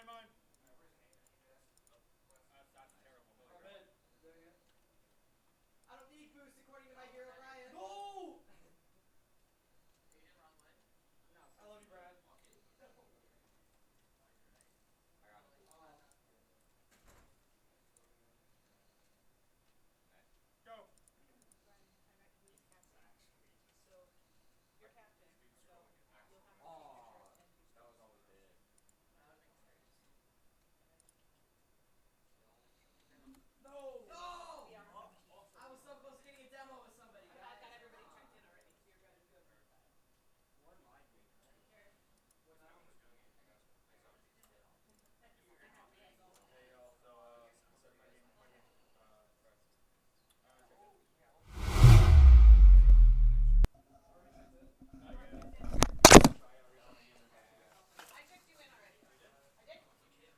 Mine. That's terrible. I don't need boost according to my hero, Brian. No! No, I love you, Brad. I got it. Go. Oh, that was almost dead. No! No! Oh, I was so close to getting a demo with somebody, guys. Or my game. What's that? Hey, y'all. So, set my game press. Check it. Already checked it. Not yet. So I gotta reset my game again. You did?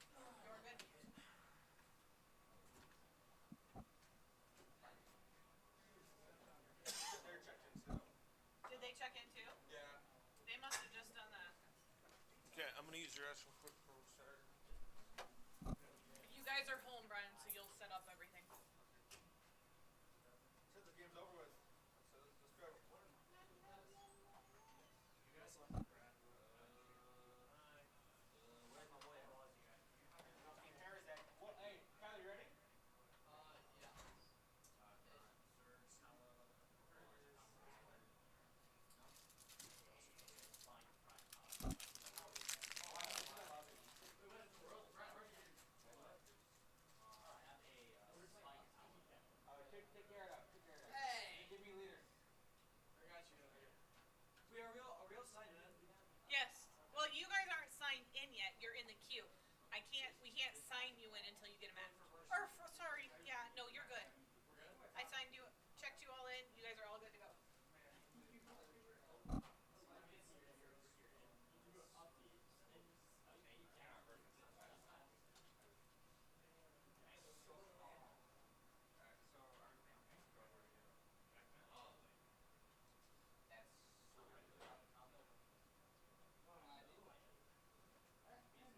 They're checked in too. Did they check in too? Yeah. They must have just done that. Okay, I'm gonna use your ass real quick before we start. You guys are home, Brian, so you'll set up everything. Said the game's over with. So let's go. You guys selected Brad. Hi. Where's my boy at? No, Team Harry's at. What? Hey, Kyler, you ready? Take care of that. Take care of that. Hey! Give me leader. I got you. We are real signed in. Yes. Well, you guys aren't signed in yet. You're in the queue. We can't sign you in until you get a match. Sorry. Yeah, no, you're good. We're good? I signed you, checked you all in. You guys are all good to go.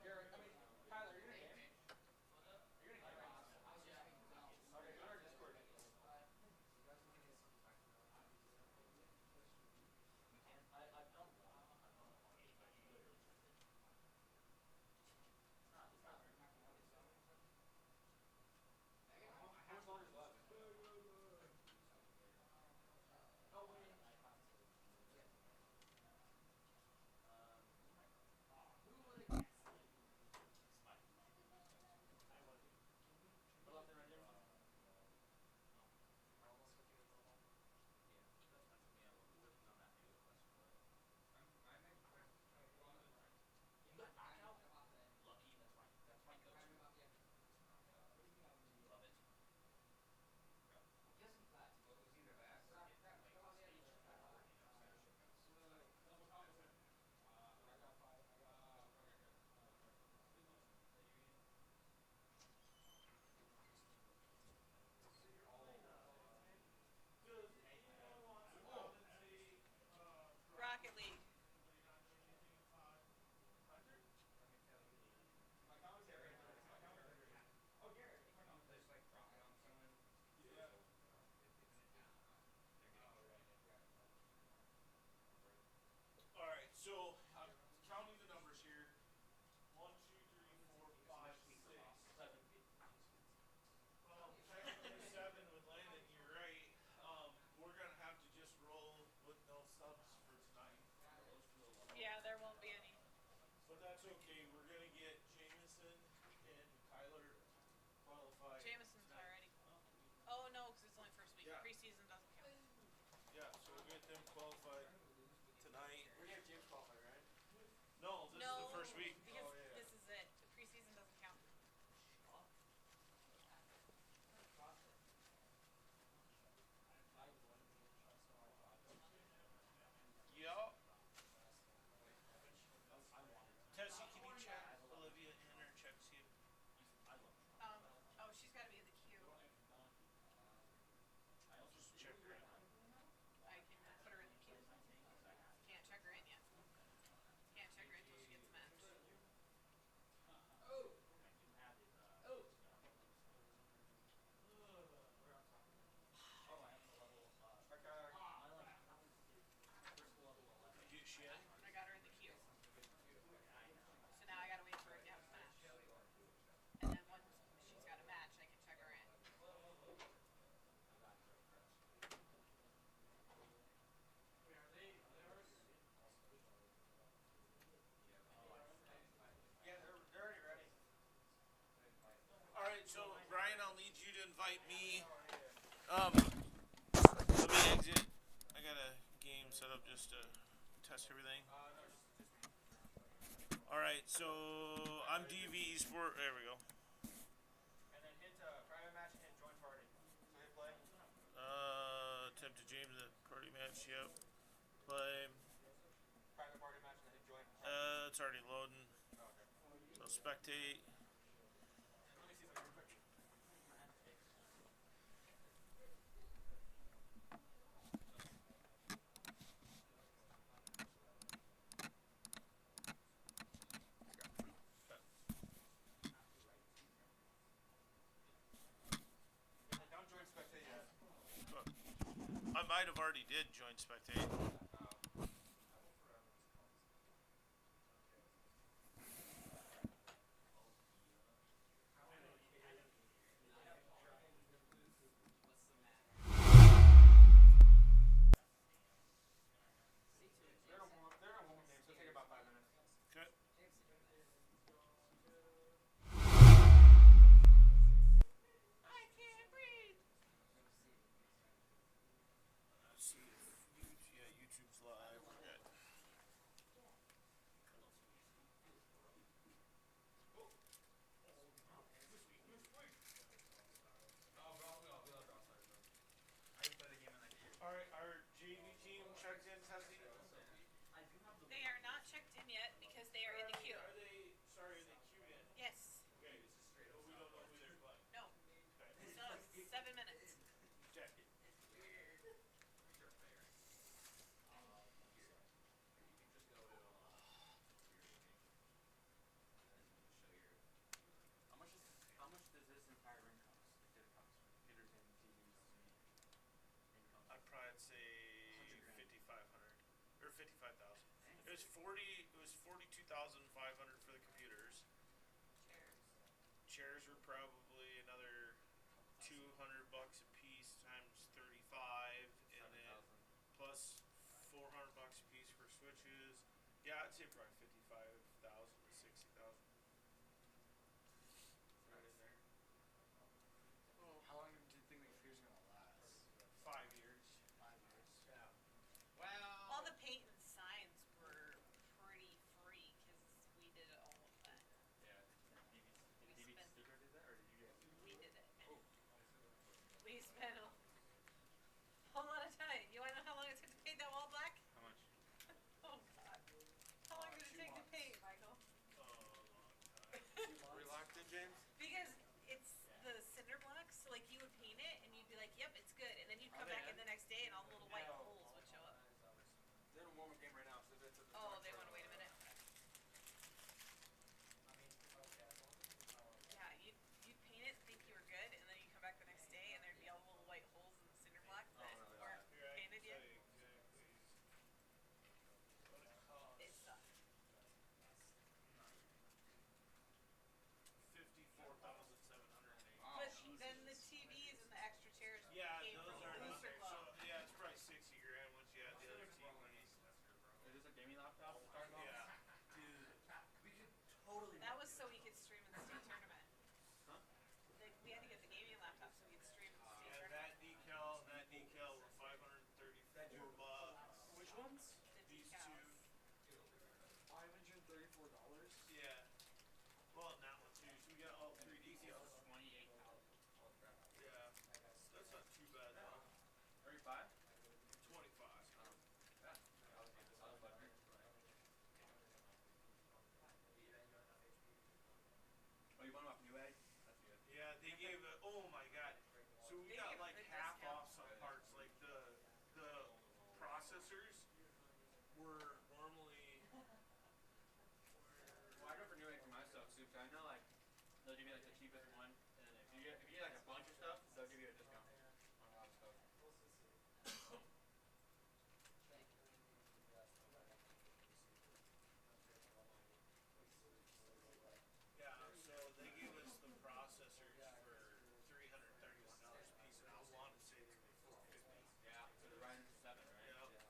Garrett, I mean, Kyler, are you gonna game? Are you gonna game? invite me. Let me exit. I got a game set up just to test everything. Alright, so I'm DV Esports. There we go. And then hit private match and hit join party. So hit play. Attempt to James the party match. Yep. Play. Private party match and then hit join. It's already loading. Oh, okay. So spectate. Let me see something real quick. Don't join spectate yet. I might have already did join spectate. They're on warm-up game, so it'll take about 5 minutes. Okay. I can't breathe. Let's see if YouTube's live. We're good. Alright, our JV team checked in, testing. They are not checked in yet because they are in the queue. Are they queued in? Yes. Okay. But we don't know who they're playing. No. Okay. Still have 7 minutes. Check. How much does this entire ring cost? If it comes from computers and TVs and I'd probably say 5,500 or 55,000. It was 42,500 for the computers. Chairs were probably another $200 a piece times 35, and then plus $400 a piece for switches. Yeah, I'd say probably 55,000 to 60,000. Right in there. How long do you think the computer's gonna last? 5 years. 5 years. Yeah. well, All the paint and signs were pretty free because we did all of that. yeah. DB spent- Studio did that, or did you guys? We did it. Oh. We spent a whole lot of time. You want to know how long it took to paint that wall black? How much? Oh God. How long did it 2 take to months. paint, Michael? Are we locked in, James? Because it's the cinder blocks, so like you would paint it and you'd be like, yep, it's good. And then you'd come they back in in? the next day and all the little white No. holes would show up. They're in a warm-up game right now, so it's a Oh, they want to wait a minute. Yeah, you'd paint it, think you were good, and then you come back the next day and there'd be all the little white holes in the cinder blocks that no, no, weren't Here, I painted can yet. tell you exactly what it costs. It sucked. 54,780. But then the TVs and the extra chairs Yeah, came those from are Booster so Club. yeah, it's probably 60 grand once you add the other TVs. Is this a gaming laptop? we're talking about? Yeah. We could totally. That was so we could stream in the state tournament. Huh? We had to get the gaming laptop so we could stream in the state And tournament. that decal were $534. Which ones? The These decals. two. $534? Yeah. Well, and that one too. So we got all 3 decals. 28,000. Yeah. That's not too bad though. 35? 25. Yeah. That was better. Oh, you want them off Newegg? That's good. Yeah, they gave it. Oh my god. So we They got gave like a half discount. off some parts. Like the processors were normally. Well, I go for Newegg for my stuff too, because I know like they'll give you like the cheapest one, and then if you get like a bunch of stuff, they'll give you a discount on a lot of stuff. Yeah, so they gave us the processors for $331 a piece, and I want to say they were $450. Yeah. So the Ryzen 7, right? Yep. Yeah.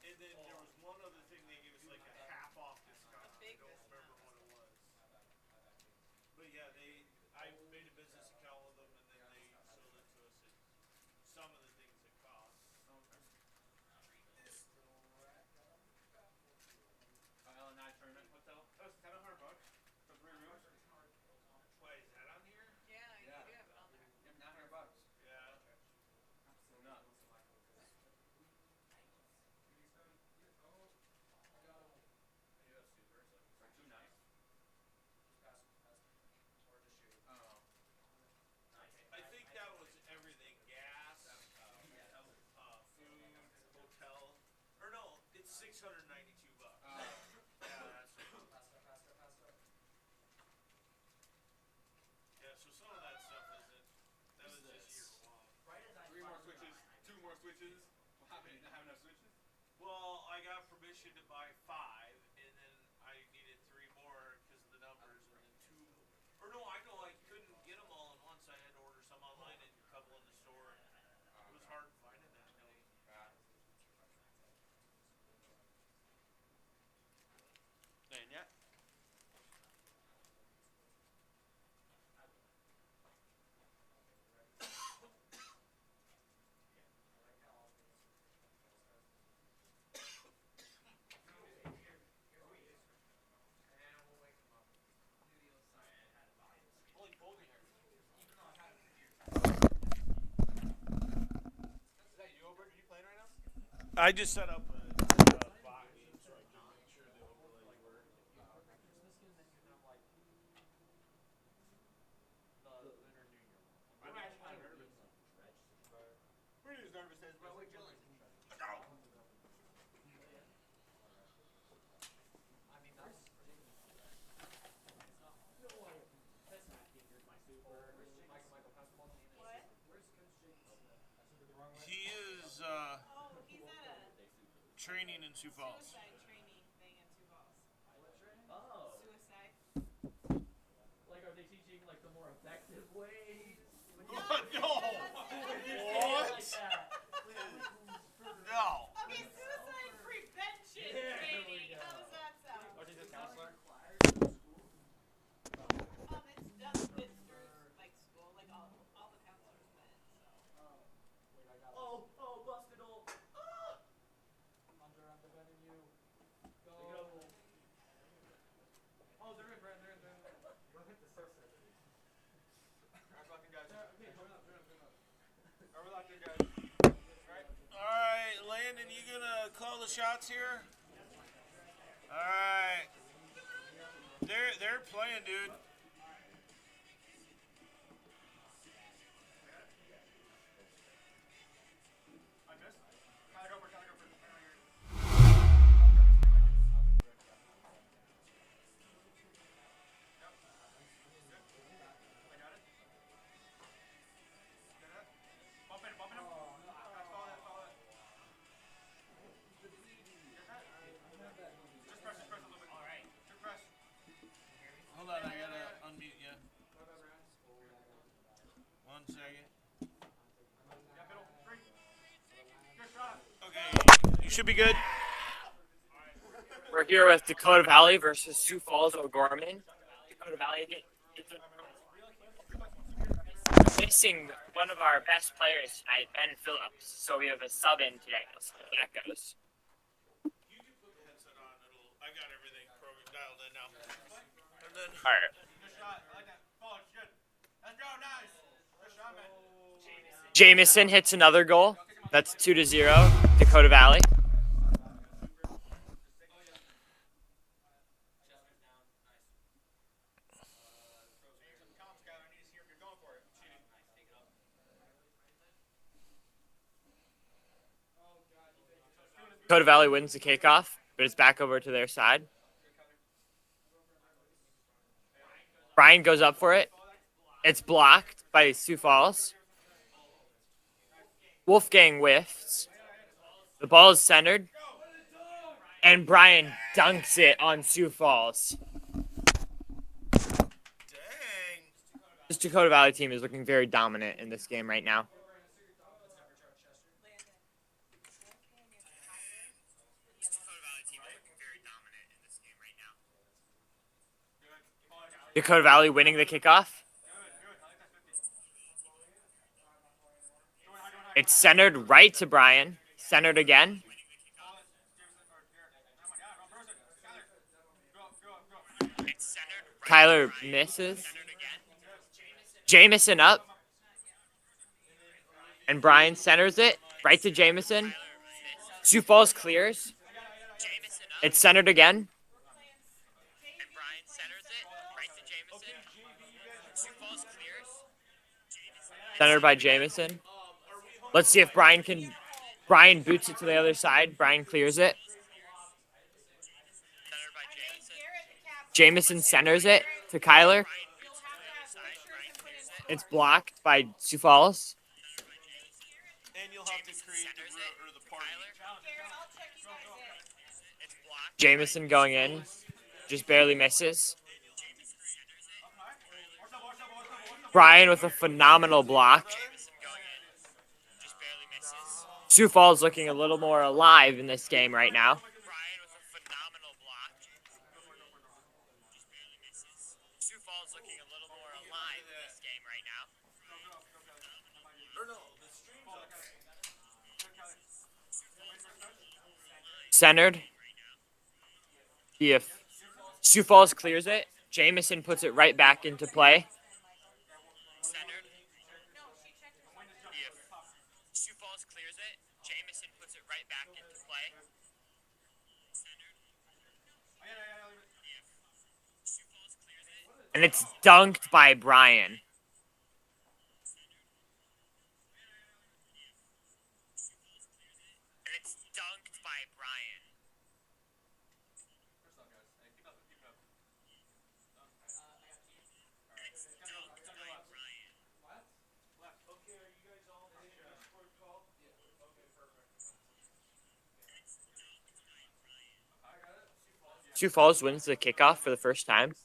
And then there was one other thing they gave us like a half off discount. A big I don't remember discount. what it was. But yeah, I $692. Yeah, that's yeah. So some of that stuff isn't. That was just year one. Three more switches, two more switches. Well, how many? Not have enough switches? Well, I got permission to buy 5, and then I needed 3 more because of the numbers, and then 2. Or no, I know I couldn't get them all at once. I had to order some online and a couple in the store. It was hard finding that day. And yeah. Only folding here. Is that you, Obert? Are you playing right now? I just set up a bot game so I can make sure the overlays work. I'm actually kind of nervous. Pretty as nervous as my way chilling. He is Oh, he's at a training in Sioux Falls. suicide training thing in Sioux Falls. Oh. Suicide. Like, are they teaching like the more effective ways? No! What? Like that. No! Okay, suicide prevention There we training. go. How does that sound? Or is this counselor? It's done with through like school, like all the counselors went. So. Oh, busted old. Hunter, I'm defending you. Go. Oh, they're in, Brent. They're in. Don't hit the surf surgery. Alright, fucking guys. Okay, join up. Are we locked in, guys? Alright, Landon, you gonna call the shots here? Alright. They're playing, dude. I missed. Gotta go for. Hold on, I gotta unmute you. 1 second. Okay, you should be good. We're here with Dakota Valley versus Sioux Falls O'Gorman. Dakota Valley missing one of our best players tonight, Ben Phillips. So we have a sub in today. Let's see how that goes. You can put the headset on. I got everything dialed in now. And then, All right. Good shot. I like that. Oh, it's good. Let's go. Nice. Good shot, man. Jamison hits another goal. That's 2-0. Dakota Valley. Dakota Valley wins the kickoff, but it's back over to their side. Brian goes up for it. It's blocked by Sioux Falls. Wolfgang whiffs. The ball is centered. And Brian dunks it on Sioux Falls. dang. This Dakota Valley team is looking very dominant in this game right now. Dakota Valley winning the kickoff. It's centered right to Brian. Centered again. Kyler misses. Jamison up. And Brian centers it right to Jamison. Sioux Falls clears. It's centered again. And Brian centers it right to Jamison. Sioux Falls clears. Centered by Jamison. Let's see if Brian boots it to the other side. Brian clears it. Jameson centers it to Kyler. You'll have to have pictures and put in It's blocked by Sioux Falls. And you'll have to create the party. Garrett, I'll check you guys in. Jameson going in. Just barely misses. Brian with a phenomenal block. Sioux Falls looking a little more alive in this game right now. Centered. If Sioux Falls clears it, Jameson puts it right back into play. Sioux Falls clears it. Jameson puts it right back into play. And it's dunked by Brian. Okay, are you guys all in the Esports call? Yeah. Okay, perfect. Sioux Falls wins the kickoff for the first time.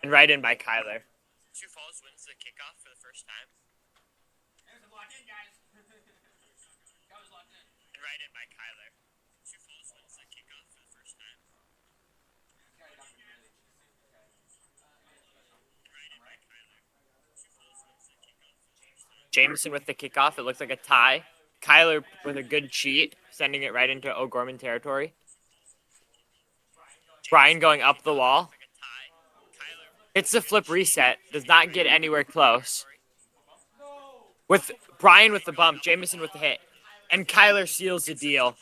And right in by Kyler. Sioux Falls wins the kickoff for the first time. And right in by Kyler. Sioux Falls wins the kickoff for the first time. Jameson with the kickoff. It looks like a tie. Kyler with a good cheat, sending it right into O'Gorman territory. Brian going up the wall. Hits the flip reset. Does not get anywhere close. With Brian with the bump, Jameson with the hit. And Kyler seals the deal.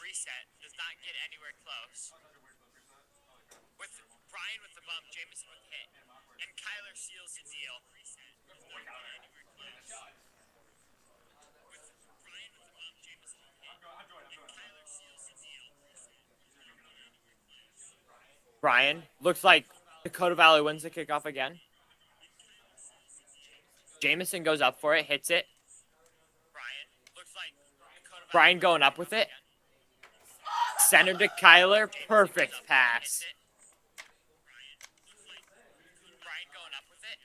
Brian looks like Dakota Valley wins the kickoff again. Jameson goes up for it, hits it. Brian going up with it. Center to Kyler, perfect pass. Brian going up with it.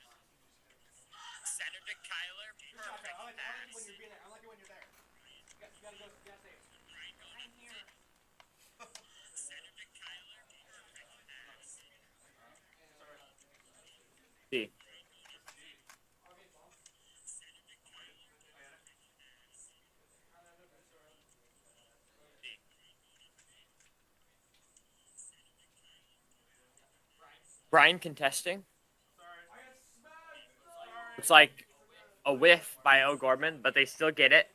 Center to Kyler, perfect pass. I like it when you're there. You gotta go. You gotta say it. I'm here. Center to Kyler, perfect pass. See. Brian contesting. It's like a whiff by O'Gorman, but they still get it.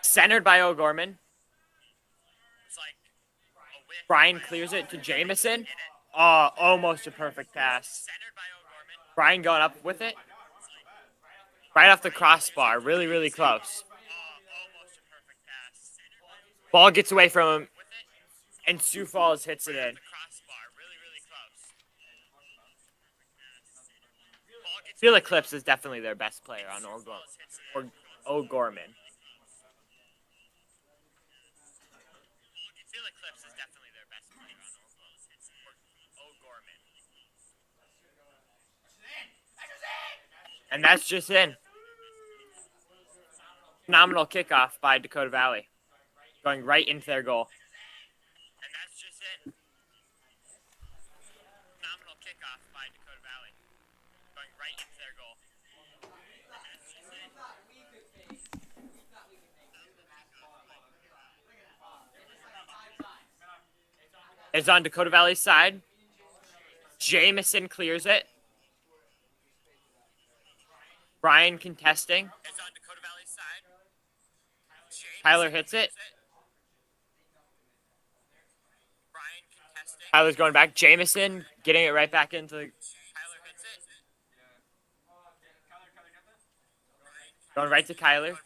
Centered by O'Gorman. Brian clears it to Jameson. Oh, almost a perfect pass. Brian going up with it. Right off the crossbar. Really, really close. Ball gets away from him, and Sioux Falls hits it in. Feel Eclipse is definitely their best player on O'Gorman. And that's just in. Phenomenal kickoff by Dakota Valley. Going right into their goal. And that's just in. Phenomenal kickoff by Dakota Valley. Going right into their goal. It's on Dakota Valley's side. Jameson clears it. Brian contesting. It's on Dakota Valley's side. Tyler hits it. Brian contesting. Tyler's going back. Jameson getting it right back into the... Tyler hits it. Going right to Kyler.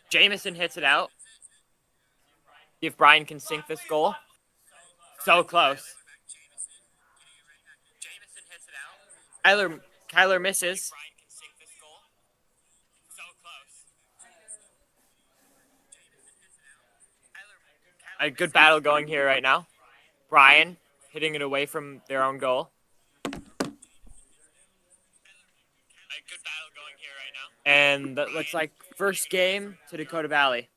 Jameson hits it out. See if Brian can sink this goal. So close. Kyler misses. A good battle going here right now. Brian hitting it away from their own goal. And that looks like first game to Dakota Valley.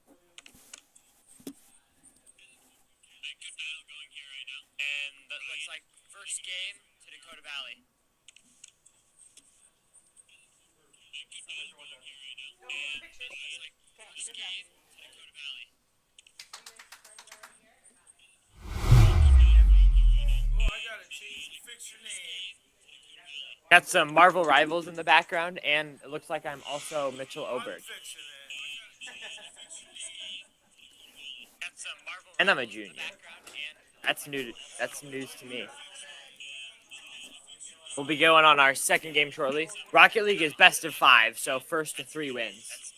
Oh, I gotta fix your name. Got some Marvel Rivals in the background, and it looks like I'm also Mitchell Oberg. I'm fixing it. And I'm a junior. That's news to me. We'll be going on our second game shortly. Rocket League is best of 5, so first to 3 wins.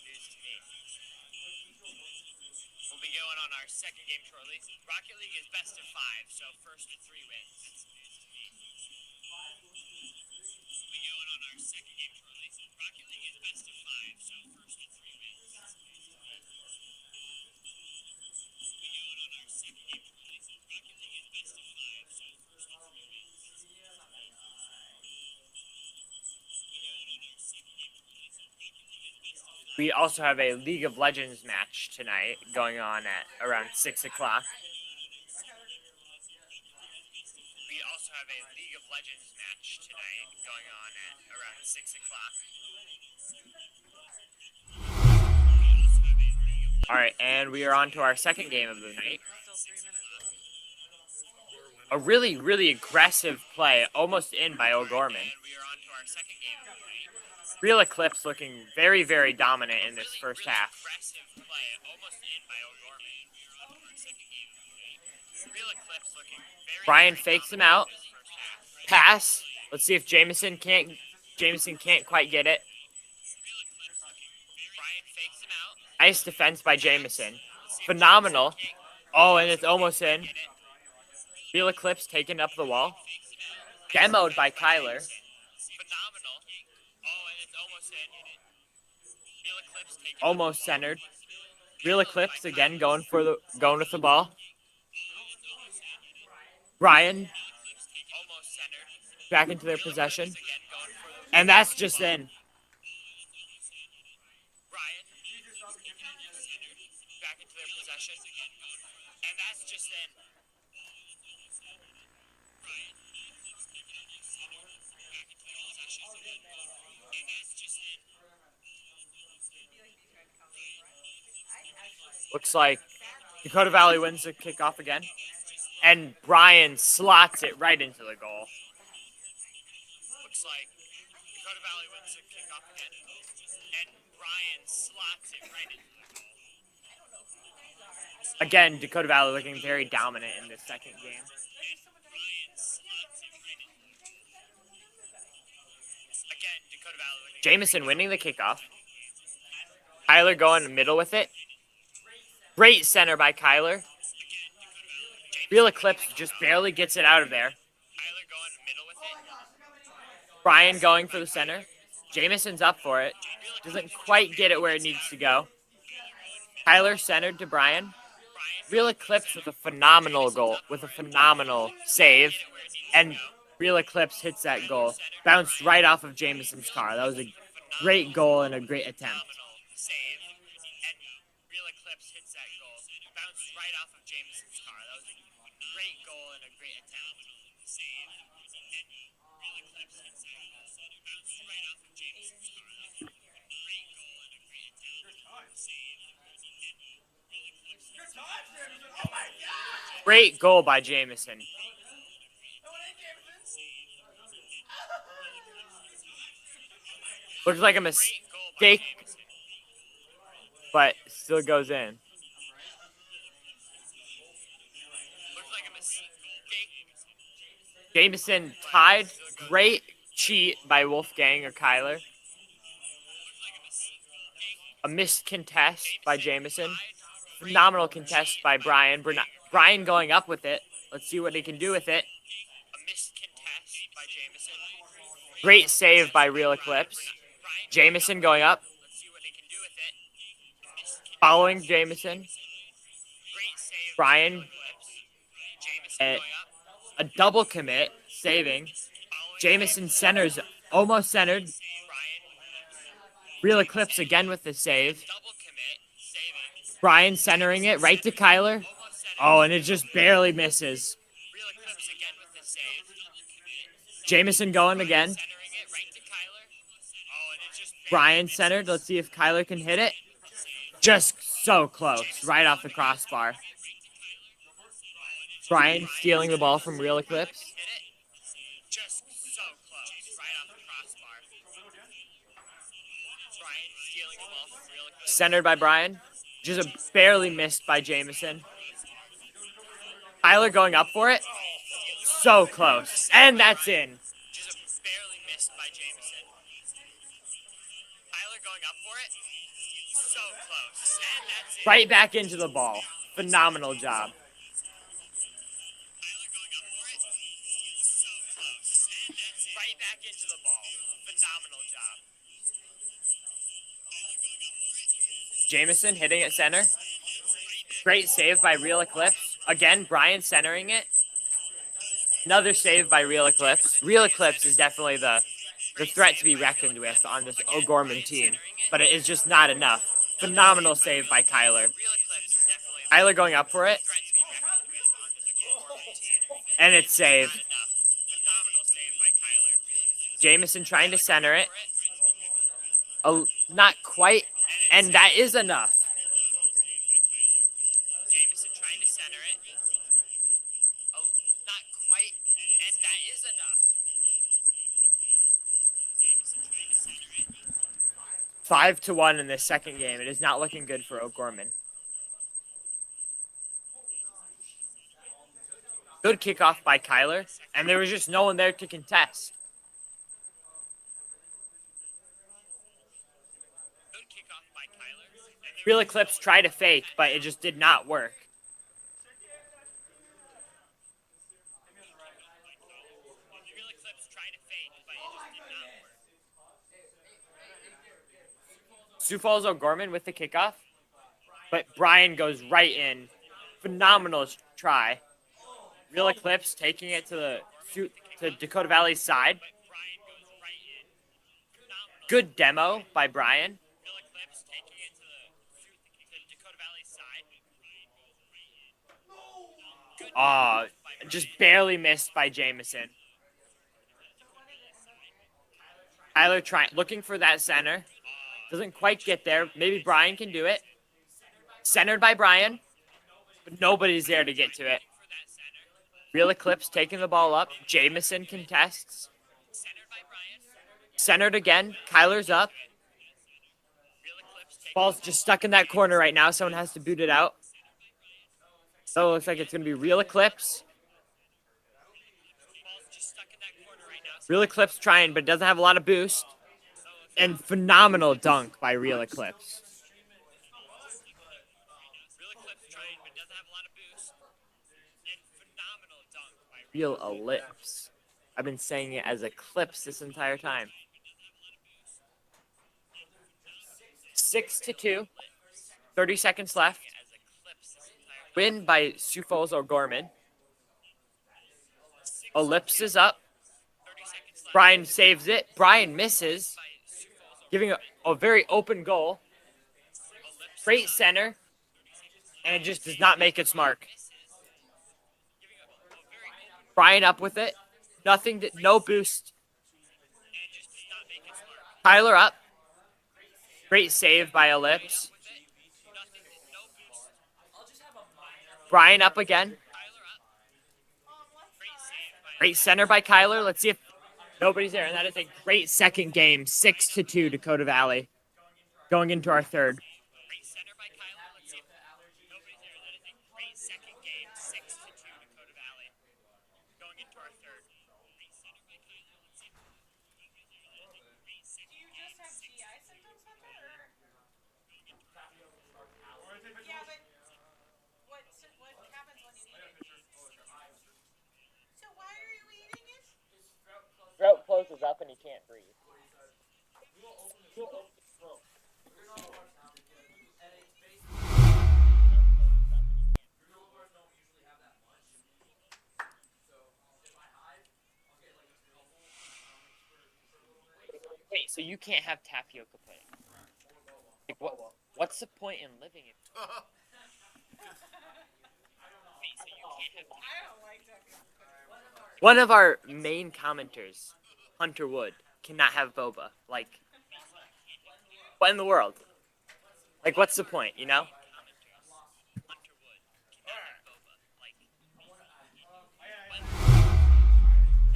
We also have a League of Legends match tonight going on at around 6 o'clock. All right, and we are on to our second game of the night. A really, really aggressive play, almost in by O'Gorman. Real Eclipse looking very, very dominant in this first half. Brian fakes him out. Pass. Let's see if Jameson can't quite get it. Nice defense by Jameson. Phenomenal. Oh, and it's almost in. Real Eclipse taking up the wall. Demoed by Kyler. Almost centered. Real Eclipse again going with the ball. Brian back into their possession. And that's just in. Looks like Dakota Valley wins the kickoff again. And Brian slots it right into the goal. Again, Dakota Valley looking very dominant in this second game. Jameson winning the kickoff. Kyler going in the middle with it. Great center by Kyler. Real Eclipse just barely gets it out of there. Brian going for the center. Jameson's up for it. Doesn't quite get it where it needs to go. Kyler centered to Brian. Real Eclipse with a phenomenal goal, with a phenomenal save. And Real Eclipse hits that goal. Bounced right off of Jameson's car. That was a great goal and a great attempt. Great goal by Jameson. Looks like a mistake, but still goes in. Jameson tied. Great cheat by Wolfgang or Kyler. A missed contest by Jameson. Phenomenal contest by Brian. Brian going up with it. Let's see what he can do with it. A missed contest by Jameson. Great save by Real Eclipse. Jameson going up. Let's see what he can do with it. Following Jameson. Great save Brian. by Jameson A, going up. a double commit. Saving. Jameson centers. Almost centered. Real Eclipse again with the save. Double commit. Saving. Brian centering it right to Kyler. Oh, and it just barely misses. Real Eclipse again with the save. Jameson going again. Centering it right to Kyler. Oh, and it just Brian centered. Let's see if Kyler can hit it. Just so close. Right off the crossbar. Brian stealing the ball from Real Eclipse. hit it. Just so close. Right off the crossbar. Brian stealing the ball from Real Eclipse. Centered by Brian. Just barely missed by Jameson. Kyler going up for it. So close. And that's in. Just barely missed by Jameson. Tyler going up for it. So close. And that's it. Right back into the ball. Phenomenal job. Tyler going up for it. So close. And that's it. Right back into the ball. Phenomenal job. Jameson hitting at center. Great save by Real Eclipse. Again, Brian centering it. Another save by Real Eclipse. Real Eclipse is definitely the threat to be reckoned with on this O'Gorman team, but it is just not enough. Phenomenal save by Kyler. Real Eclipse is definitely Kyler going up for it, threat to be reckoned with on this O'Gorman team. and it's saved. Not enough. Phenomenal save by Kyler. Jameson trying to center it. Not quite, and that is enough. Jameson trying to center it. Not quite, and that is enough. Jameson trying to center it. 5-1 in this second game. It is not looking good for O'Gorman. Good kickoff by Kyler, and there was just no one there to contest. Good kickoff by Kyler. And Real Eclipse tried to fake, but it just did not work. Real Eclipse tried to fake, but it just did not work. Sioux Falls O'Gorman with the kickoff, but Brian goes right in. Phenomenal try. Real Eclipse taking it to Dakota Valley's side. But Brian goes right in. Phenomenal. Good demo by Brian. Real Eclipse taking it to Dakota Valley's side. Good Just barely missed by Jameson. Tyler looking for that center. Doesn't quite get there. Maybe Brian can do it. Centered by Brian, but nobody's there to get to it. for that center. Real Eclipse taking the ball up. Jameson contests. Centered by Brian. Centered again. Kyler's up. Real Eclipse taking Ball's just stuck in that corner right now. Someone has to boot it out. So it looks like it's going to be Real Eclipse. ball's just stuck in that corner right now. Real Eclipse trying, but doesn't have a lot of boost. And phenomenal dunk by Real Eclipse. Real Eclipse trying, but doesn't have a lot of boost. And phenomenal dunk by Real Ellipse. I've been saying it as Eclipse this entire time. 6-2. 30 seconds left. as Eclipse this entire Win by Sioux Falls O'Gorman. Ellipse is up. 30 seconds left. Brian saves it. Brian misses, By Sioux Falls. giving a very open goal. Ellipse Great center. And it just does not make its mark. giving a very open Brian up with it. No boost. and just does not make its mark. Tyler up. Great save by Ellipse. With it, nothing, no boost. Brian up again. Tyler up. Great save by Great center by Kyler. Let's see if nobody's there. And that is a great second game. 6-2 Dakota Valley. Going into our third. Great center by Kyler. Let's see if nobody's there. That is a great second game. 6-2 Dakota Valley. Going into our third. Great center by Kyler. Let's see if nobody's there. That is a great second Do you game. just have GI symptoms with it, or? Yeah, but throat closes up and he can't breathe. Wait, so you can't have tapioca pudding? Like, what's the point in living if? Wait, so you can't have. I don't like that. One of our main commenters, Hunter Wood, cannot have boba. Like, what in the world? Like, what's the point? You know?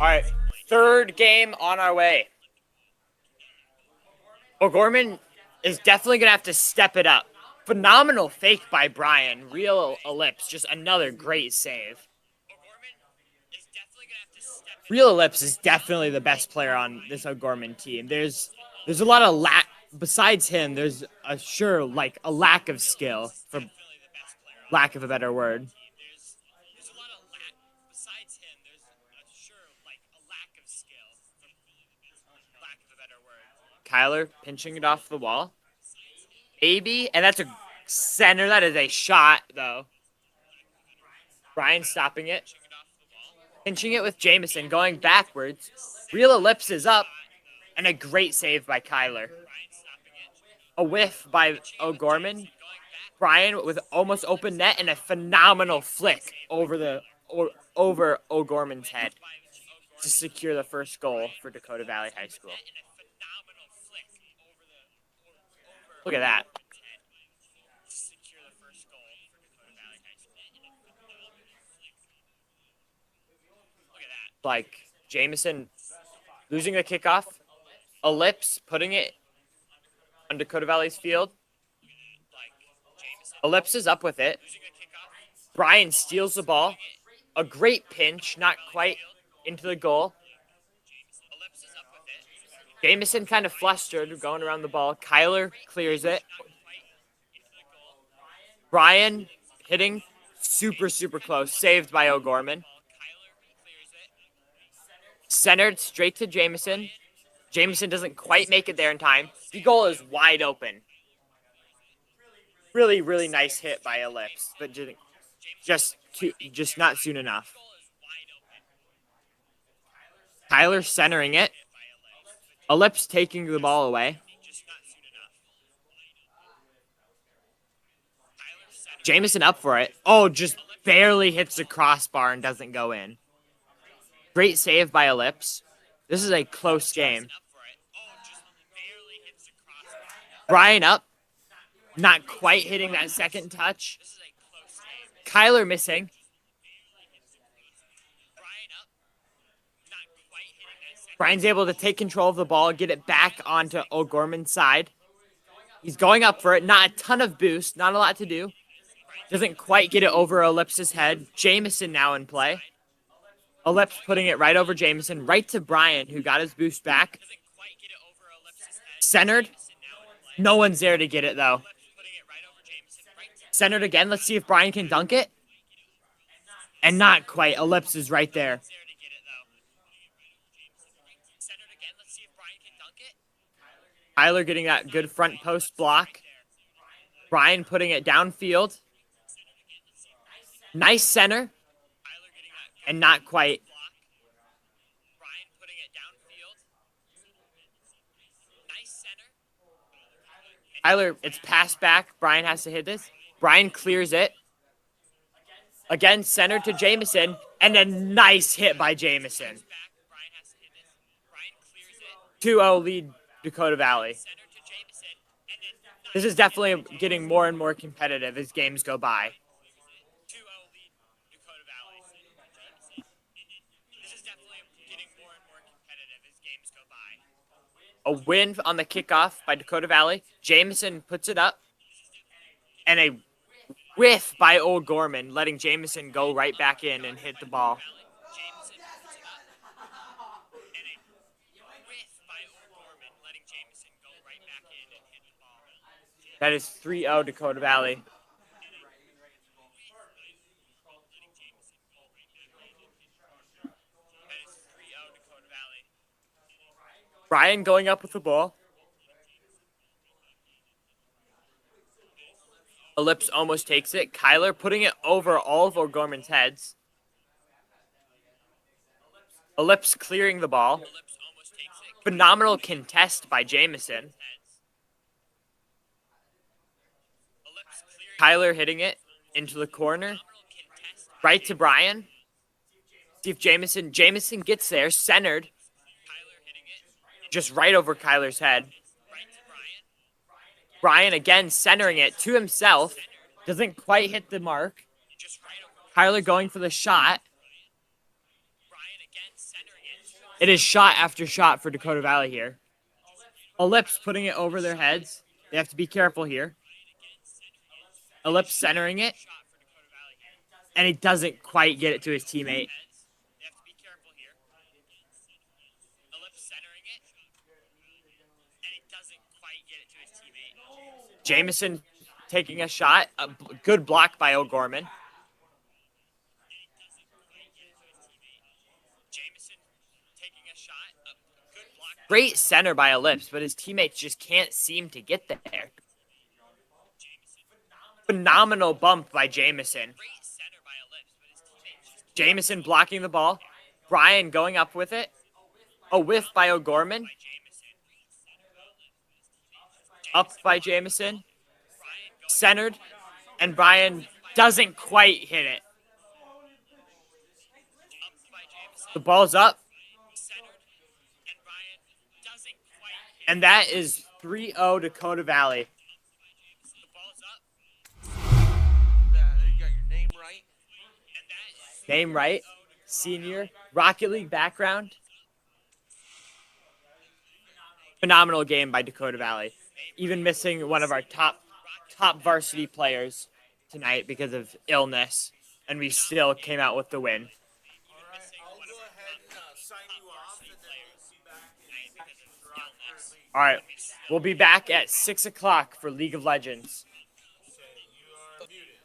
All right, third game on our way. O'Gorman is definitely gonna have to step it up. Phenomenal fake by Brian. Real ellipse. Just another great save. Real ellipse is definitely the best player on this O'Gorman team. There's a lot of besides him. There's a lack of skill, for lack of a better word. Kyler pinching it off the wall. Maybe, and that's a center. That is a shot, though. Brian stopping it. Pinching it with Jameson, going backwards. Real ellipse is up, and a great save by Kyler. A whiff by O'Gorman. Brian with almost open net and a phenomenal flick over O'Gorman's head to secure the first goal for Dakota Valley High School. Look at that. Like, Jameson losing the kickoff. Ellipse putting it on Dakota Valley's field. Ellipse is up with it. Brian steals the ball. A great pinch, not quite into the goal. Jameson kind of flustered, going around the ball. Kyler clears it. Brian hitting super, super close. Saved by O'Gorman. Centered straight to Jameson. Jameson doesn't quite make it there in time. The goal is wide open. Really, really nice hit by Ellipse, but just not soon enough. Kyler centering it. Ellipse taking the ball away. Jameson up for it. Oh, just barely hits the crossbar and doesn't go in. Great save by Ellipse. This is a close game. Brian up. Not quite hitting that second touch. Kyler missing. Brian's able to take control of the ball, get it back onto O'Gorman's side. He's going up for it. Not a ton of boost. Not a lot to do. Doesn't quite get it over Ellipse's head. Jameson now in play. Ellipse putting it right over Jameson. Right to Brian, who got his boost back. Centered. No one's there to get it, though. Centered again. Let's see if Brian can dunk it. And not quite. Ellipse is right there. Tyler getting that good front post block. Brian putting it downfield. Nice center. And not quite. Tyler, it's passed back. Brian has to hit this. Brian clears it. Again, center to Jameson. And a nice hit by Jameson. 2-0 lead Dakota Valley. This is definitely getting more and more competitive as games go by. A win on the kickoff by Dakota Valley. Jameson puts it up. And a whiff by O'Gorman, letting Jameson go right back in and hit the ball. That is 3-0 Dakota Valley. Brian going up with the ball. Ellipse almost takes it. Kyler putting it over all of O'Gorman's heads. Ellipse clearing the ball. Phenomenal contest by Jameson. Kyler hitting it into the corner. Right to Brian. See if Jameson gets there, centered. Just right over Kyler's head. Brian again centering it to himself. Doesn't quite hit the mark. Kyler going for the shot. It is shot after shot for Dakota Valley here. Ellipse putting it over their heads. They have to be careful here. Ellipse centering it. And he doesn't quite get it to his teammate. Jameson taking a shot. A good block by O'Gorman. Great center by Ellipse, but his teammates just can't seem to get there. Phenomenal bump by Jameson. Jameson blocking the ball. Brian going up with it. A whiff by O'Gorman. Up by Jameson. Centered. And Brian doesn't quite hit it. The ball's up. And that is 3-0 Dakota Valley. You got your name right. Name right. Senior. Rocket League background. Phenomenal game by Dakota Valley. Even missing one of our top varsity players tonight because of illness. And we still came out with the win. All right, I'll go ahead and sign you off, and then we'll be back at 6 o'clock. All right. We'll be back at 6 o'clock for League of Legends. So you are muted.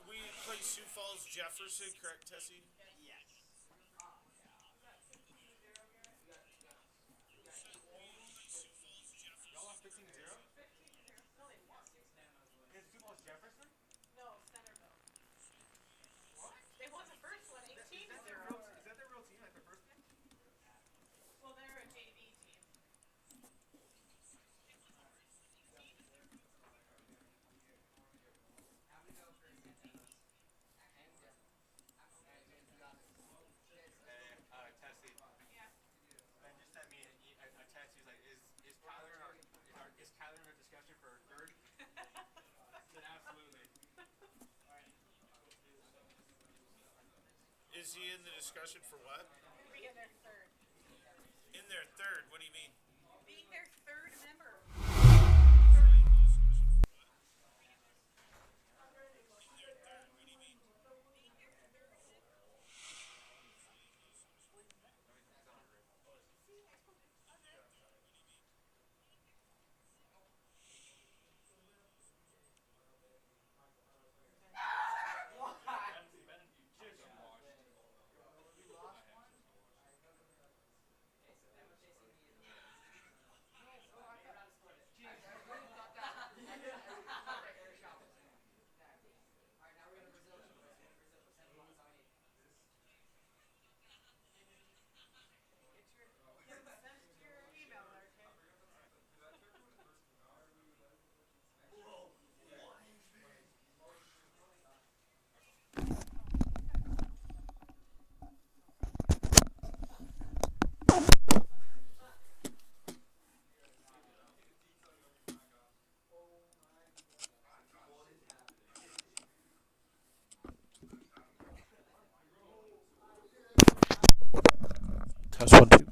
We play Sioux Falls Jefferson, correct, Tessie? Yes. Y'all on 15-0? Is Sioux Falls Jefferson? No, Centerville. What? They won the first one, 18-0. Is that their real team, like the first game? Well, they're a JV team. Tessie. Yeah. Ben just sent me a text. He's like, is Kyler in our discussion for a third? I said, absolutely. Is he in the discussion for what? Being their third. In their third? What do you mean? Being their third member. Test 1, 2.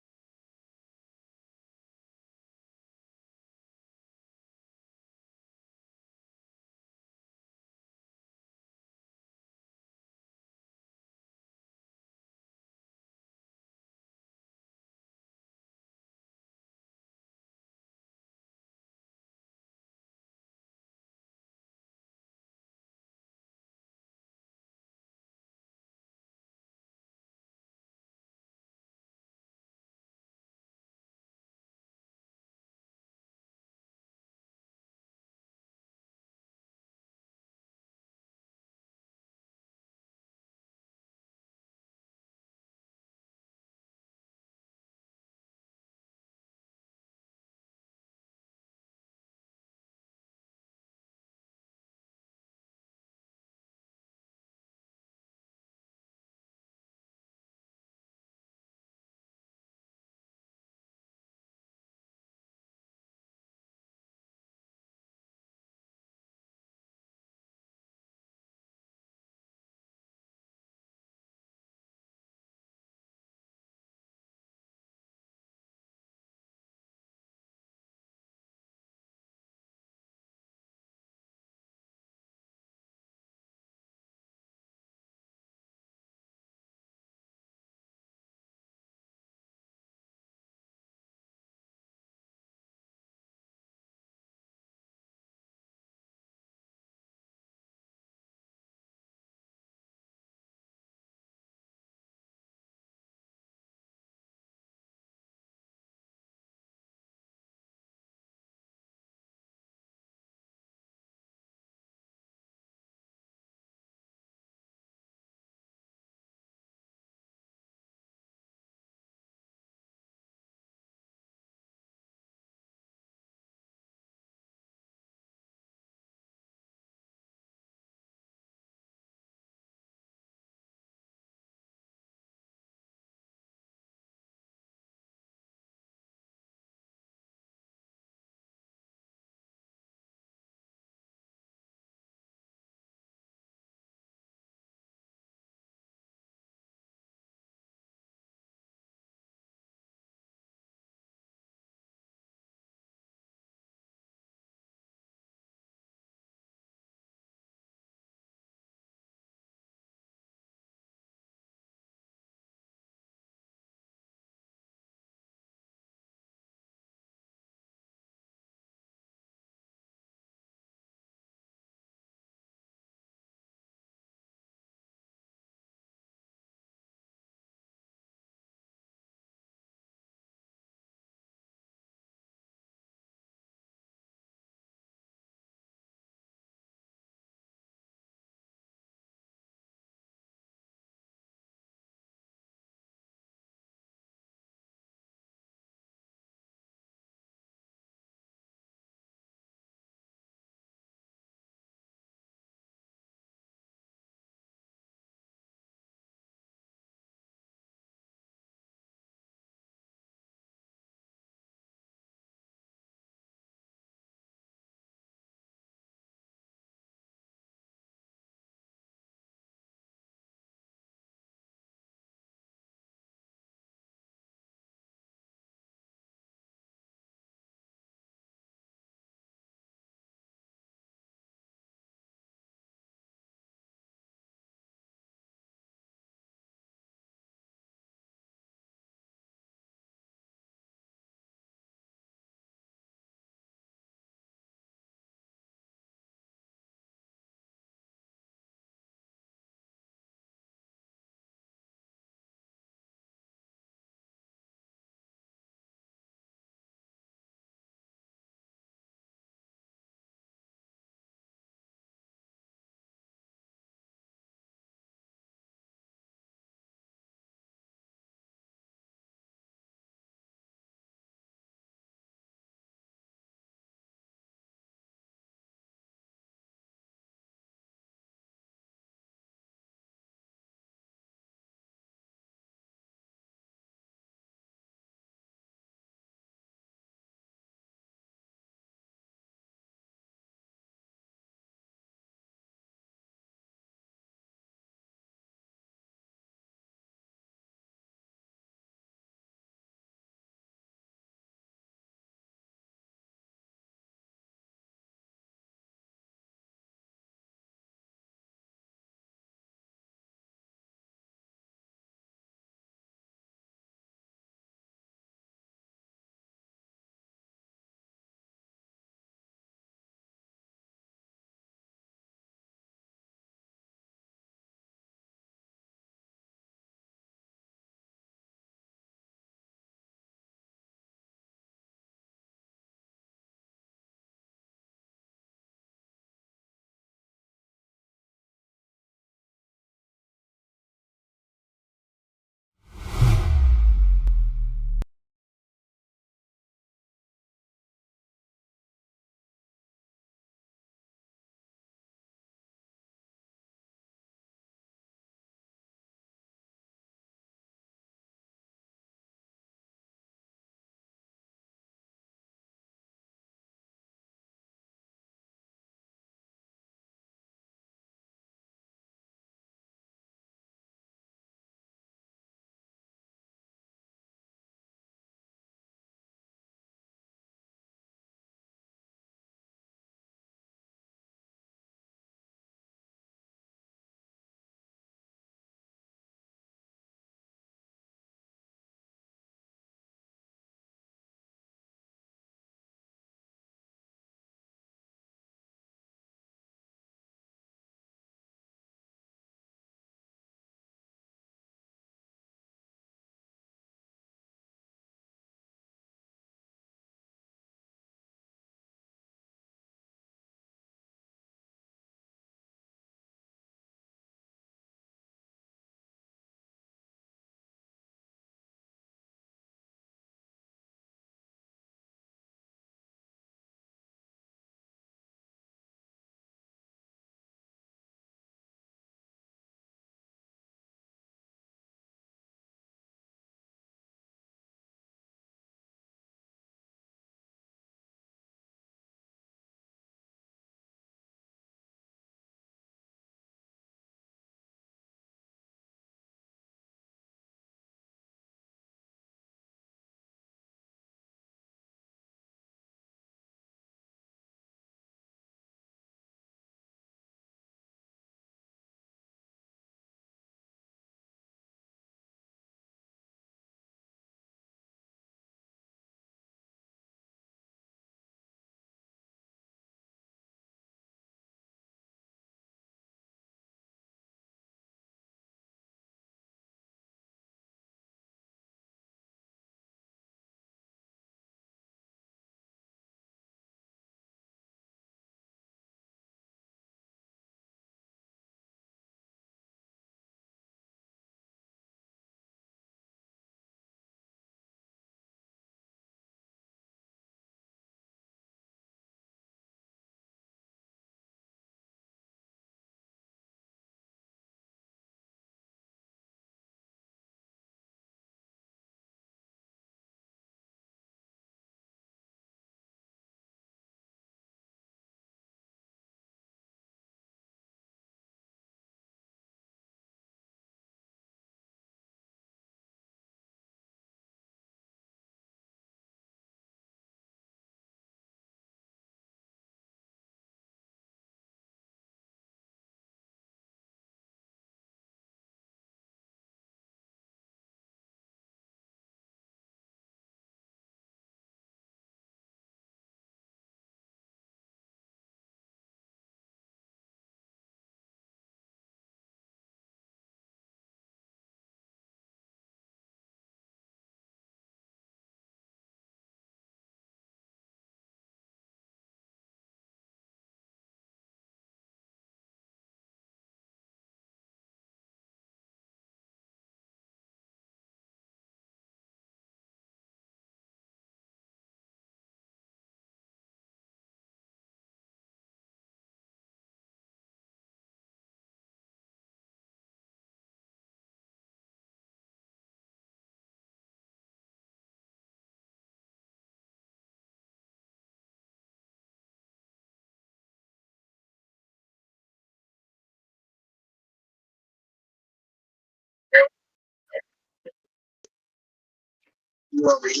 You want me to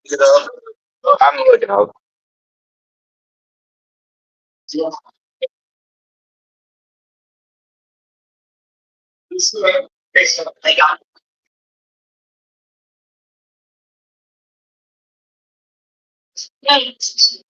get up? I'm looking up. Yeah. I got it.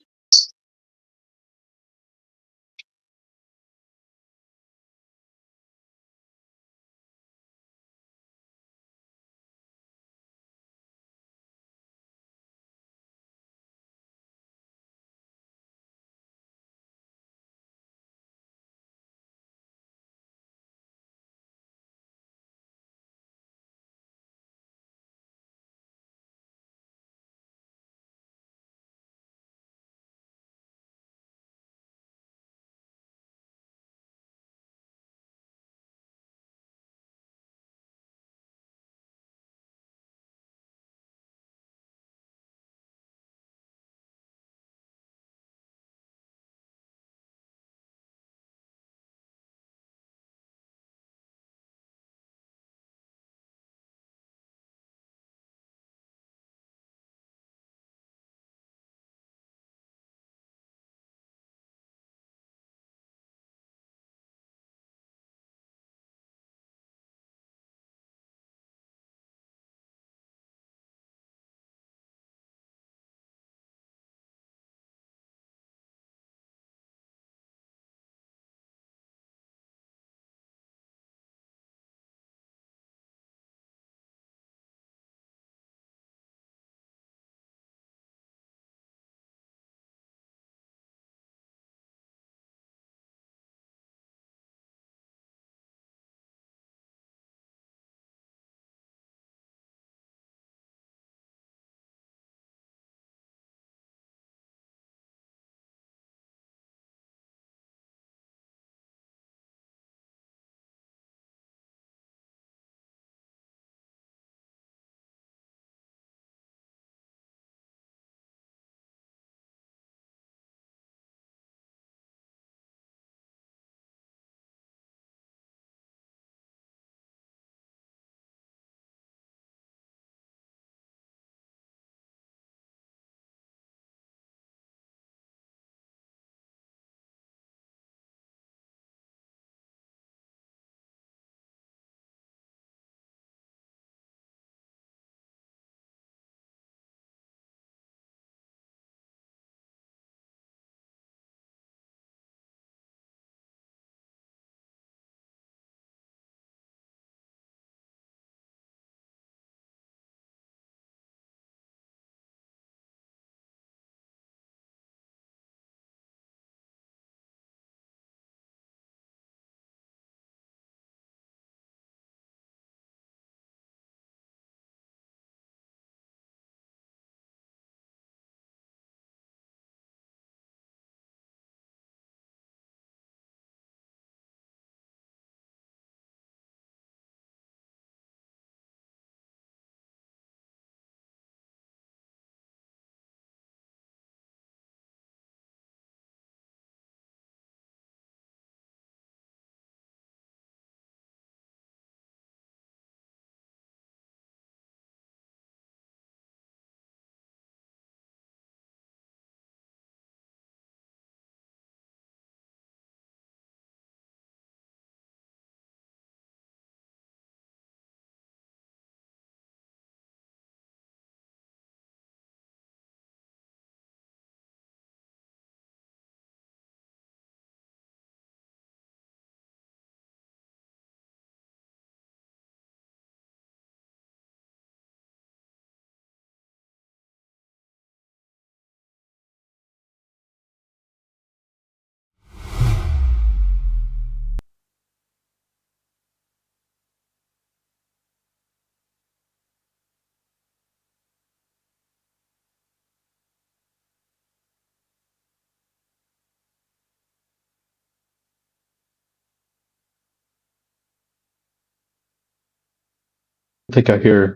Think I hear.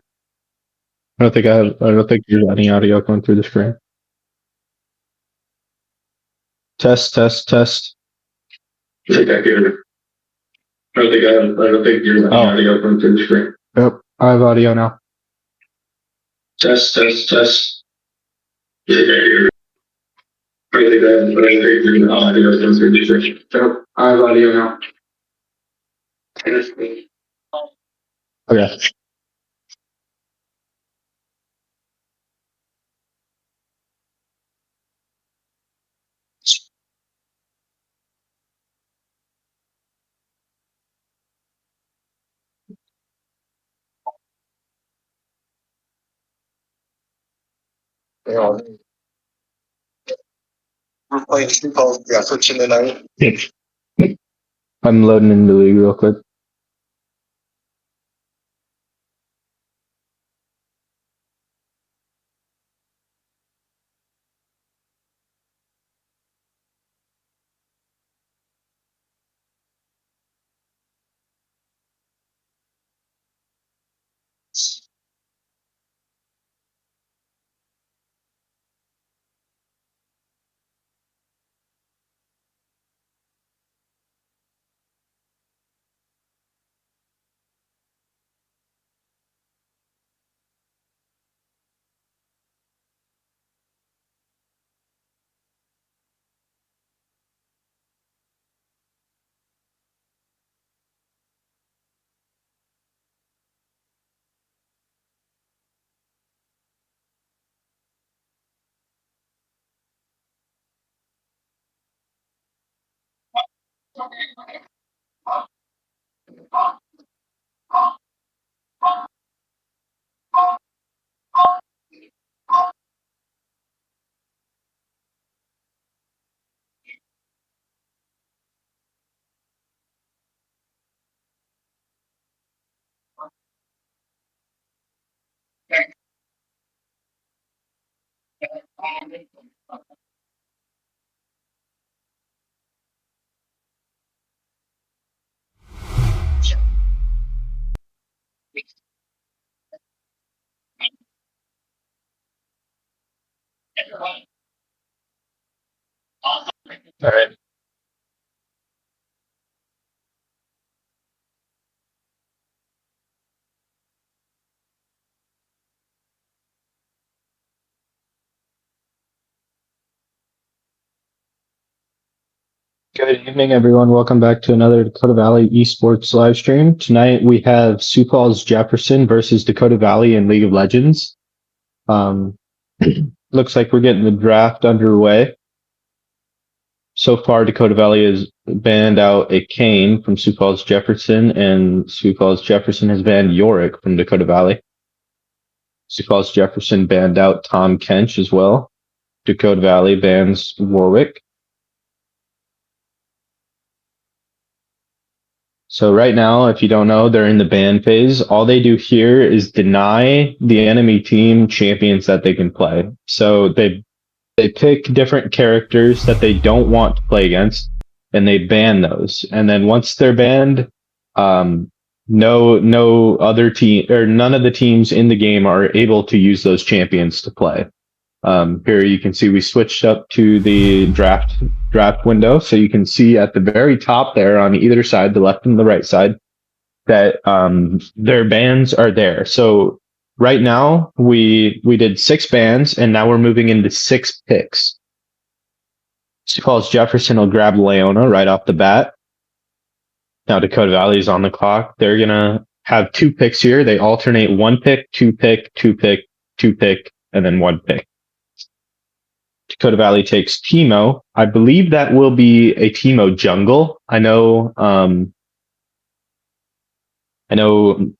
I don't think there's any audio going through the screen. Test, test, test. I think I hear. I don't think there's any audio going through the screen. Yep, I have audio now. Test. Yeah, you're pretty good. I have audio now. Okay. Yeah. We're playing Super Jefferson tonight. I'm loading into the league real quick. All right. Good evening, everyone. Welcome back to another Dakota Valley Esports live stream. Tonight we have Sioux Falls Jefferson versus Dakota Valley in League of Legends. Looks like we're getting the draft underway. So far, Dakota Valley has banned out a Kane from Sioux Falls Jefferson, and Sioux Falls Jefferson has banned Yorick from Dakota Valley. Sioux Falls Jefferson banned out Tom Kench as well. Dakota Valley bans Warwick. So right now, if you don't know, they're in the ban phase. All they do here is deny the enemy team champions that they can play. So they pick different characters that they don't want to play against, and they ban those. And then once they're banned, no other team or none of the teams in the game are able to use those champions to play. Here you can see we switched up to the draft window, so you can see at the very top there on either side, the left and the right side, that their bans are there. So right now we did 6 bans, and now we're moving into 6 picks. Sioux Falls Jefferson will grab Leona right off the bat. Now Dakota Valley is on the clock. They're gonna have 2 picks here. They alternate 1 pick, 2 pick, 2 pick, 2 pick, and then 1 pick. Dakota Valley takes Teemo. I believe that will be a Teemo jungle. I know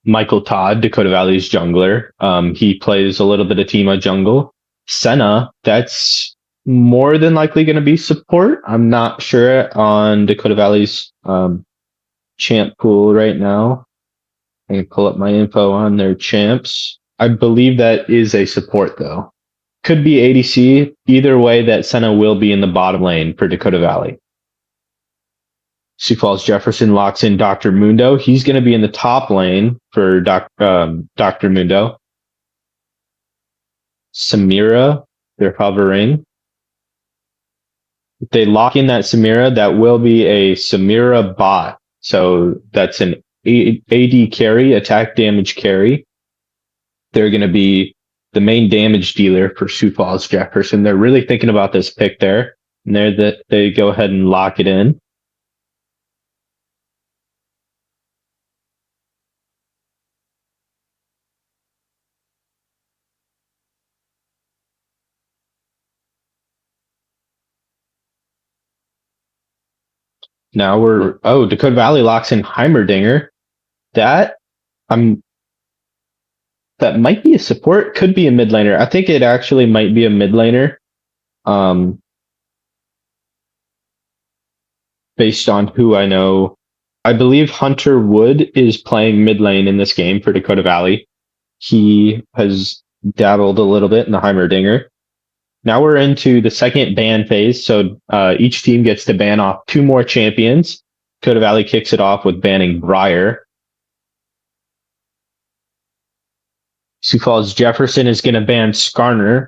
Michael Todd, Dakota Valley's jungler. He plays a little bit of Teemo jungle. Senna, that's more than likely going to be support. I'm not sure on Dakota Valley's champ pool right now. I can pull up my info on their champs. I believe that is a support though. Could be ADC. Either way, that Senna will be in the bottom lane for Dakota Valley. Sioux Falls Jefferson locks in Dr. Mundo. He's going to be in the top lane for Dr. Mundo. Samira, they're hovering. If they lock in that Samira, that will be a Samira bot. So that's an AD carry, attack damage carry. They're going to be the main damage dealer for Sioux Falls Jefferson. They're really thinking about this pick there, and they go ahead and lock it in. Now Dakota Valley locks in Heimerdinger. That I'm that might be a support, could be a mid laner. I think it actually might be a mid laner. Based on who I know. I believe Hunter Wood is playing mid lane in this game for Dakota Valley. He has dabbled a little bit in the Heimerdinger. Now we're into the second ban phase, so each team gets to ban off 2 more champions. Dakota Valley kicks it off with banning Briar. Sioux Falls Jefferson is going to ban Skarner.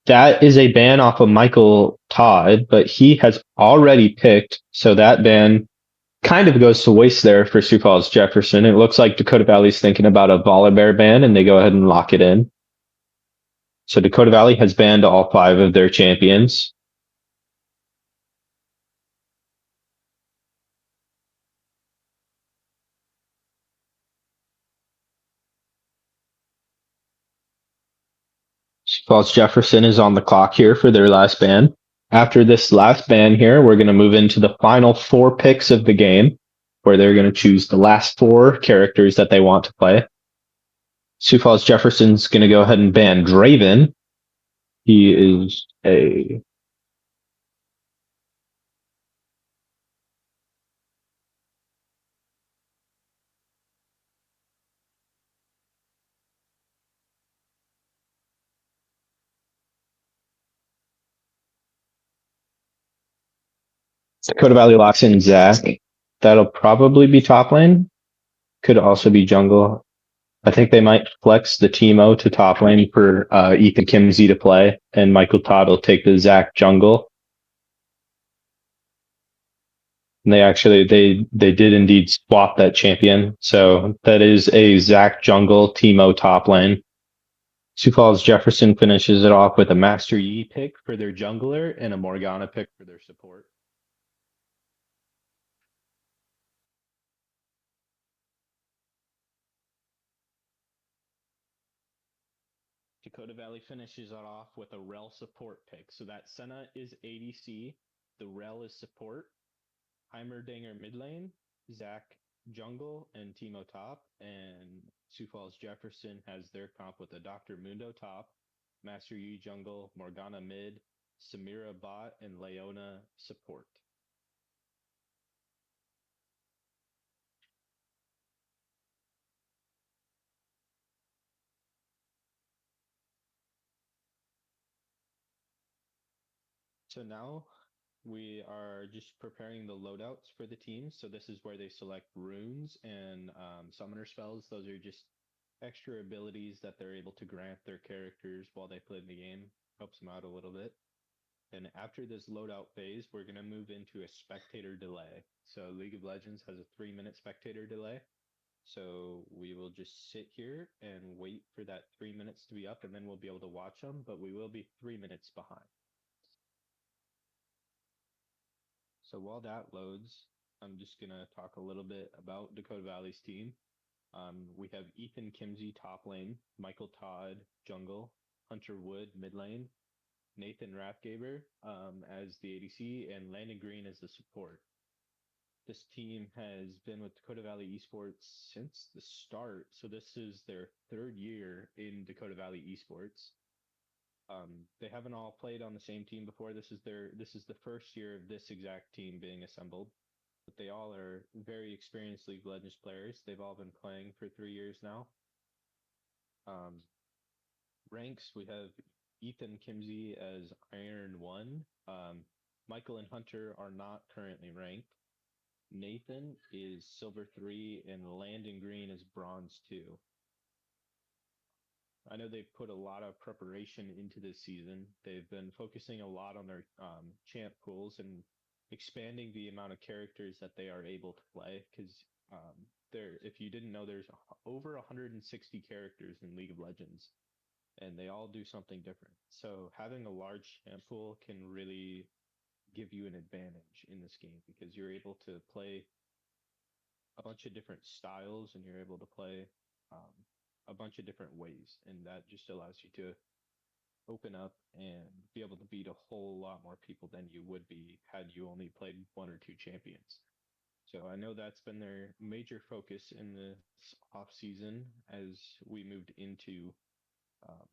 That is a ban off of Michael Todd, but he has already picked, so that ban kind of goes to waste there for Sioux Falls Jefferson. It looks like Dakota Valley's thinking about a Volibear ban, and they go ahead and lock it in. So Dakota Valley has banned all 5 of their champions. Sioux Falls Jefferson is on the clock here for their last ban. After this last ban here, we're going to move into the final 4 picks of the game, where they're going to choose the last 4 characters that they want to play. Sioux Falls Jefferson's going to go ahead and ban Draven. He is a Dakota Valley locks in Zach. That'll probably be top lane. Could also be jungle. I think they might flex the Teemo to top lane for Ethan Kimsey to play, and Michael Todd will take the Zach jungle. And they did indeed swap that champion. So that is a Zach jungle, Teemo top lane. Sioux Falls Jefferson finishes it off with a Master Yi pick for their jungler and a Morgana pick for their support. Dakota Valley finishes it off with a Rel support pick. So that Senna is ADC, the Rel is support, Heimerdinger mid lane, Zach jungle, and Teemo top. And Sioux Falls Jefferson has their comp with a Dr. Mundo top, Master Yi jungle, Morgana mid, Samira bot, and Leona support. So now we are just preparing the loadouts for the teams. So this is where they select runes and summoner spells. Those are just extra abilities that they're able to grant their characters while they play the game. Helps them out a little bit. And after this loadout phase, we're going to move into a spectator delay. So League of Legends has a 3-minute spectator delay. So we will just sit here and wait for that 3 minutes to be up, and then we'll be able to watch them, but we will be 3 minutes behind. So while that loads, I'm just going to talk a little bit about Dakota Valley's team. We have Ethan Kimsey top lane, Michael Todd jungle, Hunter Wood mid lane, Nathan Rathgaber as the ADC, and Landon Green as the support. This team has been with Dakota Valley Esports since the start, so this is their 3rd year in Dakota Valley Esports. They haven't all played on the same team before. This is the first year of this exact team being assembled. But they all are very experienced League of Legends players. They've all been playing for 3 years now. Ranks, we have Ethan Kimsey as Iron 1. Michael and Hunter are not currently ranked. Nathan is Silver 3, and Landon Green is Bronze 2. I know they've put a lot of preparation into this season. They've been focusing a lot on their champ pools and expanding the amount of characters that they are able to play. Because if you didn't know, there's over 160 characters in League of Legends. and they all do something different. So having a large champ pool can really give you an advantage in this game because you're able to play a bunch of different styles and you're able to play um, a bunch of different ways, and that just allows you to open up and be able to beat a whole lot more people than you would be had you only played one or two champions. So I know that's been their major focus in this off season as we moved into uh,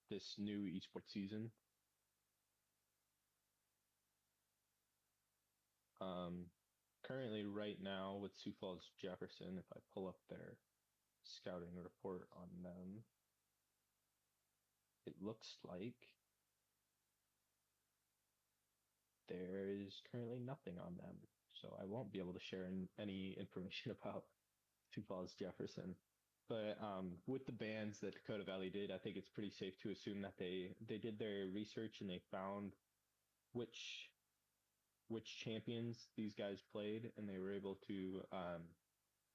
this new esports season. Um, Currently, right now with Sioux Falls Jefferson, if I pull up their scouting report on them, it looks like there is currently nothing on them. So I won't be able to share any information about Sioux Falls Jefferson. But with the bans that Dakota Valley did, I think it's pretty safe to assume that they did their research and they found which champions these guys played, and they were able to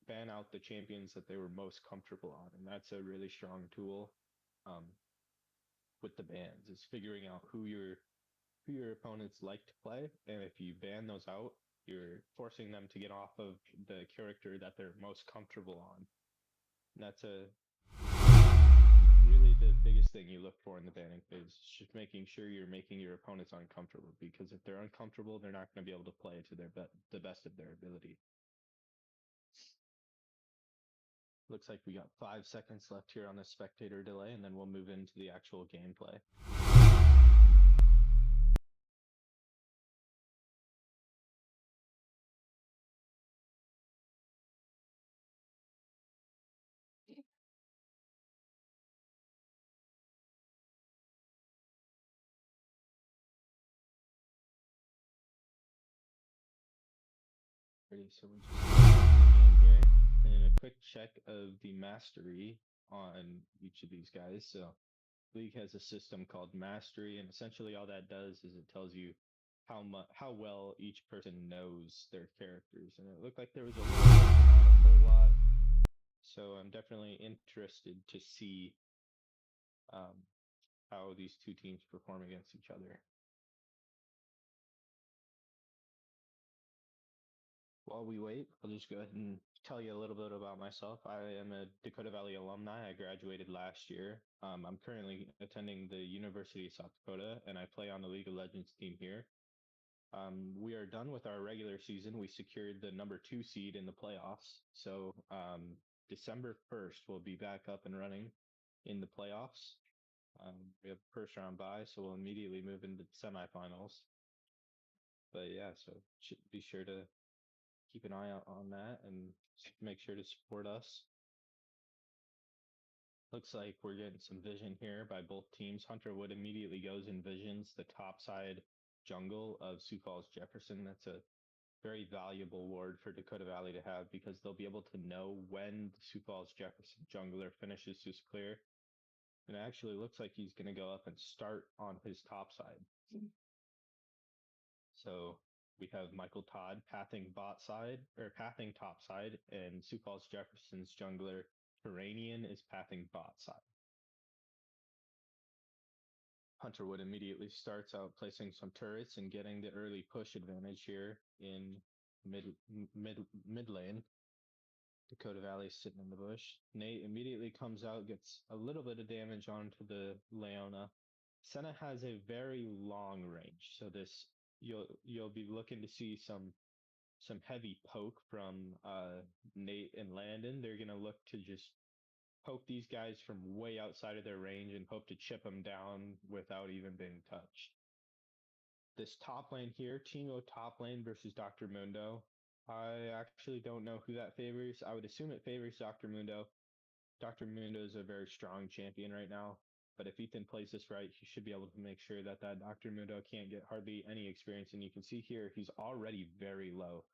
ban out the champions that they were most comfortable on, and that's a really strong tool um, with the bans. Is figuring out who your opponents like to play, and if you ban those out, you're forcing them to get off of the character that they're most comfortable on. And that's really the biggest thing you look for in the banning phase. Just making sure you're making your opponents uncomfortable, because if they're uncomfortable, they're not going to be able to play to the best of their ability. Looks like we got 5 seconds left here on the spectator delay, and then we'll move into the actual gameplay. Ready, so we're just the game here, and a quick check of the mastery on each of these guys. So League has a system called Mastery, and essentially all that does is it tells you how well each person knows their characters. And it looked like there was a little bit, not a whole lot. So I'm definitely interested to see how these two teams perform against each other. While we wait, I'll just go ahead and tell you a little bit about myself. I am a Dakota Valley alumni. I graduated last year. I'm currently attending the University of South Dakota, and I play on the League of Legends team here. We are done with our regular season. We secured the number 2 seed in the playoffs. So December 1st, we'll be back up and running in the playoffs. We have first round bye, so we'll immediately move into the semifinals. But yeah, so be sure to keep an eye out on that and make sure to support us. Looks like we're getting some vision here by both teams. Hunterwood immediately goes and visions the top side jungle of Sioux Falls Jefferson. That's a very valuable ward for Dakota Valley to have, because they'll be able to know when the Sioux Falls Jefferson jungler finishes his clear. And it actually looks like he's going to go up and start on his top side. So we have Michael Todd pathing bot side, or pathing top side, and Sioux Falls Jefferson's jungler Terranian is pathing bot side. Hunterwood immediately starts out placing some turrets and getting the early push advantage here in mid lane. Dakota Valley sitting in the bush. Nate immediately comes out, gets a little bit of damage onto the Leona. Senna has a very long range, so this you'll be looking to see some heavy poke from Nate and Landon. They're gonna look to just poke these guys from way outside of their range and hope to chip them down without even being touched. This top lane here, Timo top lane versus Dr. Mundo. I actually don't know who that favors. I would assume it favors Dr. Mundo. Dr. Mundo is a very strong champion right now, but if Ethan plays this right, he should be able to make sure that Dr. Mundo can't get hardly any experience. And you can see here, he's already very low.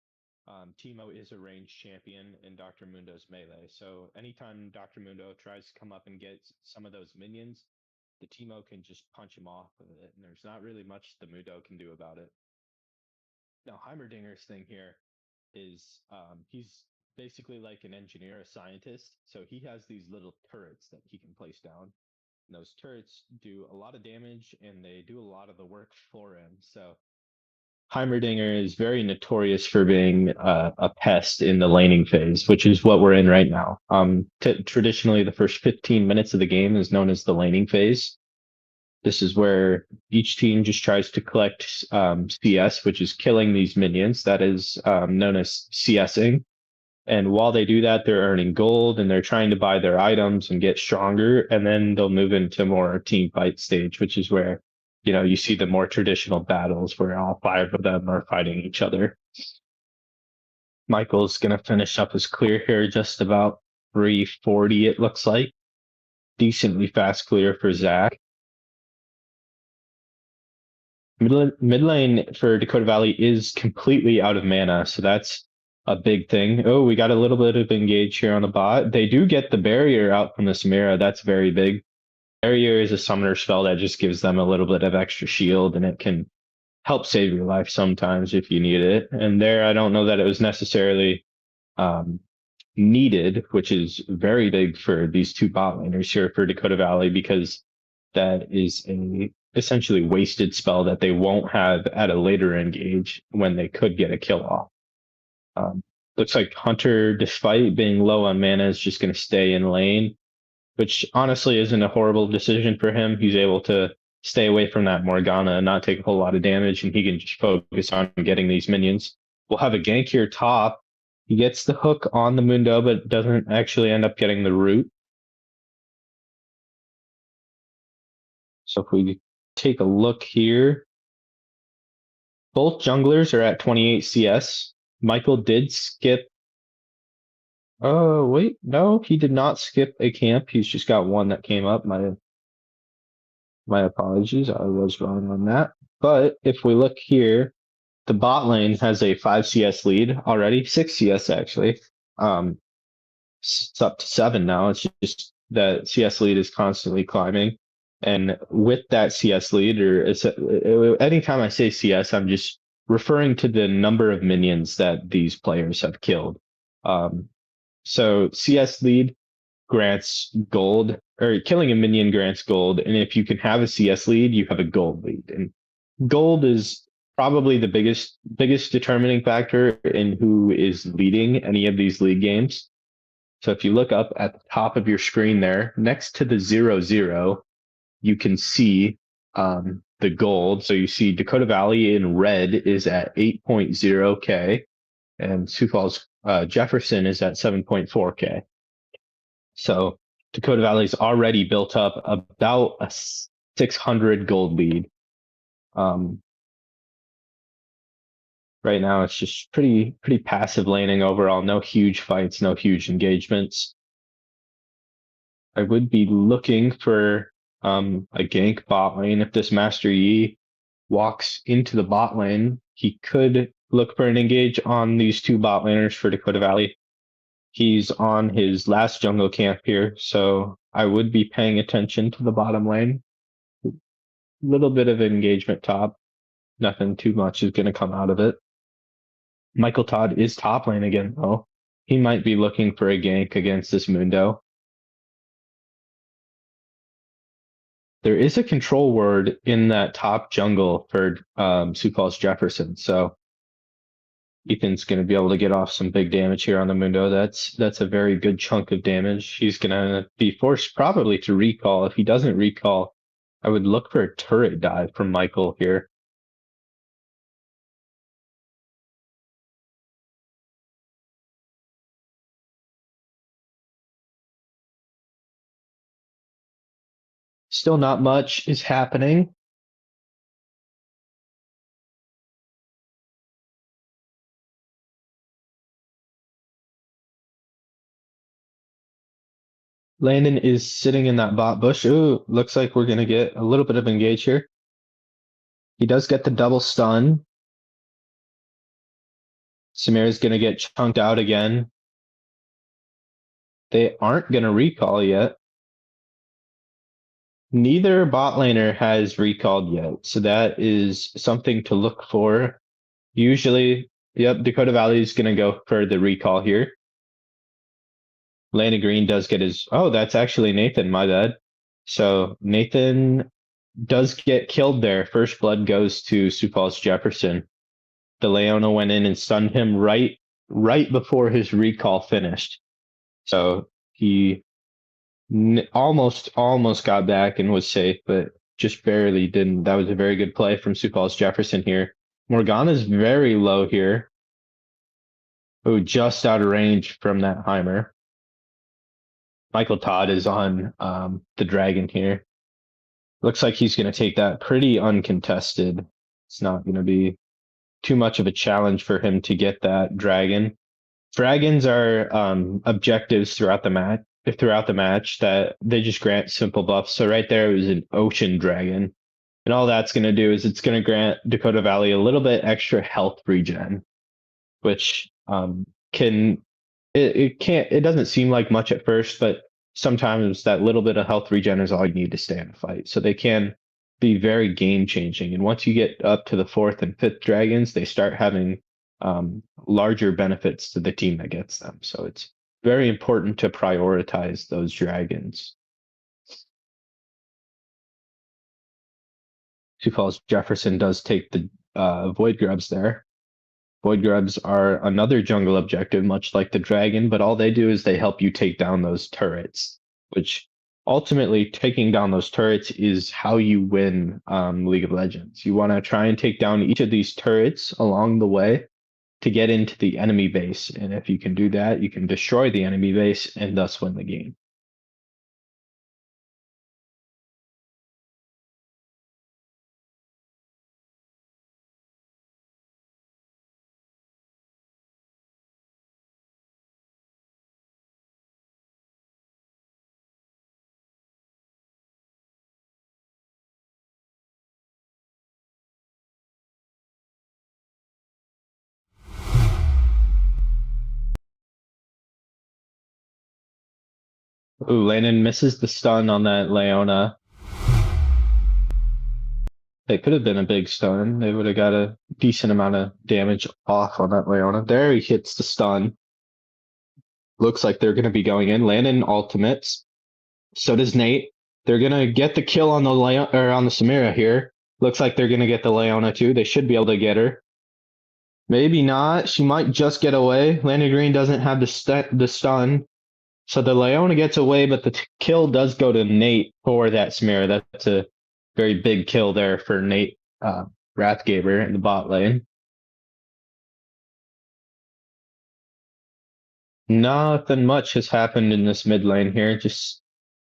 Timo is a ranged champion in Dr. Mundo's melee. So anytime Dr. Mundo tries to come up and get some of those minions, the Timo can just punch him off of it. And there's not really much the Mundo can do about it. Now, Heimerdinger's thing here is he's basically like an engineer, a scientist. So he has these little turrets that he can place down. Those turrets do a lot of damage and they do a lot of the work for him. So Heimerdinger is very notorious for being a pest in the laning phase, which is what we're in right now. Traditionally, the first 15 minutes of the game is known as the laning phase. This is where each team just tries to collect CS, which is killing these minions. That is known as CSing. And while they do that, they're earning gold and they're trying to buy their items and get stronger. And then they'll move into more team fight stage, which is where, you see the more traditional battles where all 5 of them are fighting each other. Michael's going to finish up his clear here just about 340, it looks like. Decently fast clear for Zach. Mid lane for Dakota Valley is completely out of mana, so that's a big thing. Oh, we got a little bit of engage here on the bot. They do get the barrier out from the Samira. That's very big. Barrier is a summoner spell that just gives them a little bit of extra shield, and it can help save your life sometimes if you need it. And there, I don't know that it was necessarily needed, which is very big for these 2 bot laners here for Dakota Valley, because that is a essentially wasted spell that they won't have at a later engage when they could get a kill off. Looks like Hunter, despite being low on mana, is just going to stay in lane, which honestly isn't a horrible decision for him. He's able to stay away from that Morgana and not take a whole lot of damage, and he can just focus on getting these minions. We'll have a gank here top. He gets the hook on the Mundo, but doesn't actually end up getting the root. So if we take a look here, both junglers are at 28 CS. Michael did skip. Oh, wait, no, he did not skip a camp. He's just got one that came up. My apologies. I was wrong on that. But if we look here, the bot lane has a 5 CS lead already, 6 CS actually. It's up to 7 now. It's just that CS lead is constantly climbing. And with that CS lead, or anytime I say CS, I'm just referring to the number of minions that these players have killed. So CS lead grants gold, or killing a minion grants gold. And if you can have a CS lead, you have a gold lead. And gold is probably the biggest determining factor in who is leading any of these league games. So if you look up at the top of your screen there, next to the 0-0, you can see the gold. So you see Dakota Valley in red is at 8.0K, and Sioux Falls Jefferson is at 7.4K. So Dakota Valley's already built up about a 600 gold lead. Right now, it's just pretty passive laning overall. No huge fights, no huge engagements. I would be looking for a gank bot lane. If this Master Yi walks into the bot lane, he could look for an engage on these 2 bot laners for Dakota Valley. He's on his last jungle camp here, so I would be paying attention to the bottom lane. Little bit of engagement top. Nothing too much is going to come out of it. Michael Todd is top lane again, though. He might be looking for a gank against this Mundo. There is a control word in that top jungle for Sioux Falls Jefferson, so Ethan's going to be able to get off some big damage here on the Mundo. That's a very good chunk of damage. He's going to be forced probably to recall. If he doesn't recall, I would look for a turret dive from Michael here. Still not much is happening. Landon is sitting in that bot bush. Ooh, looks like we're going to get a little bit of engage here. He does get the double stun. Samir is going to get chunked out again. They aren't going to recall yet. Neither bot laner has recalled yet, so that is something to look for. Usually, yep, Dakota Valley is going to go for the recall here. Lana Green does get his... Oh, that's actually Nathan, my bad. So Nathan does get killed there. First blood goes to Sioux Falls Jefferson. The Leona went in and stunned him right before his recall finished. So he almost got back and was safe, but just barely didn't. That was a very good play from Sioux Falls Jefferson here. Morgana's very low here. Oh, just out of range from that Heimer. Michael Todd is on the Dragon here. Looks like he's going to take that pretty uncontested. It's not going to be too much of a challenge for him to get that Dragon. Dragons are objectives throughout the match that they just grant simple buffs. So right there it was an Ocean Dragon. And all that's going to do is it's going to grant Dakota Valley a little bit extra health regen, which it doesn't seem like much at first, but sometimes that little bit of health regen is all you need to stay in a fight. So they can be very game changing. And once you get up to the 4th and 5th dragons, they start having larger benefits to the team that gets them. So it's very important to prioritize those dragons. Sioux Falls Jefferson does take the Void Grubs there. Void Grubs are another jungle objective, much like the Dragon, but all they do is they help you take down those turrets, which ultimately taking down those turrets is how you win League of Legends. You want to try and take down each of these turrets along the way to get into the enemy base. And if you can do that, you can destroy the enemy base and thus win the game. Ooh, Landon misses the stun on that Leona. It could have been a big stun. They would have got a decent amount of damage off on that Leona. There he hits the stun. Looks like they're going to be going in. Landon ultimates. So does Nate. They're going to get the kill on the on the Samira here. Looks like they're going to get the Leona too. They should be able to get her. Maybe not. She might just get away. Landon Green doesn't have the stun. So the Leona gets away, but the kill does go to Nate for that Samira. That's a very big kill there for Nate Rathgaber in the bot lane. Nothing much has happened in this mid lane here. Just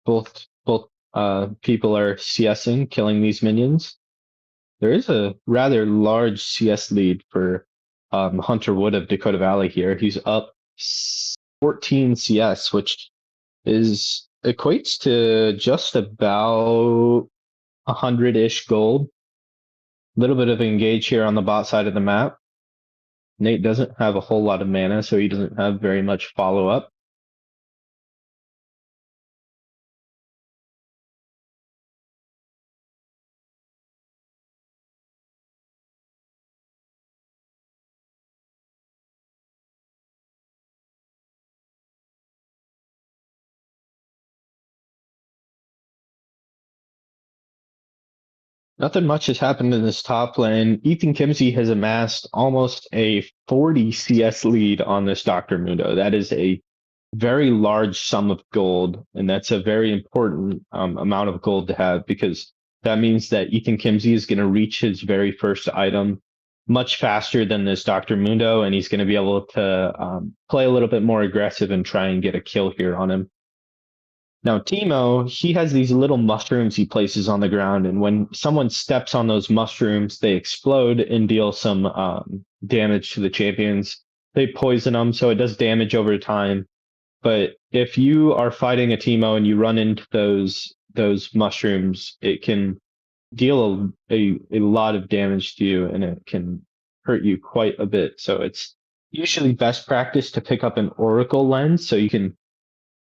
both people are CSing, killing these minions. There is a rather large CS lead for Hunter Wood of Dakota Valley here. He's up 14 CS, which equates to just about 100-ish gold. A little bit of engage here on the bot side of the map. Nate doesn't have a whole lot of mana, so he doesn't have very much follow-up. Nothing much has happened in this top lane. Ethan Kimsey has amassed almost a 40 CS lead on this Dr. Mundo. That is a very large sum of gold, and that's a very important amount of gold to have, because that means that Ethan Kimsey is going to reach his very first item much faster than this Dr. Mundo, and he's going to be able to play a little bit more aggressive and try and get a kill here on him. Now, Teemo, he has these little mushrooms he places on the ground, and when someone steps on those mushrooms, they explode and deal some damage to the champions. They poison them, so it does damage over time. But if you are fighting a Teemo and you run into those mushrooms, it can deal a lot of damage to you, and it can hurt you quite a bit. So it's usually best practice to pick up an Oracle lens so you can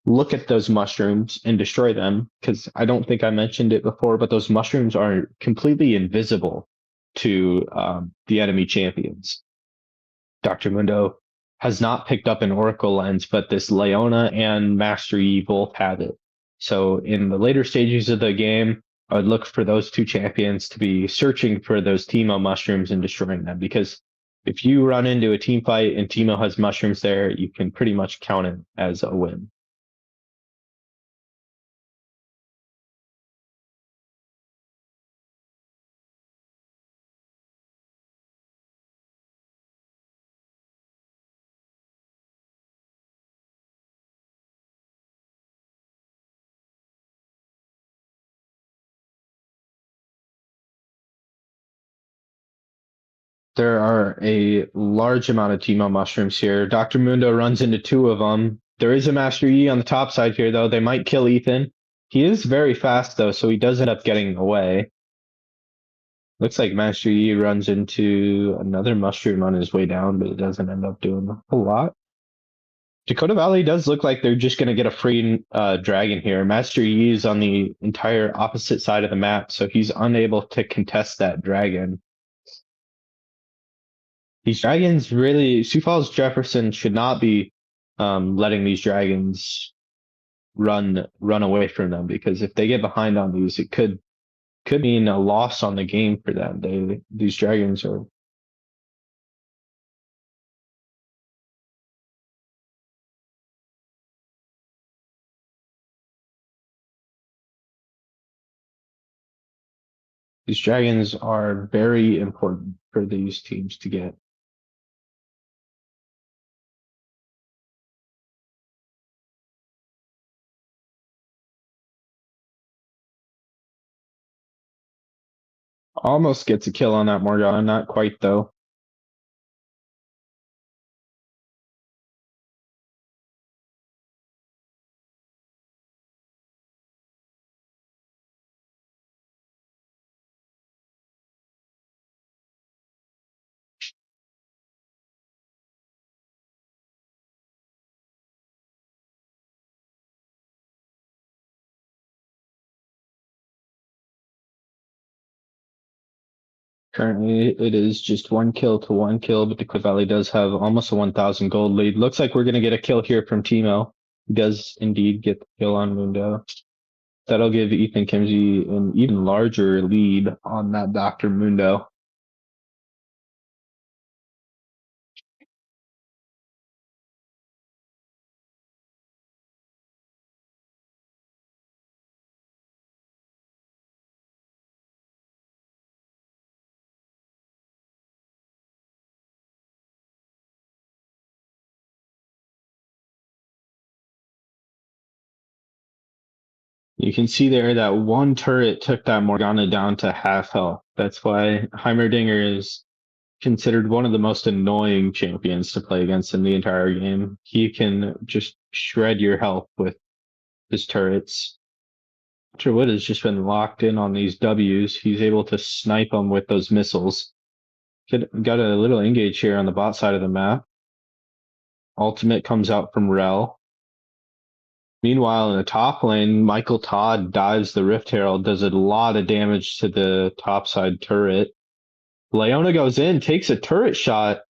look at those mushrooms and destroy them, because I don't think I mentioned it before, but those mushrooms are completely invisible to the enemy champions. Dr. Mundo has not picked up an Oracle lens, but this Leona and Master Yi both have it. So in the later stages of the game, I would look for those two champions to be searching for those Teemo mushrooms and destroying them, because if you run into a team fight and Teemo has mushrooms there, you can pretty much count it as a win. There are a large amount of Teemo mushrooms here. Dr. Mundo runs into two of them. There is a Master Yi on the top side here, though. They might kill Ethan. He is very fast, though, so he does end up getting away. Looks like Master Yi runs into another mushroom on his way down, but it doesn't end up doing a whole lot. Dakota Valley does look like they're just going to get a free dragon here. Master Yi is on the entire opposite side of the map, so he's unable to contest that dragon. These dragons really, Sioux Falls Jefferson should not be letting these dragons run away from them, because if they get behind on these, it could mean a loss on the game for them. These dragons are. These dragons are very important for these teams to get. Almost gets a kill on that Morgana, not quite though. Currently, it is just 1 kill to 1 kill, but Dakota Valley does have almost a 1,000 gold lead. Looks like we're going to get a kill here from Teemo. He does indeed get the kill on Mundo. That'll give Ethan Kimsey an even larger lead on that Dr. Mundo. You can see there that one turret took that Morgana down to half health. That's why Heimerdinger is considered one of the most annoying champions to play against in the entire game. He can just shred your health with his turrets. After Wood has just been locked in on these W's, he's able to snipe them with those missiles. Got a little engage here on the bot side of the map. Ultimate comes out from Rel. Meanwhile, in the top lane, Michael Todd dives the Rift Herald, does a lot of damage to the topside turret. Leona goes in, takes a turret shot.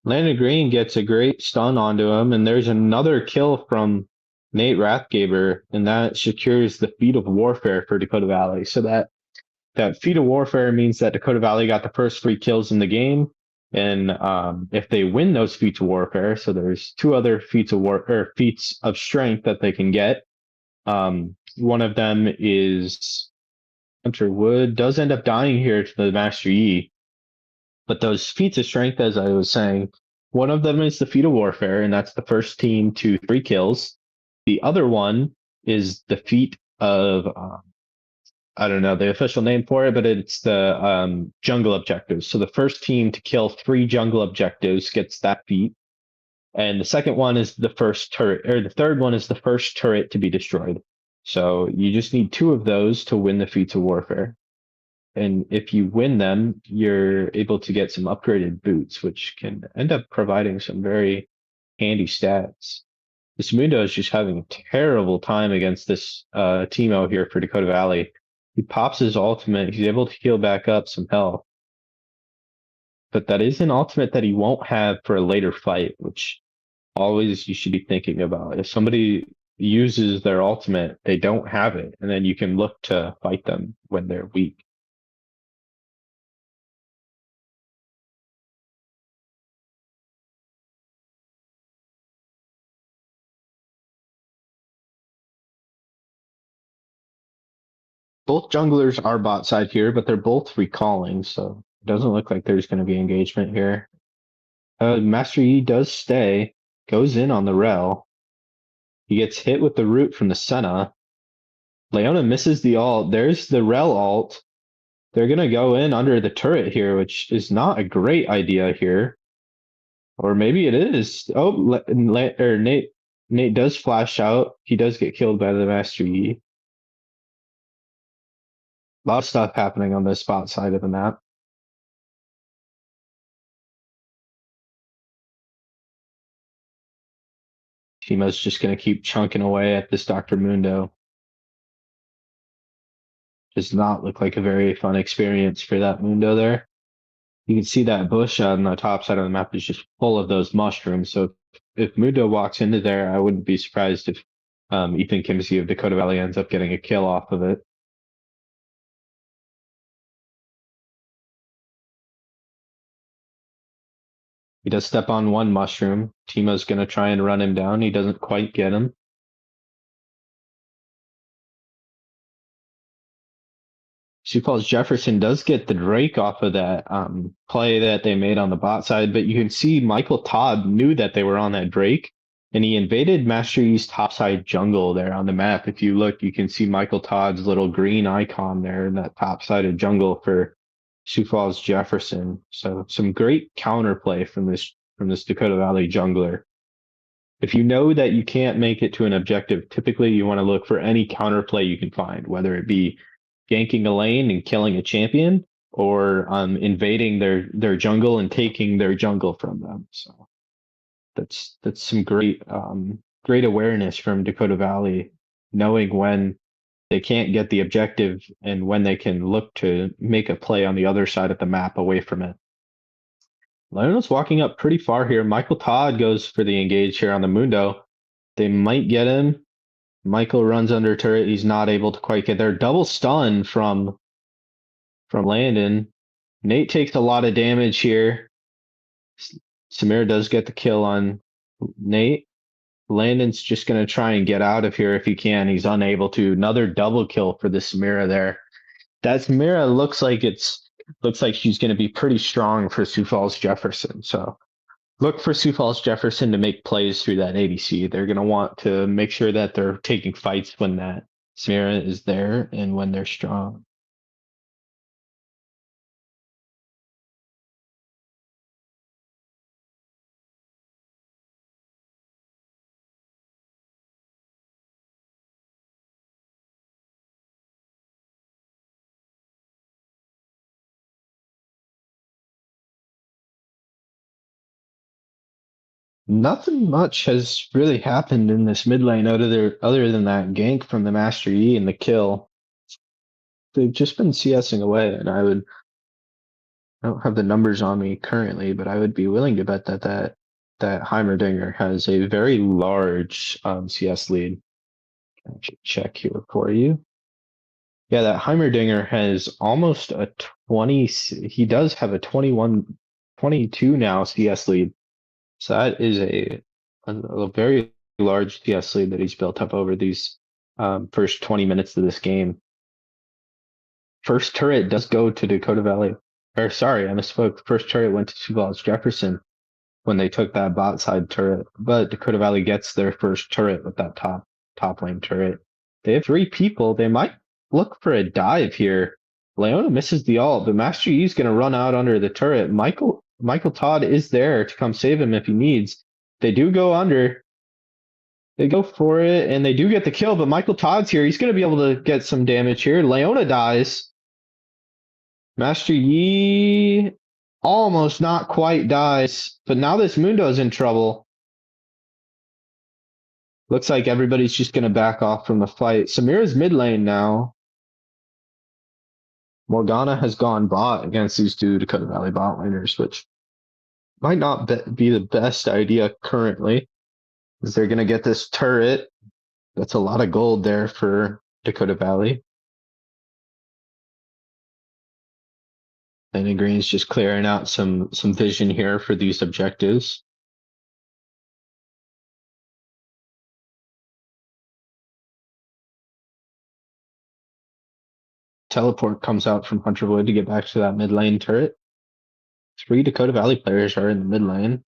Landon Green gets a great stun onto him, and there's another kill from Nate Rathgaber, and that secures the feat of warfare for Dakota Valley. So that feat of warfare means that Dakota Valley got the first 3 kills in the game. And if they win those feats of warfare, so there's 2 other feats of feats of strength that they can get. One of them is Hunter Wood does end up dying here to the Master Yi. But those feats of strength, as I was saying, one of them is the feat of warfare, and that's the first team to 3 kills. The other one is the feat of I don't know the official name for it, but it's the jungle objectives. So the first team to kill 3 jungle objectives gets that feat. And the second one is the first turret, or the third one is the first turret to be destroyed. So you just need 2 of those to win the feats of warfare. And if you win them, you're able to get some upgraded boots, which can end up providing some very handy stats. This Mundo is just having a terrible time against this Teemo here for Dakota Valley. He pops his ultimate. He's able to heal back up some health. But that is an ultimate that he won't have for a later fight, which always you should be thinking about. If somebody uses their ultimate, they don't have it, and then you can look to fight them when they're weak. Both junglers are bot side here, but they're both recalling, so it doesn't look like there's going to be engagement here. Master Yi does stay, goes in on the Rel. He gets hit with the root from the Senna. Leona misses the ult. There's the Rel ult. They're going to go in under the turret here, which is not a great idea here. Or maybe it is. Oh, Nate does flash out. He does get killed by the Master Yi. A lot of stuff happening on this bot side of the map. Teemo's just going to keep chunking away at this Dr. Mundo. Does not look like a very fun experience for that Mundo there. You can see that bush on the top side of the map is just full of those mushrooms. So if Mundo walks into there, I wouldn't be surprised if Ethan Kimsey of Dakota Valley ends up getting a kill off of it. He does step on one mushroom. Teemo's going to try and run him down. He doesn't quite get him. Sioux Falls Jefferson does get the Drake off of that play that they made on the bot side, but you can see Michael Todd knew that they were on that Drake, and he invaded Master Yi's topside jungle there on the map. If you look, you can see Michael Todd's little green icon there in that top side of jungle for Sioux Falls Jefferson. So some great counterplay from this Dakota Valley jungler. If you know that you can't make it to an objective, typically you want to look for any counterplay you can find, whether it be ganking a lane and killing a champion, or invading their jungle and taking their jungle from them. So that's some great awareness from Dakota Valley, knowing when they can't get the objective and when they can look to make a play on the other side of the map away from it. Leona's walking up pretty far here. Michael Todd goes for the engage here on the Mundo. They might get him. Michael runs under turret. He's not able to quite get there. Double stun from Landon. Nate takes a lot of damage here. Samir does get the kill on Nate. Landon's just going to try and get out of here if he can. He's unable to. Another double kill for the Samira there. That Samira looks like she's going to be pretty strong for Sioux Falls Jefferson. So look for Sioux Falls Jefferson to make plays through that ADC. They're going to want to make sure that they're taking fights when that Samira is there and when they're strong. Nothing much has really happened in this mid lane other than that gank from the Master Yi and the kill. They've just been CSing away, and I don't have the numbers on me currently, but I would be willing to bet that Heimerdinger has a very large CS lead. I should check here for you. Yeah, that Heimerdinger has almost a 20. He does have a 22 now CS lead. So that is a very large CS lead that he's built up over these first 20 minutes of this game. First turret does go to Dakota Valley. Or sorry, I misspoke. First turret went to Sioux Falls Jefferson when they took that bot side turret. But Dakota Valley gets their first turret with that top lane turret. They have 3 people. They might look for a dive here. Leona misses the ult, but Master Yi is going to run out under the turret. Michael Todd is there to come save him if he needs. They do go under. They go for it, and they do get the kill, but Michael Todd's here. He's going to be able to get some damage here. Leona dies. Master Yi almost not quite dies, but now this Mundo's in trouble. Looks like everybody's just going to back off from the fight. Samira's mid lane now. Morgana has gone bot against these 2 Dakota Valley bot laners, which might not be the best idea currently, because they're going to get this turret. That's a lot of gold there for Dakota Valley. And Green's just clearing out some vision here for these objectives. Teleport comes out from Hunterwood to get back to that mid lane turret. 3 Dakota Valley players are in the mid lane.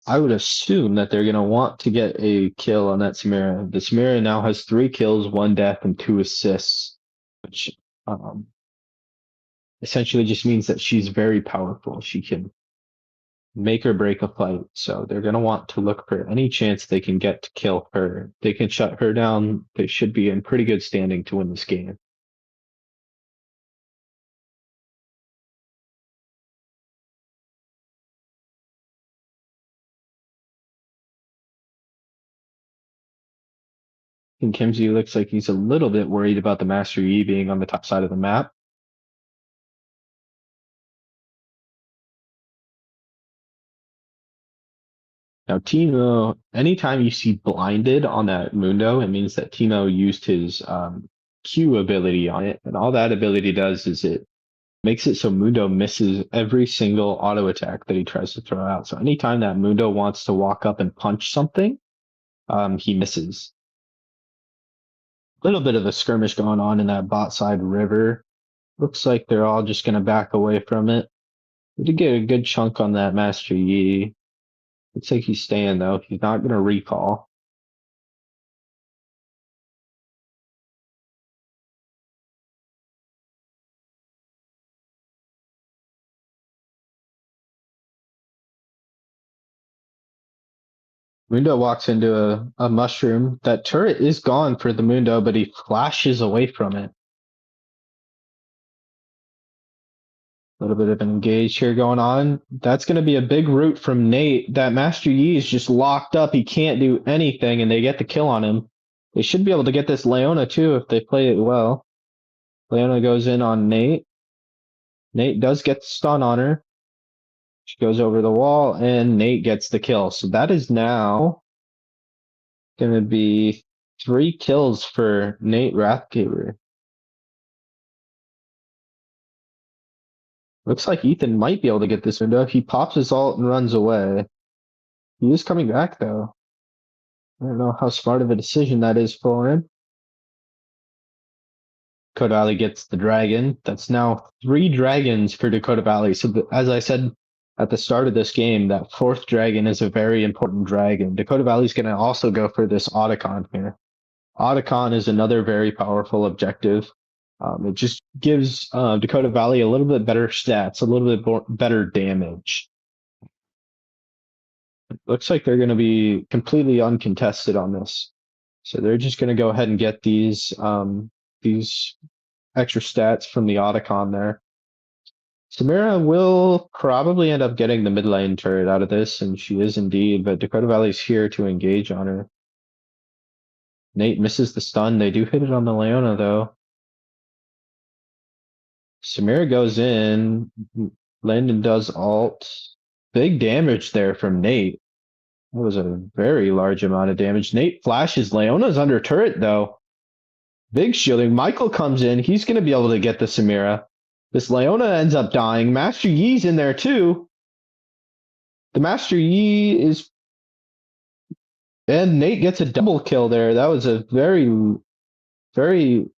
I would assume that they're going to want to get a kill on that Samira. The Samira now has 3 kills, 1 death, and 2 assists, which essentially just means that she's very powerful. She can make or break a fight. So they're going to want to look for any chance they can get to kill her. They can shut her down. They should be in pretty good standing to win this game. And Kimsey looks like he's a little bit worried about the Master Yi being on the top side of the map. Now, Timo, anytime you see blinded on that Mundo, it means that Timo used his Q ability on it. And all that ability does is it makes it so Mundo misses every single auto attack that he tries to throw out. So anytime that Mundo wants to walk up and punch something, he misses. A little bit of a skirmish going on in that bot side river. Looks like they're all just going to back away from it. We did get a good chunk on that Master Yi. Looks like he's staying though. He's not going to recall. Mundo walks into a mushroom. That turret is gone for the Mundo, but he flashes away from it. A little bit of an engage here going on. That's going to be a big root from Nate. That Master Yi is just locked up. He can't do anything, and they get the kill on him. They should be able to get this Leona too if they play it well. Leona goes in on Nate. Nate does get the stun on her. She goes over the wall, and Nate gets the kill. So that is now going to be 3 kills for Nate Rathgaber. Looks like Ethan might be able to get this window. He pops his ult and runs away. He is coming back, though. I don't know how smart of a decision that is for him. Dakota Valley gets the dragon. That's now 3 dragons for Dakota Valley. So as I said at the start of this game, that 4th dragon is a very important dragon. Dakota Valley's going to also go for this Otacon here. Otacon is another very powerful objective. It just gives Dakota Valley a little bit better stats, a little bit better damage. It looks like they're going to be completely uncontested on this. So they're just going to go ahead and get these extra stats from the Otacon there. Samira will probably end up getting the mid lane turret out of this, and she is indeed, but Dakota Valley's here to engage on her. Nate misses the stun. They do hit it on the Leona, though. Samira goes in. Landon does ult. Big damage there from Nate. That was a very large amount of damage. Nate flashes. Leona's under turret, though. Big shielding. Michael comes in. He's going to be able to get the Samira. This Leona ends up dying. Master Yi's in there, too. The Master Yi is... And Nate gets a double kill there. That was a very, very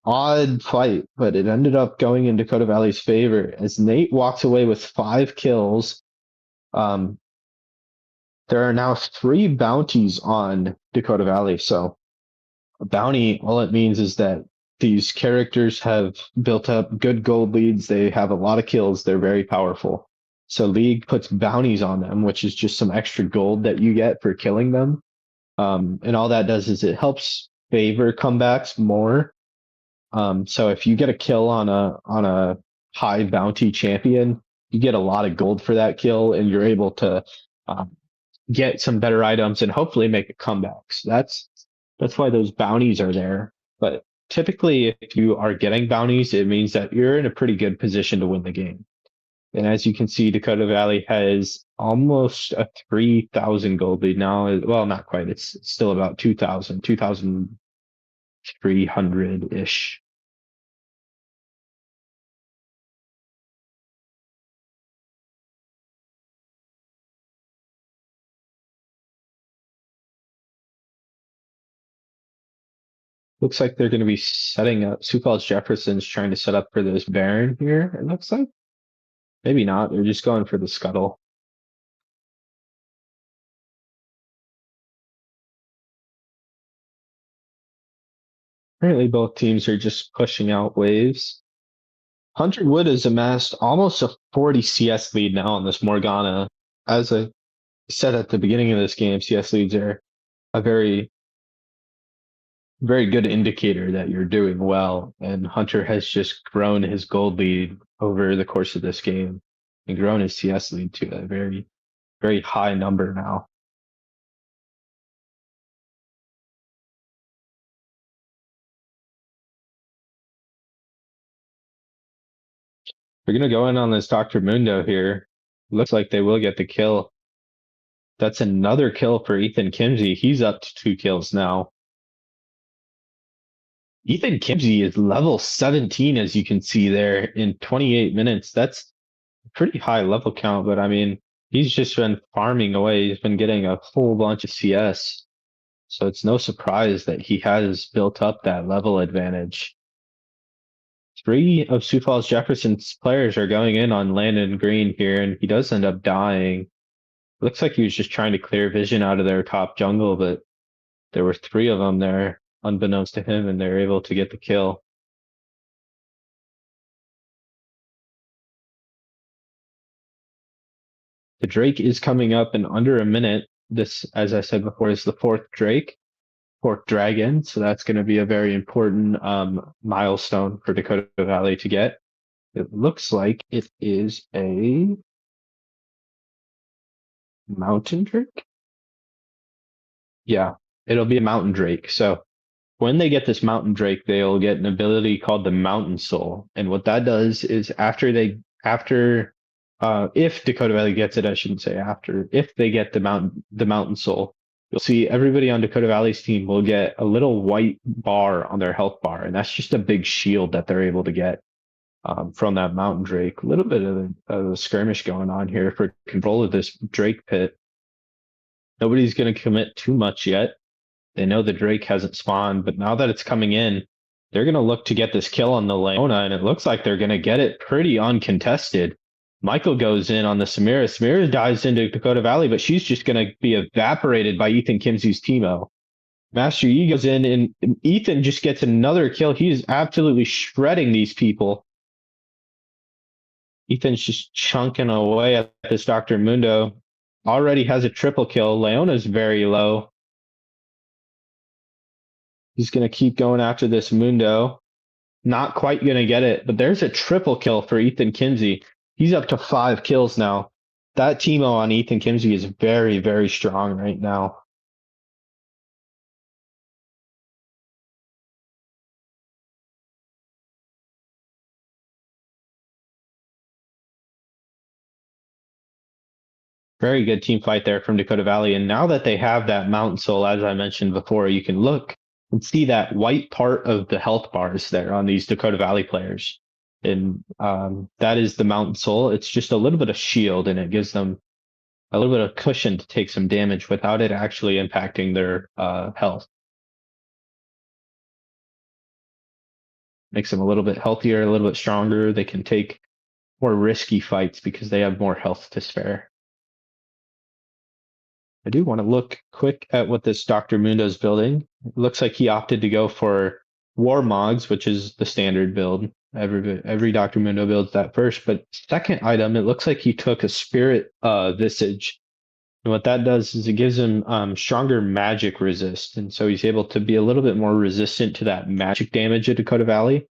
odd fight, but it ended up going in Dakota Valley's favor as Nate walks away with 5 kills. There are now 3 bounties on Dakota Valley. So a bounty, all it means is that these characters have built up good gold leads. They have a lot of kills. They're very powerful. So League puts bounties on them, which is just some extra gold that you get for killing them. And all that does is it helps favor comebacks more. So if you get a kill on a high bounty champion, you get a lot of gold for that kill, and you're able to get some better items and hopefully make a comeback. So that's why those bounties are there. But typically, if you are getting bounties, it means that you're in a pretty good position to win the game. And as you can see, Dakota Valley has almost a 3,000 gold lead now. Well, not quite. It's still about 2,000, 2,300-ish. Looks like they're going to be setting up. Sioux Falls Jefferson's trying to set up for this Baron here, it looks like. Maybe not. They're just going for the scuttle. Apparently both teams are just pushing out waves. Hunter Wood has amassed almost a 40 CS lead now on this Morgana. As I said at the beginning of this game, CS leads are a very good indicator that you're doing well. And Hunter has just grown his gold lead over the course of this game and grown his CS lead to a very, very high number now. We're going to go in on this Dr. Mundo here. Looks like they will get the kill. That's another kill for Ethan Kimsey. He's up to 2 kills now. Ethan Kimsey is level 17, as you can see there, in 28 minutes. That's a pretty high level count, but I mean, he's just been farming away. He's been getting a whole bunch of CS. So it's no surprise that he has built up that level advantage. 3 of Sioux Falls Jefferson's players are going in on Landon Green here, and he does end up dying. Looks like he was just trying to clear vision out of their top jungle, but there were 3 of them there, unbeknownst to him, and they're able to get the kill. The Drake is coming up in under a minute. This, as I said before, is the 4th Drake. 4th Dragon, so that's going to be a very important milestone for Dakota Valley to get. It looks like it is a Mountain Drake? Yeah, it'll be a Mountain Drake. So when they get this Mountain Drake, they'll get an ability called the Mountain Soul. And what that does is if Dakota Valley gets it, I shouldn't say after, if they get the Mountain Soul, you'll see everybody on Dakota Valley's team will get a little white bar on their health bar, and that's just a big shield that they're able to get from that Mountain Drake. A little bit of a skirmish going on here for control of this Drake pit. Nobody's going to commit too much yet. They know the Drake hasn't spawned, but now that it's coming in, they're going to look to get this kill on the Leona, and it looks like they're going to get it pretty uncontested. Michael goes in on the Samira. Samira dives into Dakota Valley, but she's just going to be evaporated by Ethan Kimsey's Teemo. Master Yi goes in, and Ethan just gets another kill. He's absolutely shredding these people. Ethan's just chunking away at this Dr. Mundo. Already has a triple kill. Leona's very low. He's going to keep going after this Mundo. Not quite going to get it, but there's a triple kill for Ethan Kimsey. He's up to 5 kills now. That Teemo on Ethan Kimsey is very, very strong right now. Very good team fight there from Dakota Valley. And now that they have that Mountain Soul, as I mentioned before, you can look and see that white part of the health bars there on these Dakota Valley players. And that is the Mountain Soul. It's just a little bit of shield, and it gives them a little bit of cushion to take some damage without it actually impacting their health. Makes them a little bit healthier, a little bit stronger. They can take more risky fights because they have more health to spare. I do want to look quick at what this Dr. Mundo's building. It looks like he opted to go for War Mogs, which is the standard build. Every Dr. Mundo builds that first, but second item, it looks like he took a Spirit Visage. And what that does is it gives him stronger magic resist, and so he's able to be a little bit more resistant to that magic damage at Dakota Valley.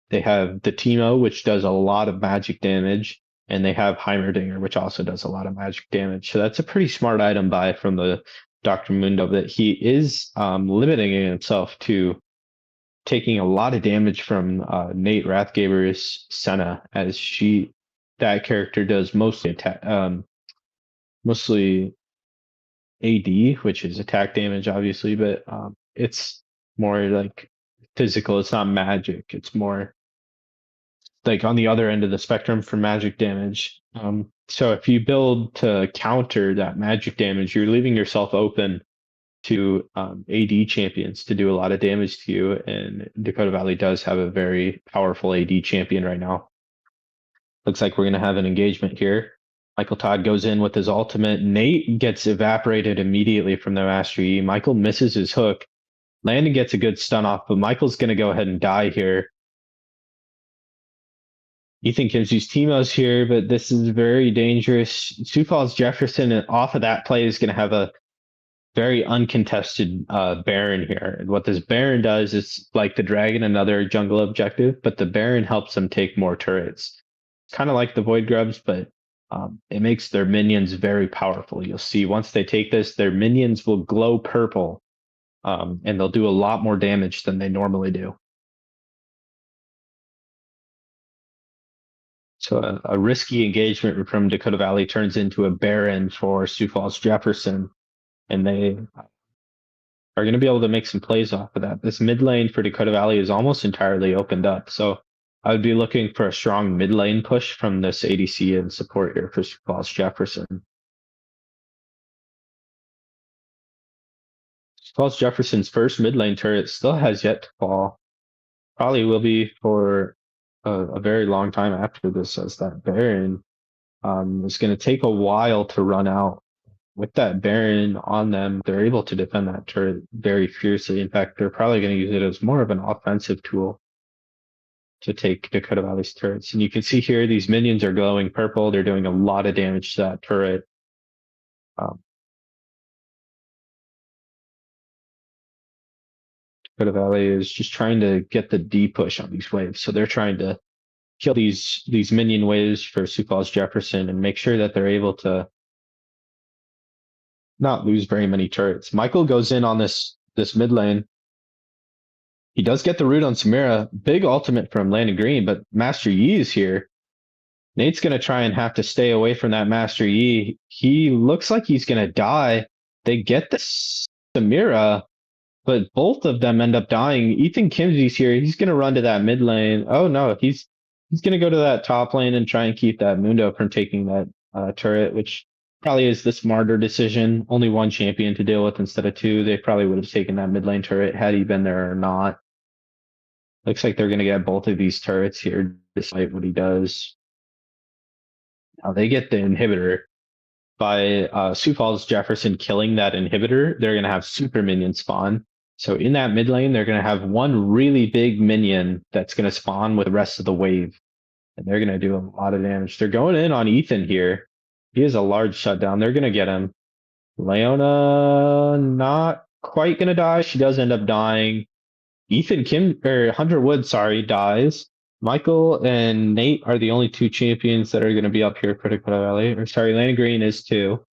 They have the Teemo, which does a lot of magic damage, and they have Heimerdinger, which also does a lot of magic damage. So that's a pretty smart item buy from the Dr. Mundo, that he is limiting himself to taking a lot of damage from Nate Rathgaber's Senna, as that character does mostly mostly AD, which is attack damage, obviously, but it's more like physical. It's not magic. It's more like on the other end of the spectrum for magic damage. So if you build to counter that magic damage, you're leaving yourself open to AD champions to do a lot of damage to you. And Dakota Valley does have a very powerful AD champion right now. Looks like we're going to have an engagement here. Michael Todd goes in with his ultimate. Nate gets evaporated immediately from the Master E. Michael misses his hook. Landon gets a good stun off, but Michael's going to go ahead and die here. Ethan Kimsey's Teemo's here, but this is very dangerous. Sioux Falls Jefferson off of that play is going to have a very uncontested Baron here. And what this Baron does is like the Dragon, another jungle objective, but the Baron helps them take more turrets. Kind of like the Void Grubs, but it makes their minions very powerful. You'll see once they take this, their minions will glow purple, and they'll do a lot more damage than they normally do. So a risky engagement from Dakota Valley turns into a Baron for Sioux Falls Jefferson, and they are going to be able to make some plays off of that. This mid lane for Dakota Valley is almost entirely opened up, so I would be looking for a strong mid lane push from this ADC and support here for Sioux Falls Jefferson. Sioux Falls Jefferson's first mid lane turret still has yet to fall. Probably will be for a very long time after this, as that Baron is going to take a while to run out. With that Baron on them, they're able to defend that turret very fiercely. In fact, they're probably going to use it as more of an offensive tool to take Dakota Valley's turrets. And you can see here, these minions are glowing purple. They're doing a lot of damage to that turret. Dakota Valley is just trying to get the D push on these waves. So they're trying to kill these minion waves for Sioux Falls Jefferson and make sure that they're able to not lose very many turrets. Michael goes in on this mid lane. He does get the root on Samira. Big ultimate from Landon Green, but Master Yi is here. Nate's going to try and have to stay away from that Master Yi. He looks like he's going to die. They get the Samira, but both of them end up dying. Ethan Kimsey's here. He's going to run to that mid lane. Oh no, he's going to go to that top lane and try and keep that Mundo from taking that turret, which probably is the smarter decision. Only one champion to deal with instead of two. They probably would have taken that mid lane turret had he been there or not. Looks like they're going to get both of these turrets here, despite what he does. Now they get the inhibitor. By Sioux Falls Jefferson killing that inhibitor, they're going to have super minions spawn. So in that mid lane, they're going to have one really big minion that's going to spawn with the rest of the wave. And they're going to do a lot of damage. They're going in on Ethan here. He has a large shutdown. They're going to get him. Leona not quite going to die. She does end up dying. Hunter Wood, dies. Michael and Nate are the only two champions that are going to be up here for Dakota Valley. Landon Green is too.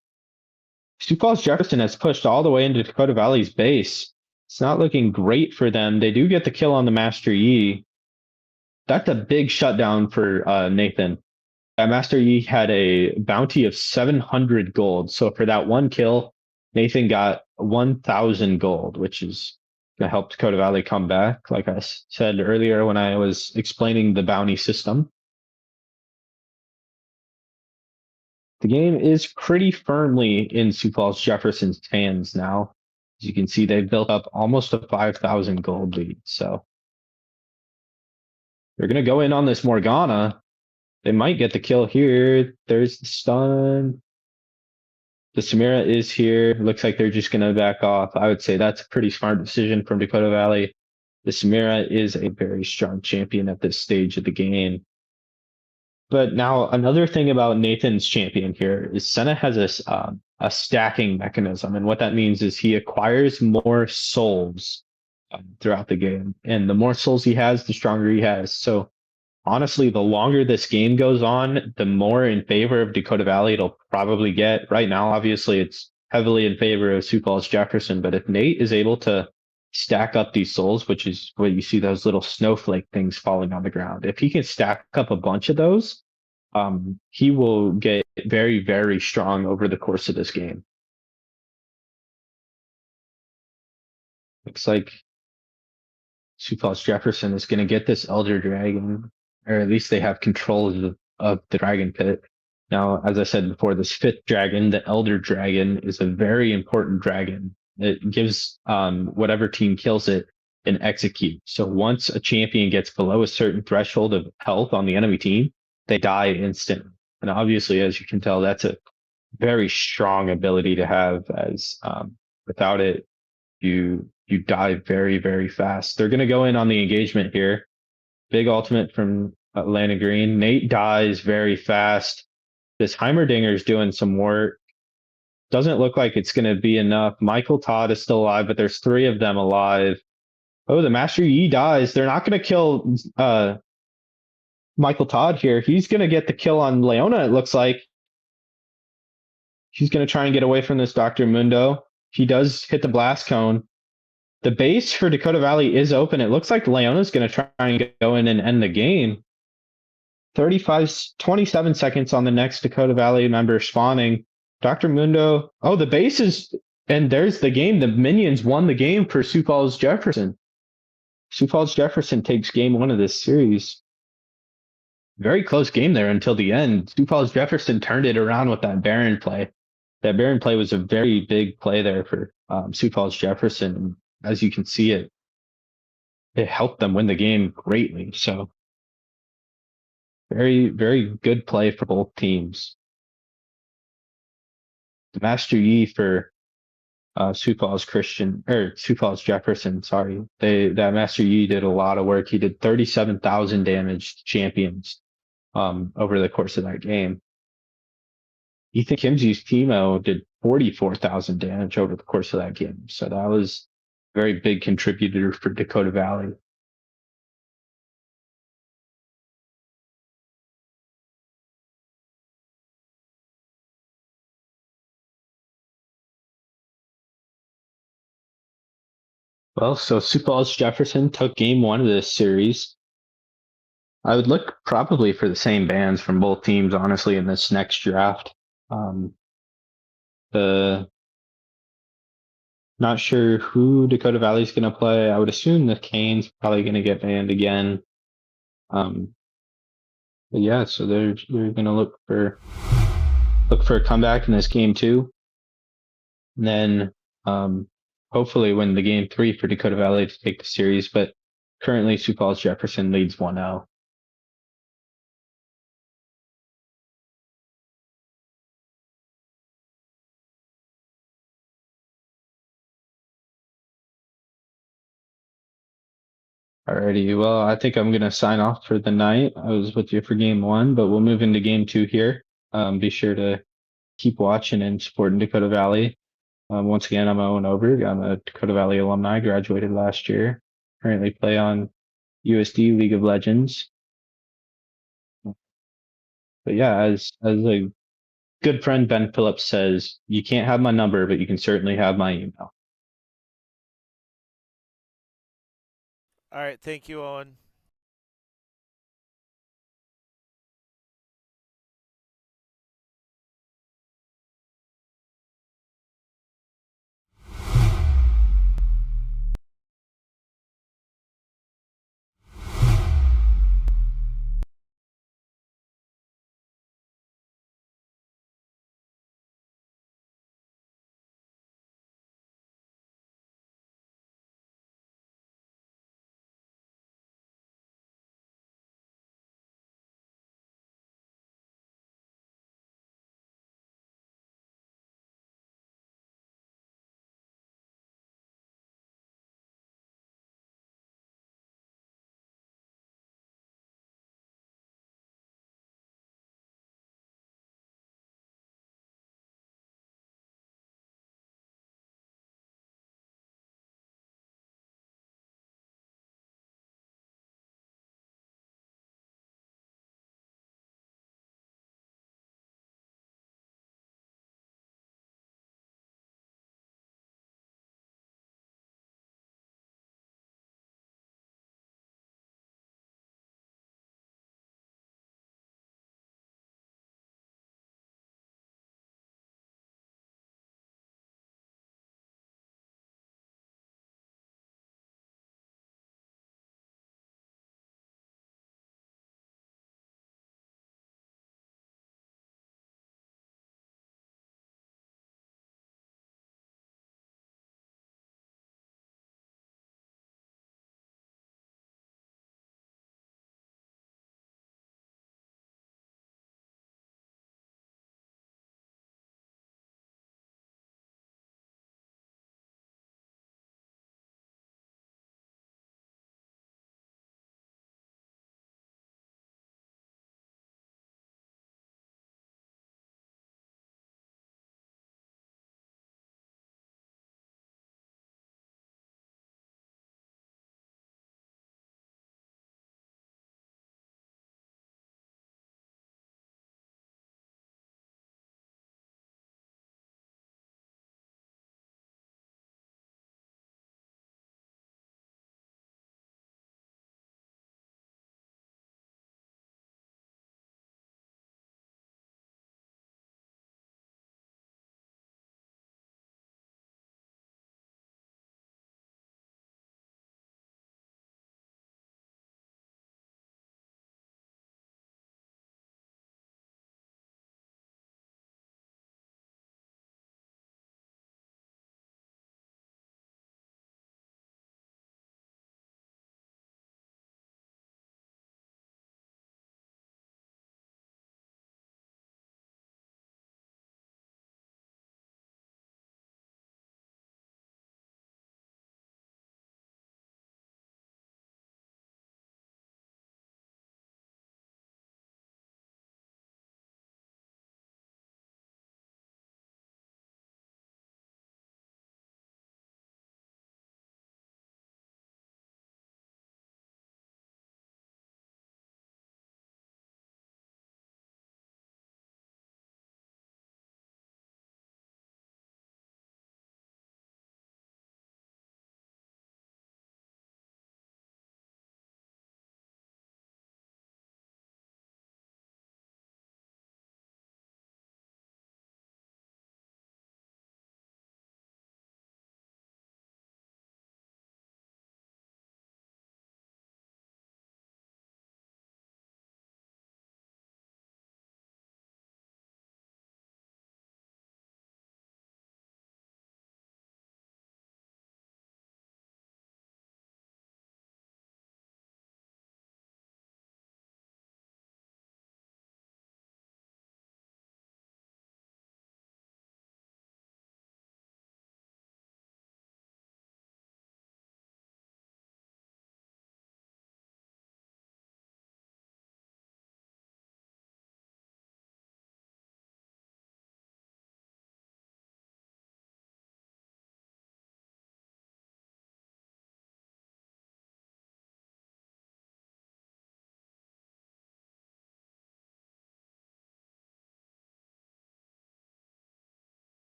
Sioux Falls Jefferson has pushed all the way into Dakota Valley's base. It's not looking great for them. They do get the kill on the Master Yi. That's a big shutdown for Nathan. That Master Yi had a bounty of 700 gold. So for that one kill, Nathan got 1,000 gold, which is going to help Dakota Valley come back, like I said earlier when I was explaining the bounty system. The game is pretty firmly in Sioux Falls Jefferson's hands now. As you can see, they've built up almost a 5,000 gold lead. So they're going to go in on this Morgana. They might get the kill here. There's the stun. The Samira is here. Looks like they're just going to back off. I would say that's a pretty smart decision from Dakota Valley. The Samira is a very strong champion at this stage of the game. But now another thing about Nathan's champion here is Senna has a stacking mechanism. And what that means is he acquires more souls throughout the game. And the more souls he has, the stronger he has. So honestly, the longer this game goes on, the more in favor of Dakota Valley it'll probably get. Right now, obviously, it's heavily in favor of Sioux Falls Jefferson. But if Nate is able to stack up these souls, which is where you see those little snowflake things falling on the ground, if he can stack up a bunch of those, he will get very, very strong over the course of this game. Looks like Sioux Falls Jefferson is going to get this Elder Dragon, or at least they have control of the Dragon Pit. Now, as I said before, this fifth dragon, the Elder Dragon, is a very important dragon. It gives whatever team kills it an execute. So once a champion gets below a certain threshold of health on the enemy team, they die instantly. And obviously, as you can tell, that's a very strong ability to have, as without it, you die very, very fast. They're going to go in on the engagement here. Big ultimate from Atlanta Green. Nate dies very fast. This Heimerdinger is doing some work. Doesn't look like it's going to be enough. Michael Todd is still alive, but there's 3 of them alive. Oh, the Master Yi dies. They're not going to kill Michael Todd here. He's going to get the kill on Leona, it looks like. He's going to try and get away from this Dr. Mundo. He does hit the blast cone. The base for Dakota Valley is open. It looks like Leona's going to try and go in and end the game. 27 seconds on the next Dakota Valley member spawning. Dr. Mundo. Oh, the base is, and there's the game. The minions won the game for Sioux Falls Jefferson. Sioux Falls Jefferson takes game 1 of this series. Very close game there until the end. Sioux Falls Jefferson turned it around with that Baron play. That Baron play was a very big play there for Sioux Falls Jefferson. As you can see, it helped them win the game greatly. So very, very good play for both teams. The Master Yi for Sioux Falls Jefferson, sorry. That Master Yi did a lot of work. He did 37,000 damage to champions over the course of that game. Ethan Kimsey's Teemo did 44,000 damage over the course of that game. So that was a very big contributor for Dakota Valley. Well, so Sioux Falls Jefferson took game 1 of this series. I would look probably for the same bans from both teams, honestly, in this next draft. Not sure who Dakota Valley's going to play. I would assume the Canes probably going to get banned again. But yeah, so they're going to look for a comeback in this game 2, and then hopefully win the game 3 for Dakota Valley to take the series. But currently, Sioux Falls Jefferson leads 1-0. Alrighty, well, I think I'm going to sign off for the night. I was with you for game 1, but we'll move into game 2 here. Be sure to keep watching and supporting Dakota Valley. Once again, I'm Owen Oberg. I'm a Dakota Valley alumni, graduated last year. Currently play on USD League of Legends. But yeah, as a good friend Ben Phillips says, you can't have my number, but you can certainly have my email. All right, thank you, Owen.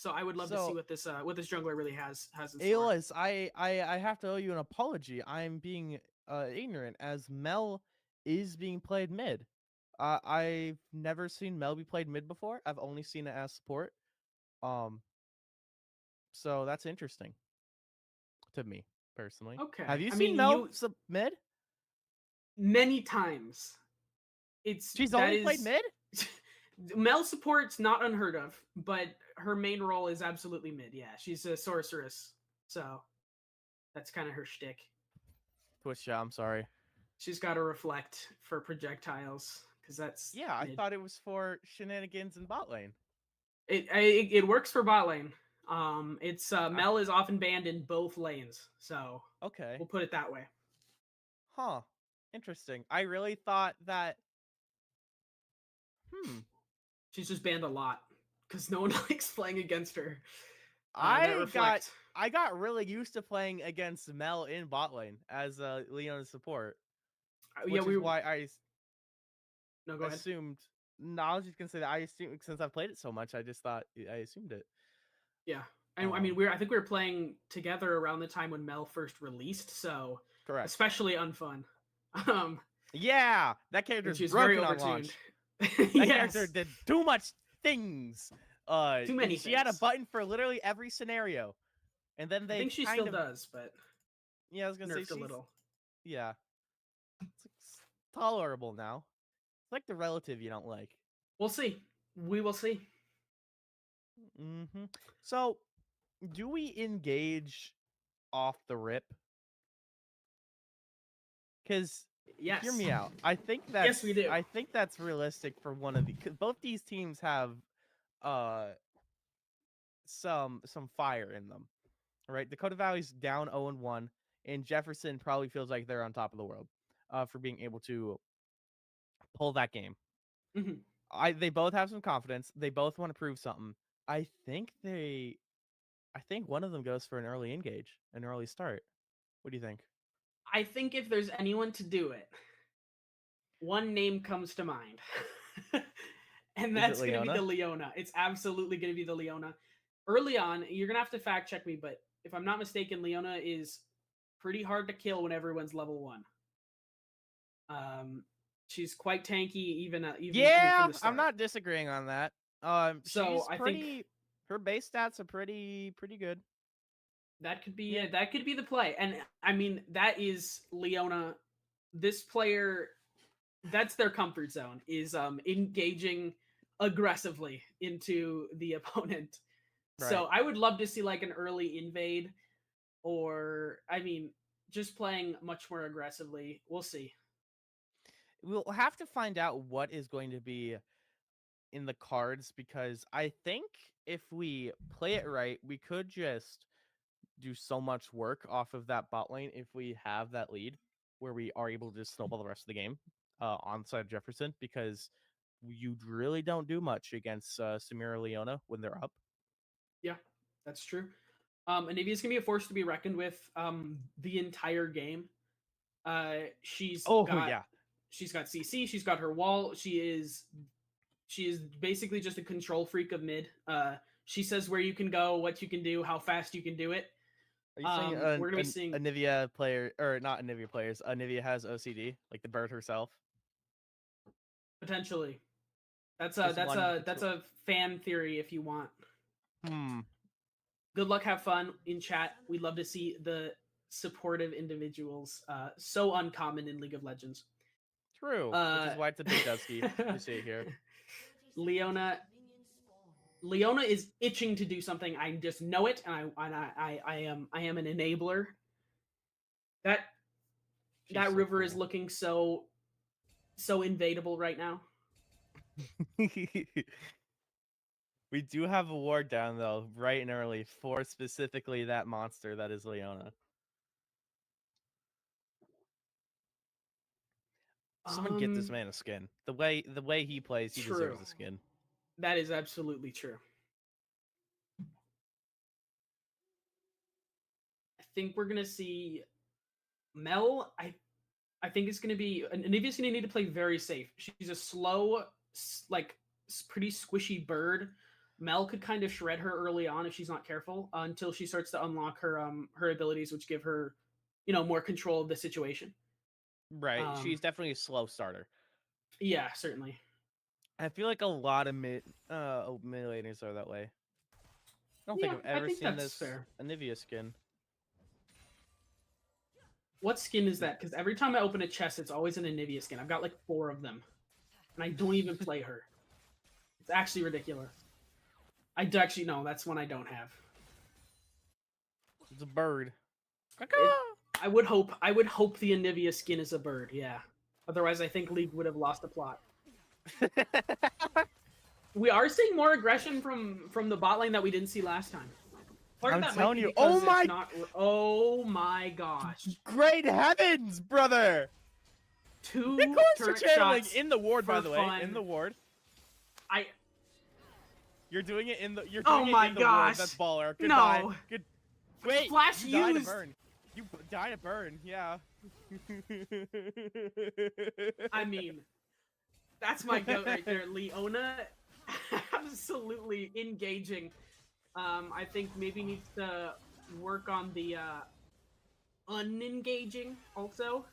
So I would love to see what this jungler really has in store. Aeolus, I have to owe you an apology. I'm being ignorant as Mel is being played mid. I've never seen Mel be played mid before. I've only seen it as support. So that's interesting to me personally. Okay. Have you I seen mean, Mel mid? Many times. She's only played mid? Mel support's not unheard of, but her main role is absolutely mid. Yeah, she's a sorceress, so that's kind of her shtick. Twitch, I'm sorry. She's got to reflect for projectiles because that's mid. I thought it was for shenanigans in bot lane. It works for bot lane. Mel is often banned in both lanes, so okay, we'll put it that way. Huh. Interesting. I really thought that. She's just banned a lot because no one likes playing against her. I got really used to playing against Mel in bot lane as a Leona support. Which is why I assumed. No, I was just gonna say that I assumed since I've played it so much, I assumed it. Yeah, and I mean I think we were playing together around the time when Mel first released, so correct, especially unfun. Yeah, that character's broken very on overtuned. launch. That character did too much things. Too many. She had a button for literally every scenario, and then I think she still does, but yeah, I was gonna say she's a little. Yeah, it's tolerable now. It's like the relative you don't like. We'll see. We will see. So, do we engage off the rip? Because yes. Hear me out. I think that's yes, we do. I think that's realistic for one of the. Cause both these teams have some fire in them, right? Dakota Valley's down 0-1, and Jefferson probably feels like they're on top of the world for being able to pull that game. They both have some confidence. They both want to prove something. I think one of them goes for an early engage, an early start. What do you think? I think if there's anyone to do it, one name comes to mind. And that's going to be the Leona. It's absolutely going to be the Leona. Early on, you're going to have to fact check me, but if I'm not mistaken, Leona is pretty hard to kill when everyone's level 1. She's quite tanky, even from the start. I'm not disagreeing on that. So I think her base stats are pretty good. That could be that could be the play, and I mean that is Leona. This player, that's their comfort zone, is engaging aggressively into the opponent. Right. So I would love to see like an early invade, or I mean, just playing much more aggressively. We'll see. We'll have to find out what is going to be in the cards, because I think if we play it right, we could just do so much work off of that bot lane if we have that lead where we are able to just snowball the rest of the game on the side of Jefferson, because you really don't do much against Samira Leona when they're up. Yeah, that's true. Anivia's gonna be a force to be reckoned with the entire game. She's got CC, she's got her wall, she is basically just a control freak of mid. She says where you can go, what you can do, how fast you can do it. Are you saying we're gonna be seeing Anivia player, or not Anivia players? Anivia has OCD, like the bird herself. Potentially, that's a fan theory if you want. Good luck, have fun in chat. We'd love to see the supportive individuals. So uncommon in League of Legends. True, which is why it's a big dusky to see it here. Leona is itching to do something. I just know it, and I am an enabler. That river is looking so invadable right now. We do have a ward down though, bright and early, for specifically that monster that is Leona. Someone get this man a skin. The way he plays, he deserves a skin. That is absolutely true. I think we're gonna see Mel. I think it's gonna be Anivia's gonna need to play very safe. She's a slow, like pretty squishy bird. Mel could kind of shred her early on if she's not careful until she starts to unlock her abilities, which give her, more control of the situation. Right. She's definitely a slow starter. Yeah, certainly. I feel like a lot of mid laners are that way. I don't think I've ever seen this fair. Anivia skin. What skin is that? Because every time I open a chest, it's always an Anivia skin. I've got like 4 of them, and I don't even play her. It's actually ridiculous. No, that's one I don't have. It's a bird. I would hope the Anivia skin is a bird. Yeah. Otherwise, I think League would have lost the plot. We are seeing more aggression from the bot lane that we didn't see last time. I'm telling you. Oh my gosh! Great heavens, brother! 2 turret shots in the ward, by the way. fun. In the ward. You're doing it in the. You're Oh doing my it in the gosh. ward. That's baller. Goodbye. No. Good. Wait. Flash you died to used. burn. You died to burn. Yeah. I mean, that's my goat right there, Leona. Absolutely engaging. I think maybe needs to work on the unengaging also.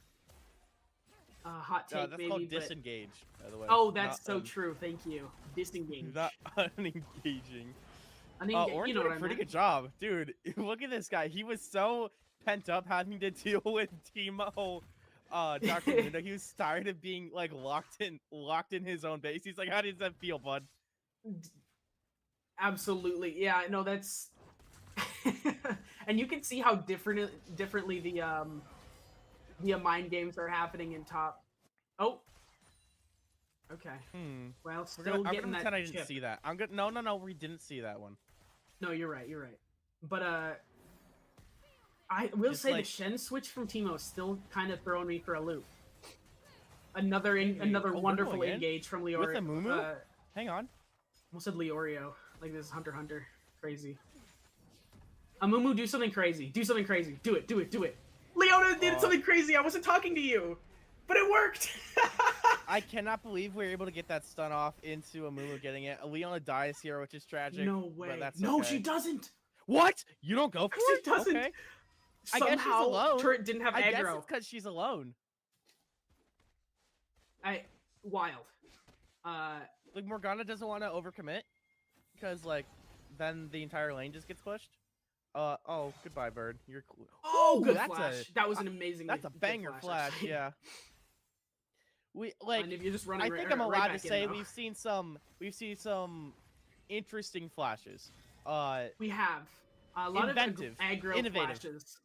Hot take that's maybe. called but... disengage, by the way. Oh, that's so true. Thank you. Disengage. Not unengaging. You Orange know did what a I pretty meant. good job, dude. Look at this guy. He was so pent up having to deal with Teemo. Dr. Mundo. He was tired of being like locked in his own base. He's like, how does that feel, bud? Absolutely. Yeah, no, that's and you can see how differently the mind games are happening in top. Oh. Okay. Well, still I'm getting gonna that pretend I chip. didn't see that. No, we didn't see that one. No, you're right. But I will say like- the Shen switch from Teemo is still kind of throwing me for a loop. Another we're wonderful going in? engage from Leorio. With a Mumu? Hang on. Almost said Leorio. Like this is Hunter. Crazy. Amumu, do something crazy. Do something crazy. Do it. Leona did something crazy. I wasn't talking to you. But it worked! I cannot believe we were able to get that stun off into Amumu getting it. Leona dies here, which is tragic. No way. But that's No, okay. she doesn't! What? You don't go for She it? doesn't! Okay. I Somehow, guess she's alone. Turret didn't have I guess aggro. it's because she's alone. Wild. Like, Morgana doesn't want to overcommit. Because, like, then the entire lane just gets pushed. Oh, goodbye, bird. You're cool. Oh, good that's flash. That was an amazing. That's a banger flash, yeah. And if you're just running I think right, I'm allowed right to say though. we've seen some interesting flashes. We have a lot inventive, of aggro innovative. flashes.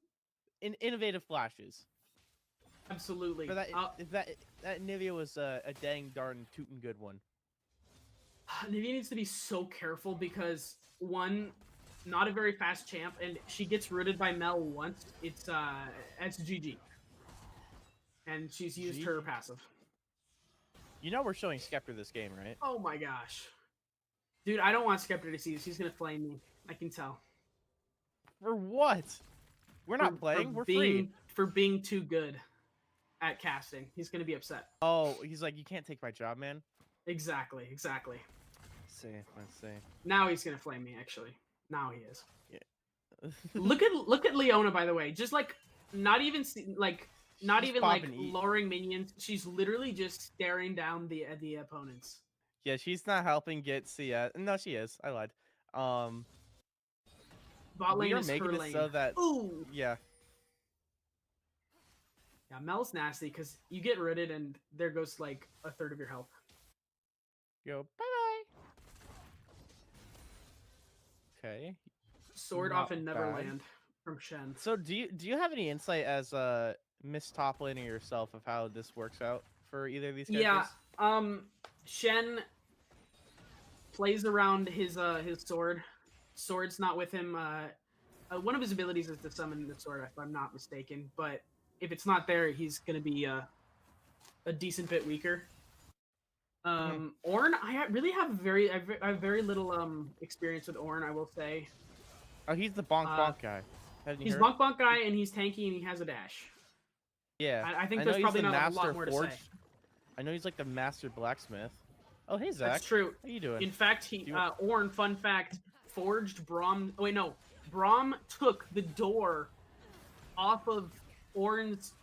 Innovative flashes. Absolutely. But that Nivea was a dang darn tootin' good one. Nivea needs to be so careful because one, not a very fast champ, and she gets rooted by Mel once. It's GG. And she's used her passive. You know we're showing Skeptor this game, right? Oh my gosh. Dude, I don't want Skeptor to see this. He's gonna flame me. I can tell. For what? We're not playing. We're free. For being too good at casting. He's gonna be upset. Oh, he's like, you can't take my job, man. Exactly. Let's see. Now he's gonna flame me, actually. Now he is. Yeah. look at Leona, by the way. Just like not even lowering minions. She's literally just staring down the opponents. Yeah, she's not helping get CS. No, she is. I lied. Bot lane we are is making her it lane. so that Ooh. yeah. Yeah, Mel's nasty because you get rooted and there goes like a third of your health. Go bye bye. Okay. Sword Not off in bad. Neverland from Shen. So do you have any insight as a Miss Top Laner yourself of how this works out for either of these characters? Yeah. Shen plays around his sword. Sword's not with him. One of his abilities is to summon the sword, if I'm not mistaken. But if it's not there, he's gonna be a decent bit weaker. Ornn, I really have very little experience with Ornn, I will say. Oh, he's the bonk guy. He's bonk guy, and he's tanky, and he has a dash. Yeah, I think know there's he's probably the not a master lot more to forge. say. I know he's like the master blacksmith. Oh, hey Zach. That's true. How you doing? In fact, he you- Orn, fun fact, forged Braum. Oh, wait, no. Braum took the door off of Orn's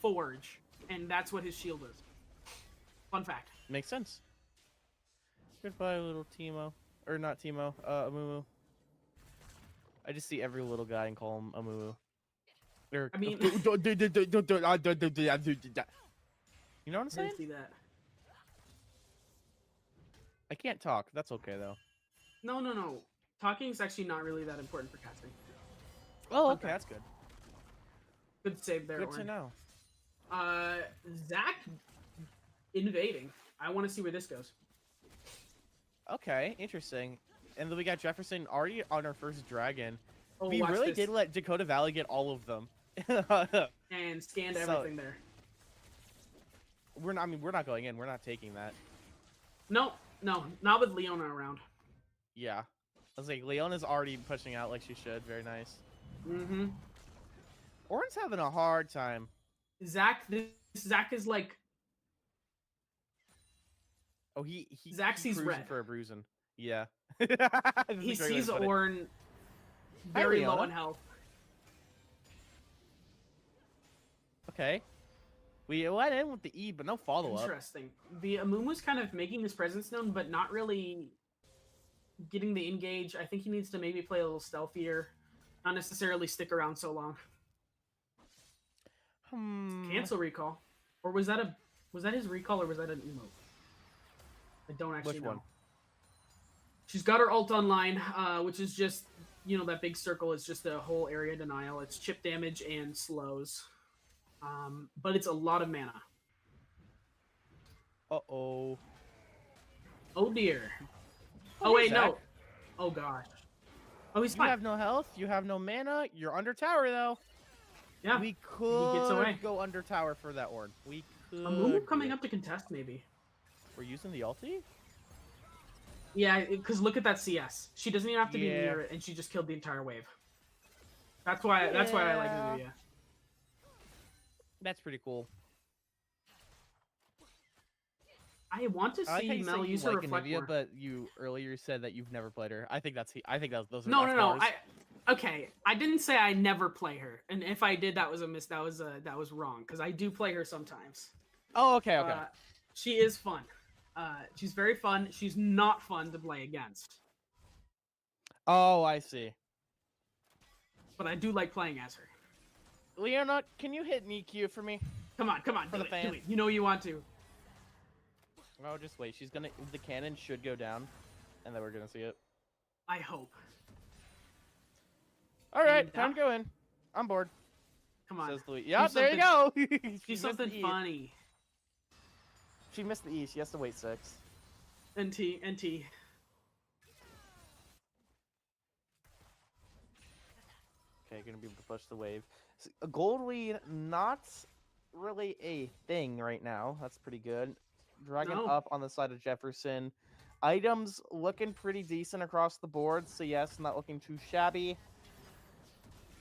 forge, and that's what his shield is. Fun fact. Makes sense. Goodbye, little Timo. Or not Timo, Amumu. I just see every little guy and call him Amumu. I mean- you know what I'm I saying? didn't see that. I can't talk. That's okay though. No. Talking is actually not really that important for casting. Oh, Fun okay, fact. that's good. Good save there, Good to Orn. know. Zach invading. I want to see where this goes. Okay, interesting. And then we got Jefferson already on our first dragon. Oh, We watch really this. did let Dakota Valley get all of them. And scanned So- everything there. We're not. I mean, we're not going in. We're not taking that. No, not with Leona around. Yeah. I was like, Leona's already pushing out like she should. Very nice. Mm-hmm. Orin's having a hard time. Zach is like, Oh, he Zach sees cruising red. for a bruising. Yeah. he That's a great way sees to put it. Orn Hi, very low Leona. on health. Okay. We went in with the E, but no follow up. Interesting. The Amumu's kind of making his presence known, but not really getting the engage. I think he needs to maybe play a little stealthier, not necessarily stick around so long. Cancel recall, or was that his recall, or was that an emote? I don't actually Which know. one? She's got her ult online, which is just, that big circle is just a whole area denial. It's chip damage and slows. But it's a lot of mana. Uh-oh. Oh dear. Oh, Oh hey, wait, no. Zach. Oh gosh. Oh, he's You fine. have no health. You have no mana. You're under tower, though. Yeah. We gets could away. go under tower for that Orn. We could. Amumu coming do it. up to contest, maybe. We're using the ulti? Yeah, because look at that CS. She doesn't even have to be Yeah. near it, and she just killed the entire wave. That's why I like Yeah. Amumu. That's pretty cool. I want to I like how see you Mel say you use her like reflect Anivia, more. but you earlier said that you've never played her. I think that's those are No. bars. Okay, I didn't say I never play her, and if I did, that was a miss. That was wrong because I do play her sometimes. Oh, okay. She is fun. She's very fun. She's not fun to play against, Oh, I see. but I do like playing as her. Leona, can you hit an EQ for me? Come on, For do the it, fan. do it. You know you want to. Oh, just wait. The cannon should go down, and then we're gonna see it. I hope. All right, And time to go in. I'm bored. Come on. Says Louis. Yeah, there you go. She Do missed something the E. funny. She missed the E. She has to wait 6. NT. Okay, gonna be able to push the wave. A gold lead, not really a thing right now. That's pretty good. Dragon No. up on the side of Jefferson. Items looking pretty decent across the board, so yes, not looking too shabby.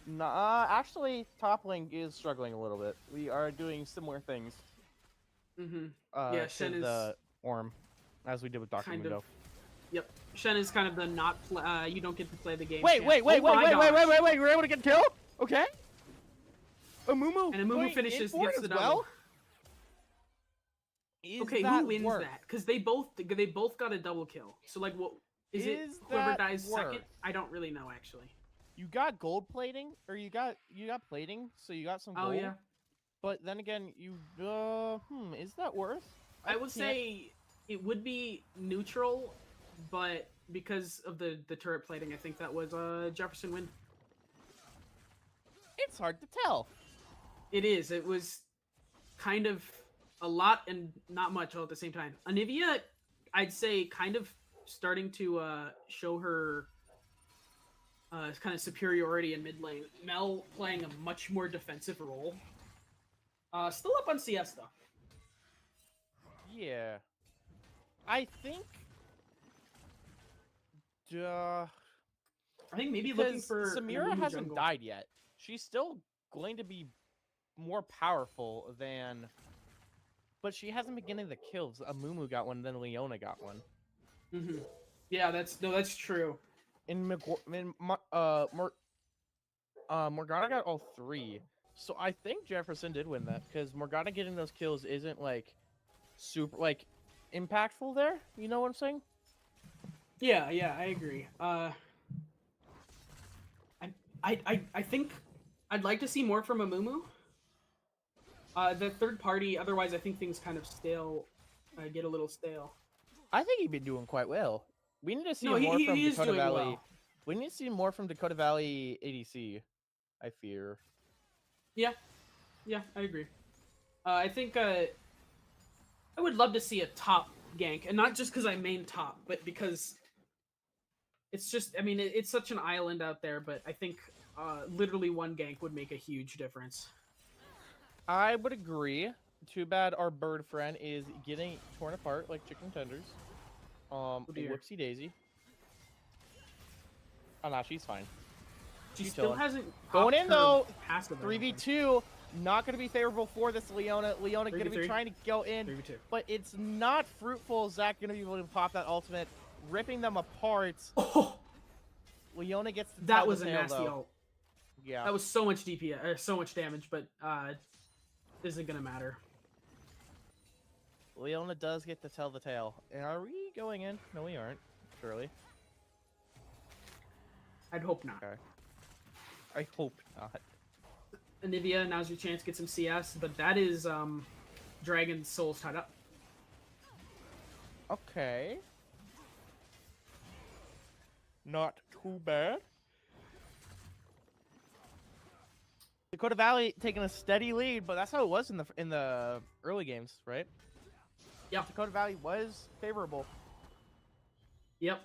Nah, actually, top lane is struggling a little bit. We are doing similar things Mm-hmm. to Shen is the Orm, as we did with Dr. kind Mundo. of. Yep. Shen is kind of the not. You don't get to play the game. Wait, champ. wait, Oh my gosh. wait! We're able to get kill? Okay. Amumu. And Amumu going finishes, in for it gets the as double. well? Is Okay, that who wins worth? that? Because they both got a double kill. So like, what is it? Is Whoever that dies second? worth? I don't really know actually. You got gold plating, or you got plating, so you got some gold. Oh yeah. But then again, you is that worth? I would can't- say it would be neutral, but because of the turret plating, I think that was Jefferson win. It's hard to tell. It is. It was kind of a lot and not much all at the same time. Anivia, I'd say, kind of starting to show her kind of superiority in mid lane. Mel playing a much more defensive role. Still up on CS though. Yeah, I think. I think maybe looking Because for an Samira Amumu hasn't jungle. died yet. She's still going to be more powerful than but she hasn't been getting the kills. Amumu got one, then Leona got one. Mm-hmm. Yeah, that's true. And Morgana got all 3. So I think Jefferson did win that because Morgana getting those kills isn't like super like impactful there. You know what I'm saying? Yeah, I agree. I think I'd like to see more from Amumu. The third party, otherwise I think things kind of get a little stale. I think he'd been doing quite well. We need to see No, more he from is Dakota doing Valley. well. We need to see more from Dakota Valley ADC. I fear. Yeah, I agree. I think I would love to see a top gank, and not just because I main top, but because it's just, I mean, it's such an island out there, but I think literally one gank would make a huge difference. I would agree. Too bad our bird friend is getting torn apart like chicken tenders. Dear. Whoopsie daisy. Oh, no, she's fine. She She's still chilling. hasn't Going in, her though. passive, I don't think. 3v2. Not going to be favorable for this Leona. Leona going to be 3v3. trying to go in, 3v2. but it's not fruitful. Zach going to be able to pop that ultimate, ripping them apart. Oh, Leona gets the that was a telltale, nasty though. ult. Yeah. That was so much DPS, so much damage, but isn't gonna matter. Leona does get to tell the tale. And are we going in? No, we aren't. Surely. I'd hope not. Okay. I hope not. Anivia, now's your chance to get some CS, but that is Dragon's Soul's tied up. Okay. Not too bad. Dakota Valley taking a steady lead, but that's how it was in the early games, right? Yeah. Dakota Valley was favorable. Yep.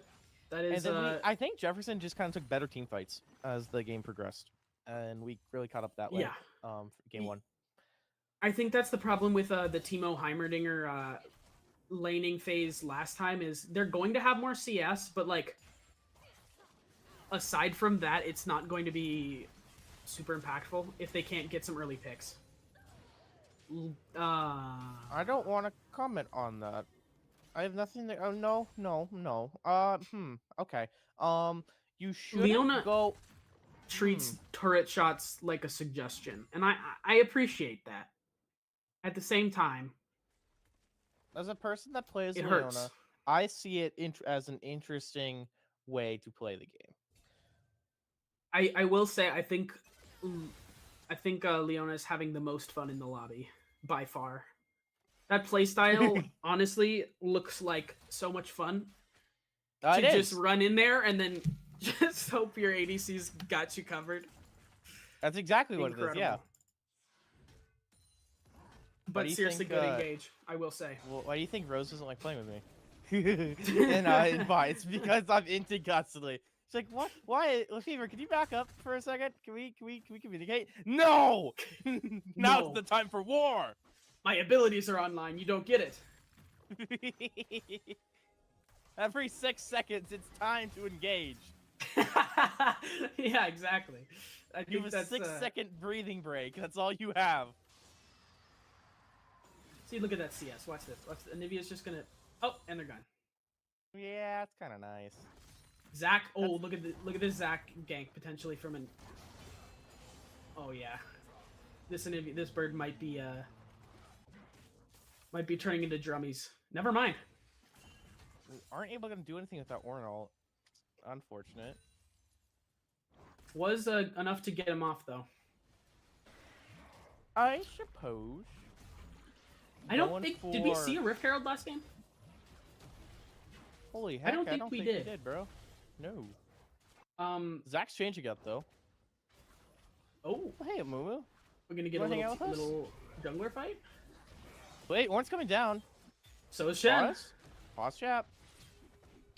That is. And then I think Jefferson just kind of took better team fights as the game progressed, and we really caught up that way. Yeah. For game 1. I think that's the problem with the Timo Heimerdinger laning phase last time is they're going to have more CS, but like aside from that, it's not going to be super impactful if they can't get some early picks. I don't want to comment on that. I have nothing to. Oh no. Okay. You should Leona go. treats turret shots like a suggestion, and I appreciate that. At the same time, As a person that plays it Leona, hurts. I see it as an interesting way to play the game. I will say I think Leona is having the most fun in the lobby by far. That playstyle honestly looks like so much fun. To just run in there and then just hope your ADC's got you covered. That's exactly what it is. Yeah. But seriously, good engage, I will say. Well, why do you think Rose doesn't like playing with me? And it's because I'm into constantly. She's like, what? Why, Lefevre? Can you back up for a second? Can we communicate? No! Now No. it's the time for war. My abilities are online. You don't get it. Every 6 seconds, it's time to engage. Yeah, exactly. I You think have a that's 6-second breathing break. That's all you have. See, look at that CS. Watch this. Anivia's just gonna. Oh, and they're gone. Yeah, it's kind of nice. Zach. Oh, look at this Zach gank potentially from an. Oh yeah, this bird might be turning into drummies. Never mind. We aren't able to do anything with that Ornal. Unfortunate. Was enough to get him off though. I suppose. I don't think. Did we see a Rift Herald last game? Holy heck! I don't think we did. bro. No. Zach's changing up though. Oh, Hey, Mumu. we're gonna get a wanna hang out with us? little jungler fight. Wait, Orn's coming down. So is Shen. Pause chat.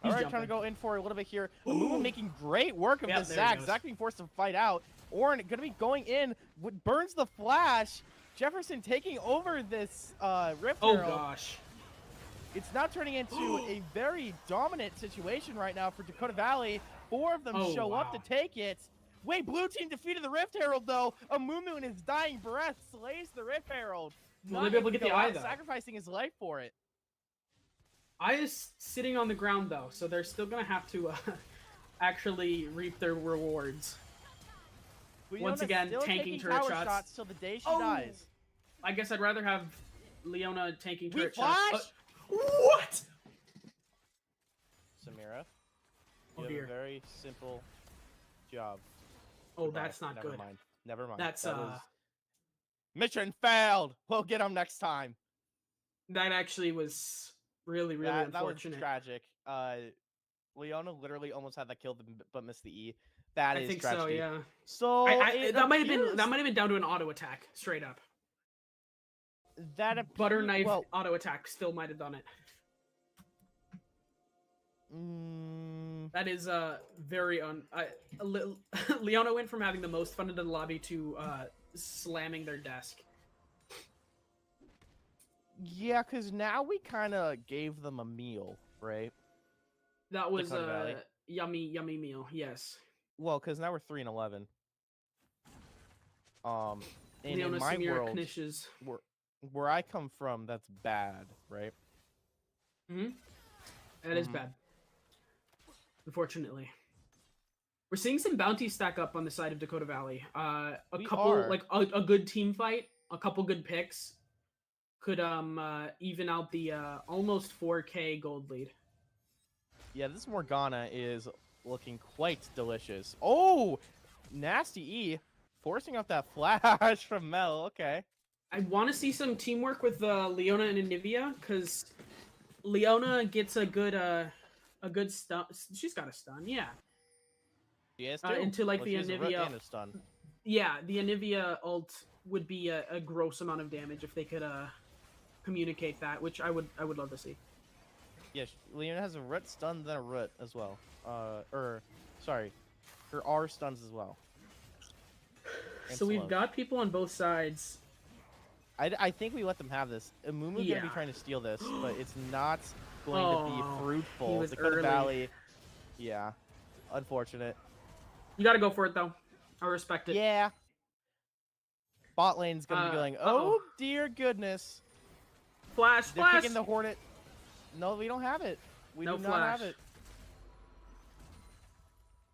He's Alright, trying to jumping. go in for a little bit here. Mumu making great work of Yep, this there he Zach. goes. Zach being forced to fight out. Orn gonna be going in. Burns the flash. Jefferson taking over this Rift Oh Herald. gosh. It's now turning into a very dominant situation right now for Dakota Valley. 4 of them Oh, show up wow. to take it. Wait, blue team defeated the Rift Herald though. Amumu in his dying breath slays the Rift Herald. Will they be able to get the eye, though? Sacrificing his life for it. Eye is sitting on the ground, though, so they're still gonna have to actually reap their rewards. Once again, still tanking taking turret tower shots. till the day she Oh! dies. I guess I'd rather have Leona tanking We turret flash? shots. What? Samira, Oh, you have dear. a very simple job. Oh, Goodbye. that's not Never good. mind. Never mind. That's That was... Mission failed. We'll get him next time. that actually was really, really That was unfortunate. tragic. Leona literally almost had that kill, but missed the E. That I is think tragedy. so, yeah. So That might have been down to an auto attack, straight up. Butter knife auto attack still might have done it. That is very Leona went from having the most fun in the lobby to slamming their desk. Yeah, because now we kind of gave them a meal, right? That was Dakota a Valley. yummy meal. Yes. Well, because now we're 3-11. And Leona in my Samira world, Knishes. where I come from, that's bad, right? That is bad. Unfortunately. We're seeing some bounties stack up on the side of Dakota Valley. Like a good team fight, a couple good picks could even out the almost 4K gold lead. Yeah, this Morgana is looking quite delicious. Oh, nasty E, forcing out that flash from Mel. Okay. I want to see some teamwork with Leona and Anivia, because Leona gets a good stun. She's got a stun, yeah. She has too. Into like Well, the she has a root Anivia. and a stun. Yeah, the Anivia ult would be a gross amount of damage if they could communicate that, which I would love to see. Yeah, Leona has a root stun, then a root as well. Sorry, her R stuns as well. And So we've slows. got people on both sides. I think we let them have this. Amumu's gonna be Yeah. trying to steal this, but it's not going to be He fruitful. was Dakota early. Valley, yeah, unfortunate. You gotta go for it though. I respect it. Yeah. Bot lane's gonna be going, oh dear goodness. Flash, They're flash. kicking the Hornet. No, we don't have it. We No do not have flash. it.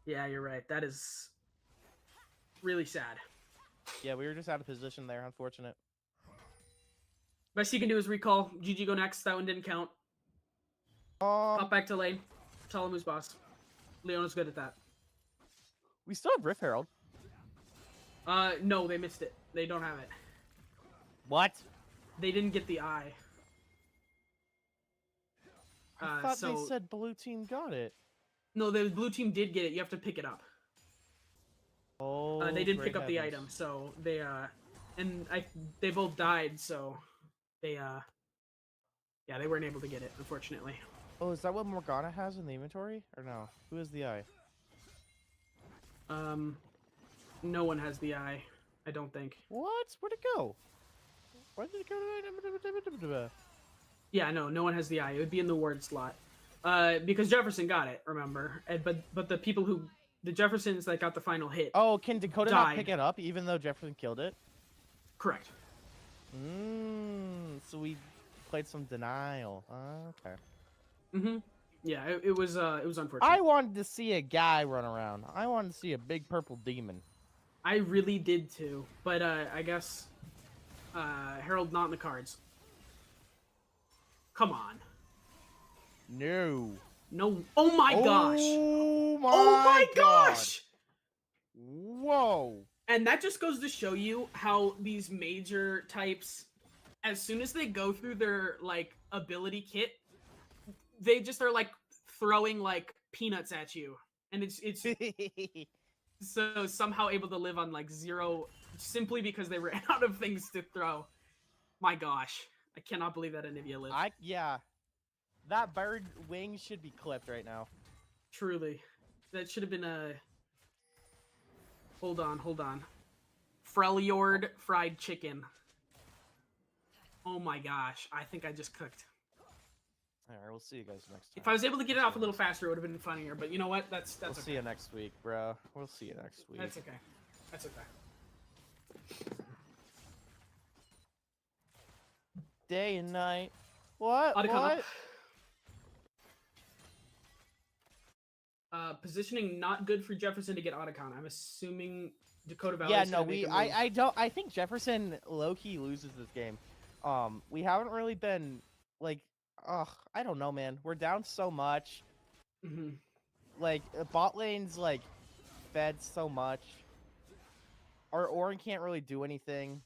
Yeah, you're right. That is really sad. Yeah, we were just out of position there. Unfortunate. Best you can do is recall. GG go next. That one didn't count. Pop back to lane. Tell him who's boss. Leona's good at that. We still have Rift Herald. No, they missed it. They don't have it. What? They didn't get the eye. I thought so they said blue team got it. no, the blue team did get it. You have to pick it up. Oh, They didn't great pick up the heavens. item, so they they both died, so they yeah, they weren't able to get it, unfortunately. Oh, is that what Morgana has in the inventory? Or no? Who has the eye? No one has the eye, I don't think. What? Where'd it go? Where did it go? Yeah, no one has the eye. It would be in the ward slot. Because Jefferson got it, remember? But the people who the Jeffersons that got the final hit. Oh, can Dakota not died. pick it up even though Jefferson killed it? Correct. So we played some denial. Okay. Yeah, it was unfortunate. I wanted to see a guy run around. I wanted to see a big purple demon. I really did too, but I guess Harold not in the cards. Come on. No. No. Oh my gosh. Oh my gosh. Whoa. And that just goes to show you how these major types, as soon as they go through their like ability kit, they just are like throwing like peanuts at you, and it's so somehow able to live on like 0 simply because they ran out of things to throw. My gosh, I cannot believe that Anivia lived. Yeah. That bird wing should be clipped right now. Truly, that should have been a. Hold on. Freljord fried chicken. Oh my gosh, I think I just cooked. All right, we'll see you guys next time. If I was able to get it off a little faster, it would have been funnier. But you know what? That's We'll okay. see you next week, bro. We'll see you next week. That's okay. That's okay. Day and night. What? Otacon What? up. Positioning not good for Jefferson to get Otacon. I'm assuming Dakota Valley. Yeah, no, I think Jefferson low-key loses this game. We haven't really been like, I don't know, man. We're down so much. Mm-hmm. Like bot lane's like fed so much. Our Orin can't really do anything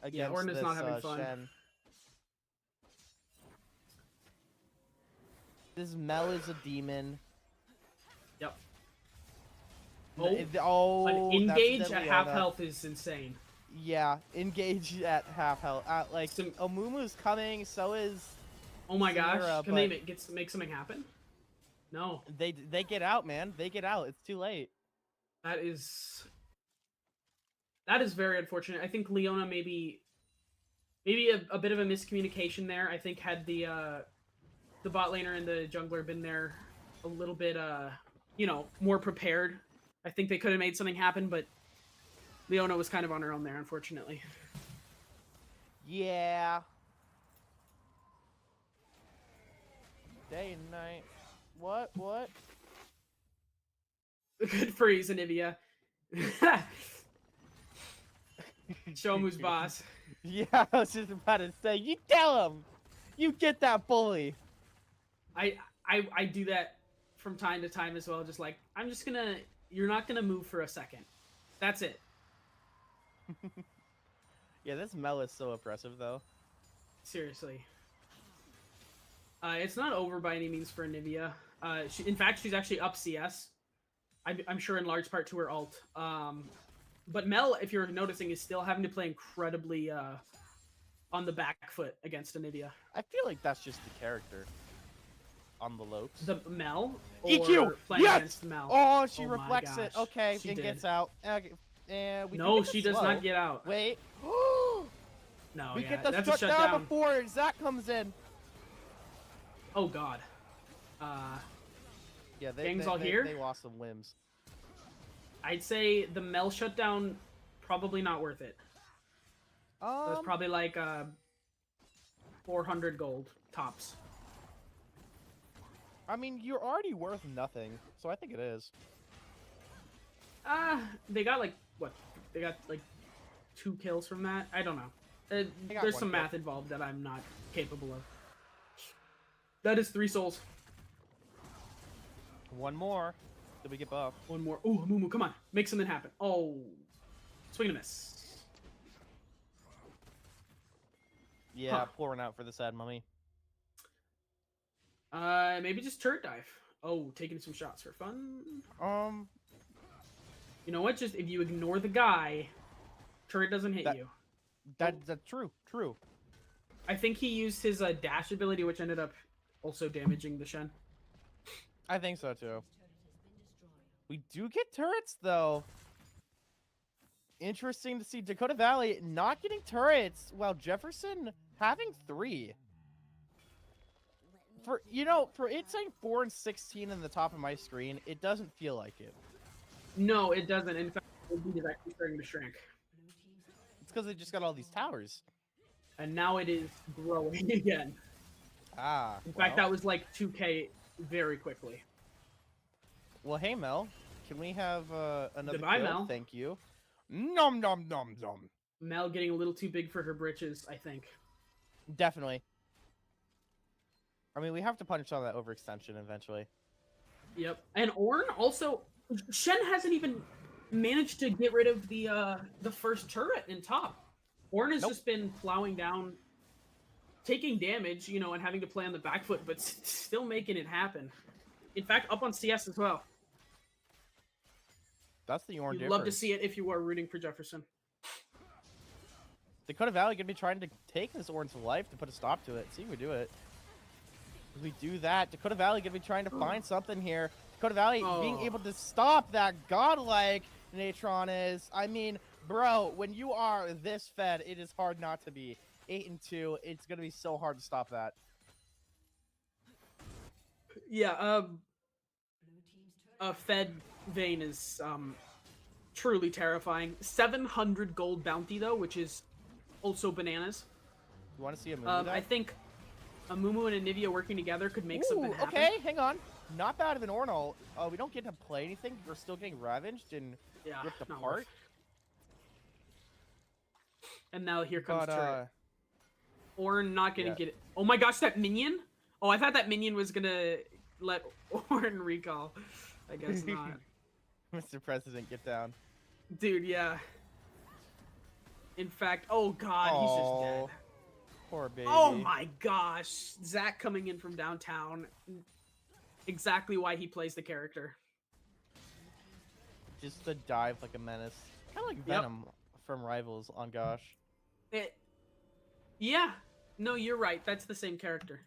against Orin is this not having fun. Shen. This Mel is a demon. Yep. An An engage that's a at deadly half Ona. health is insane. Yeah, engage at half health. Like Omumu's coming, so is. Oh my gosh! Samira, Can they make something happen? No. They get out, man. They get out. It's too late. That is very unfortunate. I think Leona maybe a bit of a miscommunication there. I think had the bot laner and the jungler been there a little bit more prepared, I think they could have made something happen, but Leona was kind of on her own there, unfortunately. Yeah. Day and night. What? Good freeze, Anivia. Show him who's boss. Yeah, I was just about to say, you tell him! You get that bully! I do that from time to time as well, just like, you're not gonna move for a second. That's it. Yeah, this Mel is so oppressive, though. Seriously. It's not over by any means for Anivia. In fact, she's actually up CS. I'm sure in large part to her ult. But Mel, if you're noticing, is still having to play incredibly on the back foot against Anivia. I feel like that's just the character. On the Lokes. The Mel? Or EQ! playing Yes! against Mel? Oh, she Oh my reflects it. gosh. Okay, She and did. gets out. And we No, get the she does slow. not get out. Wait. No, We yeah, get the that's a shutdown before Zach comes in. Oh god. Yeah, Gang's all here? They lost some limbs. I'd say the Mel shutdown, probably not worth it. That's probably like 400 gold tops. I mean, you're already worth nothing, so I think it is. They got like, what? They got like 2 kills from that? I don't know. got There's 1 some kill. math involved that I'm not capable of. That is 3 souls. 1 more. Did we get buff? 1 more. Ooh, Mumu, come on. Make something happen. Oh. Swing and a miss. Yeah, Huh. pouring out for the sad mummy. Maybe just turret dive. Oh, taking some shots for fun. You know what? Just if you ignore the guy, turret doesn't hit you. That's true. True. I think he used his dash ability, which ended up also damaging the Shen. I think so too. We do get turrets though. Interesting to see Dakota Valley not getting turrets while Jefferson having 3. For it saying 4 and 16 in the top of my screen, it doesn't feel like it. No, it doesn't. In fact, the lead is actually starting to shrink. It's because they just got all these towers. And now it is growing again. In fact, that was like 2K very quickly. Well, hey Mel, can we have another Goodbye, kill? Mel. Thank you. Nom nom nom nom. Mel getting a little too big for her britches, I think. Definitely. I mean, we have to punish all that overextension eventually. Yep. And Ornn also, Shen hasn't even managed to get rid of the first turret in top. Ornn has just been plowing down, taking damage, and having to play on the back foot, but still making it happen. In fact, up on CS as well. That's the Ornn You'd difference. love to see it if you were rooting for Jefferson. Dakota Valley gonna be trying to take this Ornn's life to put a stop to it. See if we do it. If we do that, Dakota Valley gonna be trying to find something here. Dakota Valley being able to stop that godlike Natron is. I mean, bro, when you are this fed, it is hard not to be. 8-2. It's gonna be so hard to stop that. Yeah, Fed Vayne is truly terrifying. 700 gold bounty though, which is also bananas. You want to see a Mumu I think a Mumu and a Nivea working together could make something happen. Okay, hang on. Not bad of an Ornal. We don't get to play anything. We're still getting ravaged and ripped not apart. worth. And now here comes turret. Orn not gonna get it. Oh my gosh, that minion! Oh, I thought that minion was gonna let Orn recall. I guess not. Mr. President, get down. Dude, yeah. In fact, oh god, he's just dead. Poor baby. Oh my gosh. Zach coming in from downtown. Exactly why he plays the character. Just to dive like a menace. Kind of like Venom from Rivals on Gosh. Yeah. No, you're right. That's the same character.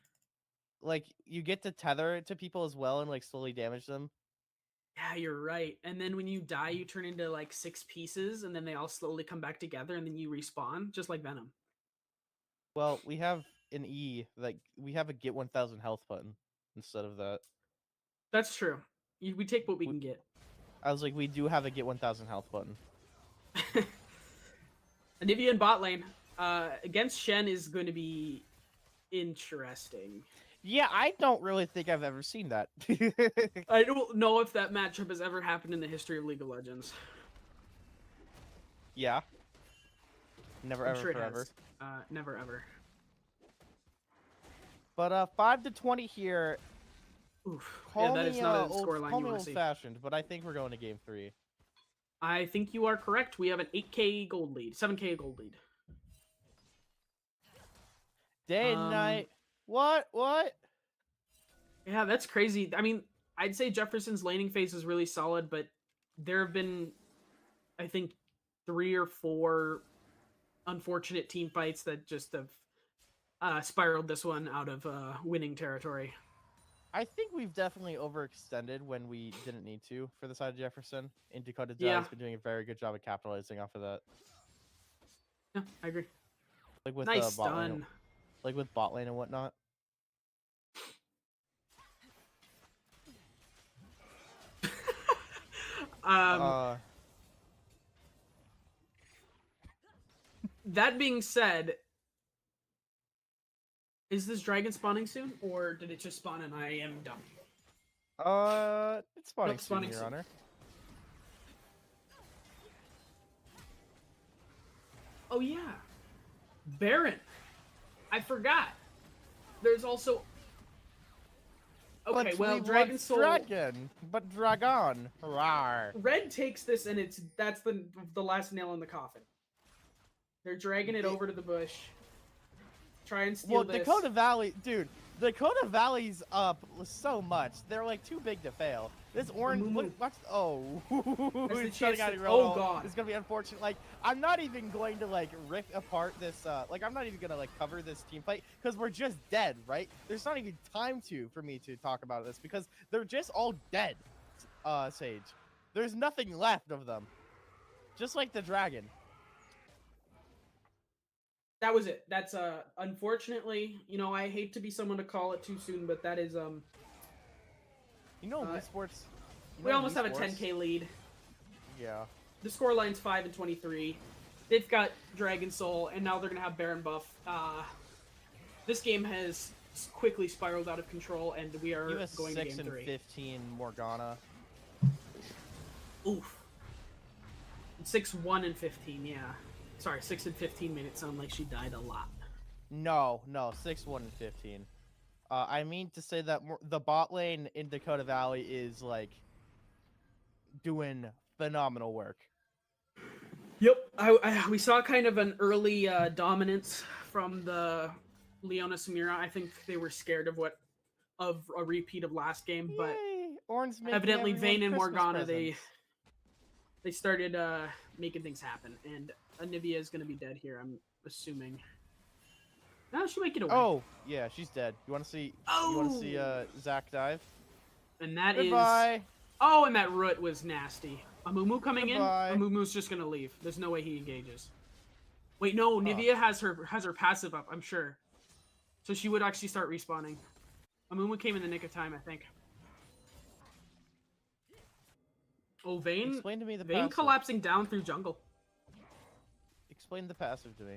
Like, you get to tether it to people as well and, like, slowly damage them. Yeah, you're right. And then when you die, you turn into, like, 6 pieces, and then they all slowly come back together, and then you respawn, just like Venom. Well, we have an E. Like, we have a get 1,000 health button instead of that. That's true. We take what we can get. I was like, we do have a get 1,000 health button. Anivia in bot lane. Against Shen is going to be interesting. Yeah, I don't really think I've ever seen that. I don't know if that matchup has ever happened in the history of League of Legends. Yeah. Never, I'm ever, sure it forever. has. Never, ever. But 5-20 here. Oof. Call Yeah, that is not a old, scoreline call you me want to see. old-fashioned, but I think we're going to game 3. I think you are correct. We have an 8k gold lead. 7k gold lead. Day and night. What? Yeah, that's crazy. I mean, I'd say Jefferson's laning phase is really solid, but there have been, I think, 3 or 4 unfortunate team fights that just have spiraled this one out of winning territory. I think we've definitely overextended when we didn't need to for the side of Jefferson. And Dakota Yeah. has been doing a very good job of capitalizing off of that. Yeah, I agree. Like with Nice bot lane, stun. like with bot lane and whatnot. That being said, is this dragon spawning soon, or did it just spawn and I am dumb? It's spawning, Nope, spawning Your soon. Honor. Oh yeah, Baron. I forgot. There's also. Okay, But well, we Dragon want Soul. Dragon, but Dragon. Rawr. Red takes this, and that's the last nail in the coffin. They're dragging it over to the bush. Try and steal Well, this. Dakota Valley, dude. Dakota Valley's up so much. They're like too big to fail. This orange, watch. Oh, the it's shutting chance out to- your oh, roll. God. It's gonna be unfortunate. Like, I'm not even going to like rip apart this. Like, I'm not even gonna like cover this team fight because we're just dead, right? There's not even time for me to talk about this because they're just all dead. Sage, there's nothing left of them. Just like the dragon. That was it. That's unfortunately, I hate to be someone to call it too soon, but that is You know, Esports. we almost have a 10k lead. Yeah. The scoreline's 5 and 23. They've got Dragon Soul, and now they're gonna have Baron buff. This game has quickly spiraled out of control, and we are You have a going to 6 game and 3. 15 Morgana. Oof. 6, 1, and 15. Yeah. Sorry, 6 and 15 made it sound like she died a lot. No, 6, 1, and 15. I mean to say that the bot lane in Dakota Valley is like doing phenomenal work. Yep, we saw kind of an early dominance from the Leona Samira. I think they were scared of a repeat of last game, but Yay! Orange making evidently everyone Vayne and Christmas Morgana presents. they started making things happen, and Anivia is going to be dead here, I'm assuming. No, she'll make it away. Oh yeah, she's dead. You want to see? You want to see Zach dive? And that Goodbye. is. Oh, and that root was nasty. Amumu coming Goodbye. in. Amumu's just gonna leave. There's no way he engages. Wait, no. Nivea has her passive up. I'm sure. So she would actually start respawning. Amumu came in the nick of time, I think. Oh, Vayne. Explain to me the Vayne passive. collapsing down through jungle. Explain the passive to me.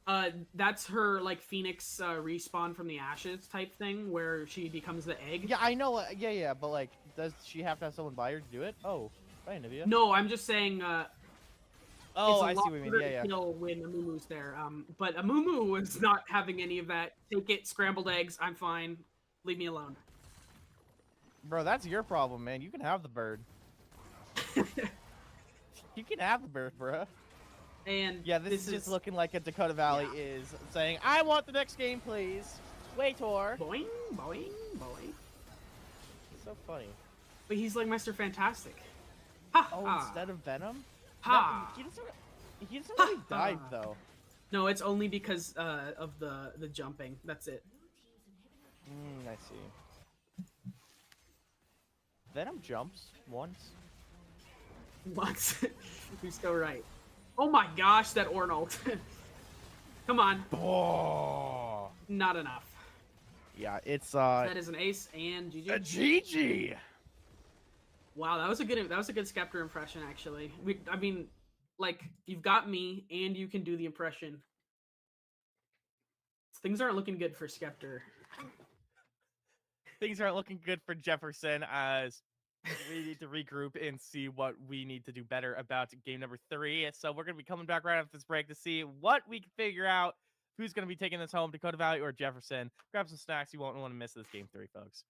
That's her like Phoenix respawn from the ashes type thing, where she becomes the egg. Yeah, I know. Yeah, but like, does she have to have someone by her to do it? Oh, right, Nivea. No, I'm just saying. Oh, it's a I see lot what you mean. harder Yeah, to kill when Amumu's there. But Amumu was not having any of that. Take it, scrambled eggs. I'm fine. Leave me alone. Bro, that's your problem, man. You can have the bird. You can have the bird, bro. And Yeah, this is just looking like a Dakota Valley is saying, "I want the next game, please." Waiter. Boing, boing, boing. So funny. But he's like Mr. Fantastic. Ha, Oh, ha. instead of Venom? Ha. He doesn't really Ha, dive ha. though. No, it's only because of the jumping. That's it. I see. Venom jumps once. Once. You're still right. Oh my gosh, that Ornold. Come on. Oh. Not enough. Yeah, it's That is an ace and GG. a GG. Wow, that was a good Scepter impression actually. I mean, like you've got me and you can do the impression. Things aren't looking good for Scepter. Things aren't looking good for Jefferson as we need to regroup and see what we need to do better about game number 3. So we're going to be coming back right after this break to see what we can figure out. Who's going to be taking this home, Dakota Valley or Jefferson? Grab some snacks. You won't want to miss this game 3, folks.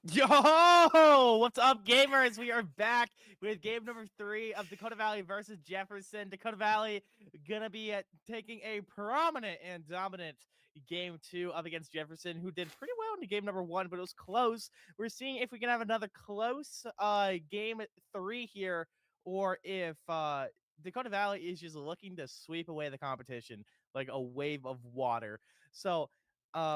Yo, what's up, gamers? We are back with game number 3 of Dakota Valley versus Jefferson. Dakota Valley gonna be taking a prominent and dominant game 2 up against Jefferson, who did pretty well in game number 1, but it was close. We're seeing if we can have another close game 3 here, or if Dakota Valley is just looking to sweep away the competition like a wave of water. So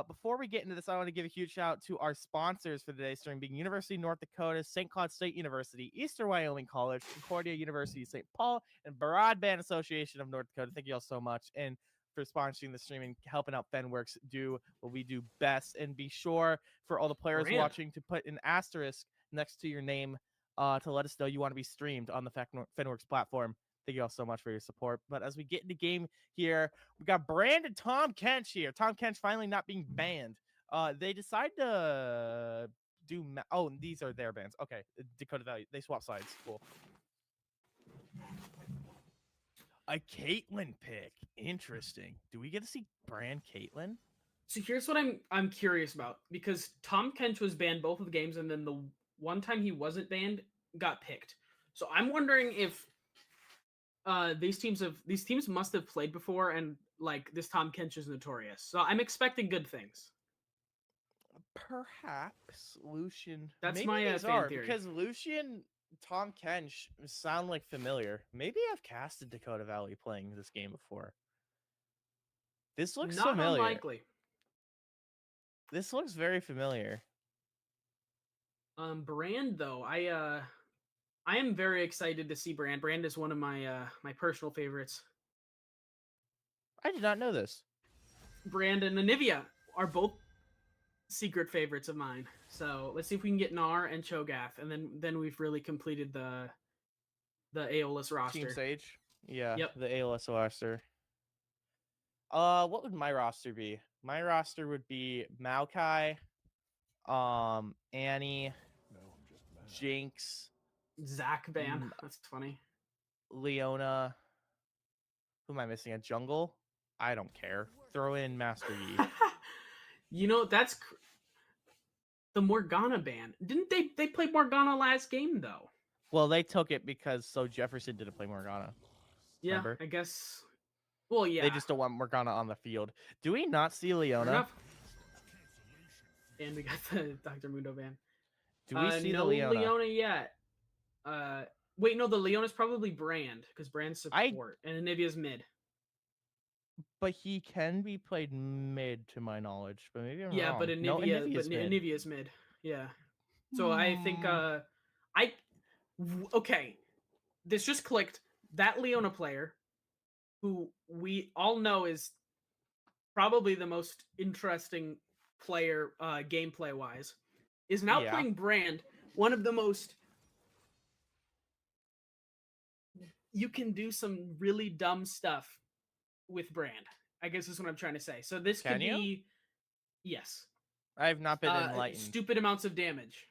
before we get into this, I want to give a huge shout out to our sponsors for today's stream, being University of North Dakota, St. Cloud State University, Eastern Wyoming College, Concordia University, St. Paul, and Broadband Association of North Dakota. Thank you all so much, and for sponsoring the stream and helping out Fenworks do what we do best. And be sure for all the players Brand. watching to put an asterisk next to your name to let us know you want to be streamed on the Fenworks platform. Thank you all so much for your support. But as we get into game here, we got Brand and Tom Kench here. Tom Kench finally not being banned. They decide to do... oh, these are their bans. Okay, Dakota Valley. They swap sides. Cool. A Caitlyn pick. Interesting. Do we get to see Brand Caitlyn? So here's what I'm curious about, because Tom Kench was banned both of the games, and then the one time he wasn't banned got picked. So I'm wondering if these teams must have played before, and like this Tom Kench is notorious. So I'm expecting good things. Perhaps Lucian. That's Maybe my these fan are, theory. because Lucian, Tom Kench sound like familiar. Maybe I've casted Dakota Valley playing this game before. This looks Not familiar. unlikely. This looks very familiar. Brand though, I am very excited to see Brand. Brand is one of my my personal favorites. I did not know this. Brand and Anivia are both secret favorites of mine. So let's see if we can get Nar and Cho'Gath, and then we've really completed the Aeolus roster. Team Sage. Yeah. Yep. The ALS roster. What would my roster be? My roster would be Maokai, Annie, Jinx, Zach ban. That's funny. Leona. Who am I missing? A jungle? I don't care. Throw in Master Yi. You know, that's the Morgana ban. Didn't they played Morgana last game though? Well, they took it because Jefferson didn't play Morgana. Yeah, Remember? I guess. Well, yeah. They just don't want Morgana on the field. Do we not see Leona? And we got the Dr. Mundo ban. Do we see no the Leona? Leona yet? Wait, no, the Leona's probably Brand, because Brand's support and Anivia's mid. But he can be played mid, to my knowledge. But maybe I'm wrong. Yeah, but Anivia's mid. Yeah. So I think okay. This just clicked. That Leona player, who we all know is probably the most interesting player gameplay wise, is now playing Brand, one of the most... You can do some really dumb stuff with Brand, I guess is what I'm trying to say. So this could be... Yes. I have not been enlightened. Stupid amounts of damage.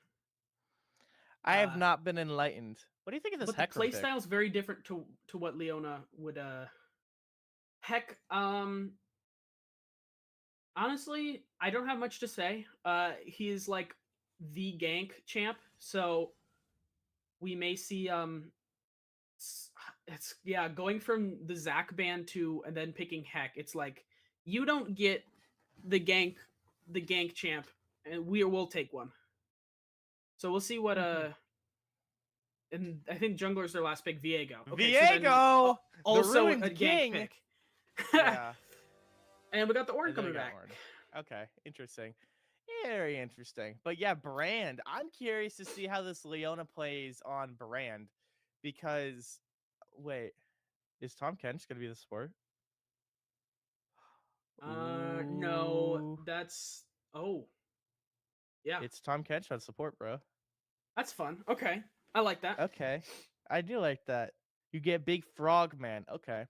I have not been enlightened. What do you think of this But Heck? the playstyle is very different to what Leona would... Heck, honestly, I don't have much to say. He is like the gank champ, so we may see it's going from the Zac ban to and then picking Heck. It's like you don't get the gank champ, and we'll take one. So we'll see what and I think jungler's their last pick, Viego. Okay, Viego, also the a gank pick. Yeah. And we got the Ornn coming back. Okay, interesting. Very interesting. But yeah, Brand. I'm curious to see how this Leona plays on Brand, because wait, is Tom Kench gonna be the support? No, that's yeah. It's Tom Kench on support, bro. That's fun. Okay, I like that. Okay, I do like that. You get Big Frog Man. Okay,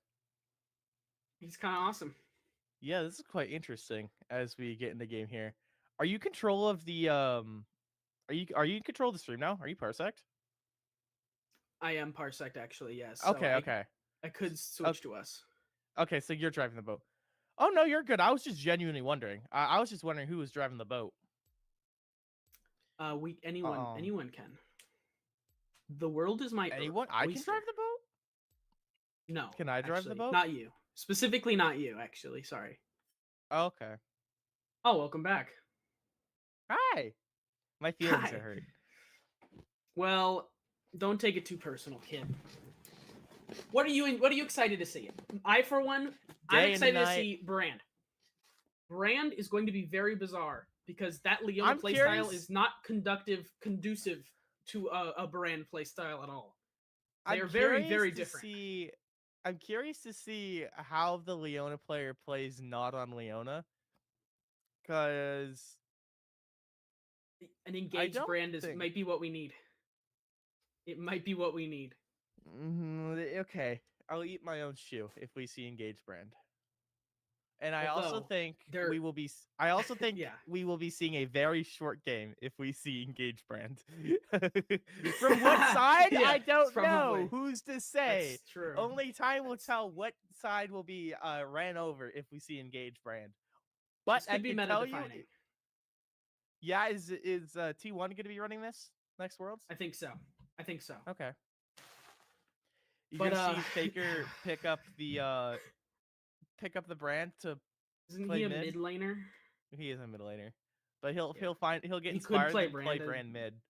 he's kind of awesome. Yeah, this is quite interesting as we get in the game here. Are you control of the Are you in control of the stream now? Are you Parsect? I am Parsect actually, yes. Okay, so I could switch to us. Okay, so you're driving the boat. Oh no, you're good. I was just genuinely wondering. I was just wondering who was driving the boat. Anyone can. The world is my Anyone? I can oyster. drive the boat. No. Can I drive the actually, boat? Not you. Specifically, not you. Actually, sorry. Okay. Oh, welcome back. Hi. My feelings Hi. are hurt. Well, don't take it too personal, kid. What are you excited to see? I, for one, I'm Day and excited to night. see Brand. Brand is going to be very bizarre because that Leona I'm playstyle curious- is not conducive to a Brand playstyle at all. They are I'm very, curious very to different. I'm curious to see how the Leona player plays not on Leona. Because An engaged don't Brand think- might be what we need. It might be what we need. okay, I'll eat my own shoe if we see engaged Brand. And I Although, also think they're- we will be. I also think Yeah. we will be seeing a very short game if we see engaged Brand. From what side? Yeah, I don't it's probably- know. Who's to say? That's true. Only time will That's- tell what side will be ran over if we see engaged Brand. But This could be I can meta tell you, defining. yeah, is T1 going to be running this next Worlds? I think so. Okay. You But, gonna see Faker pick up the Brand to Isn't play he a mid? mid laner? He is a mid laner, but he'll Yeah. he'll get He could inspired play and play Brand. Brand mid.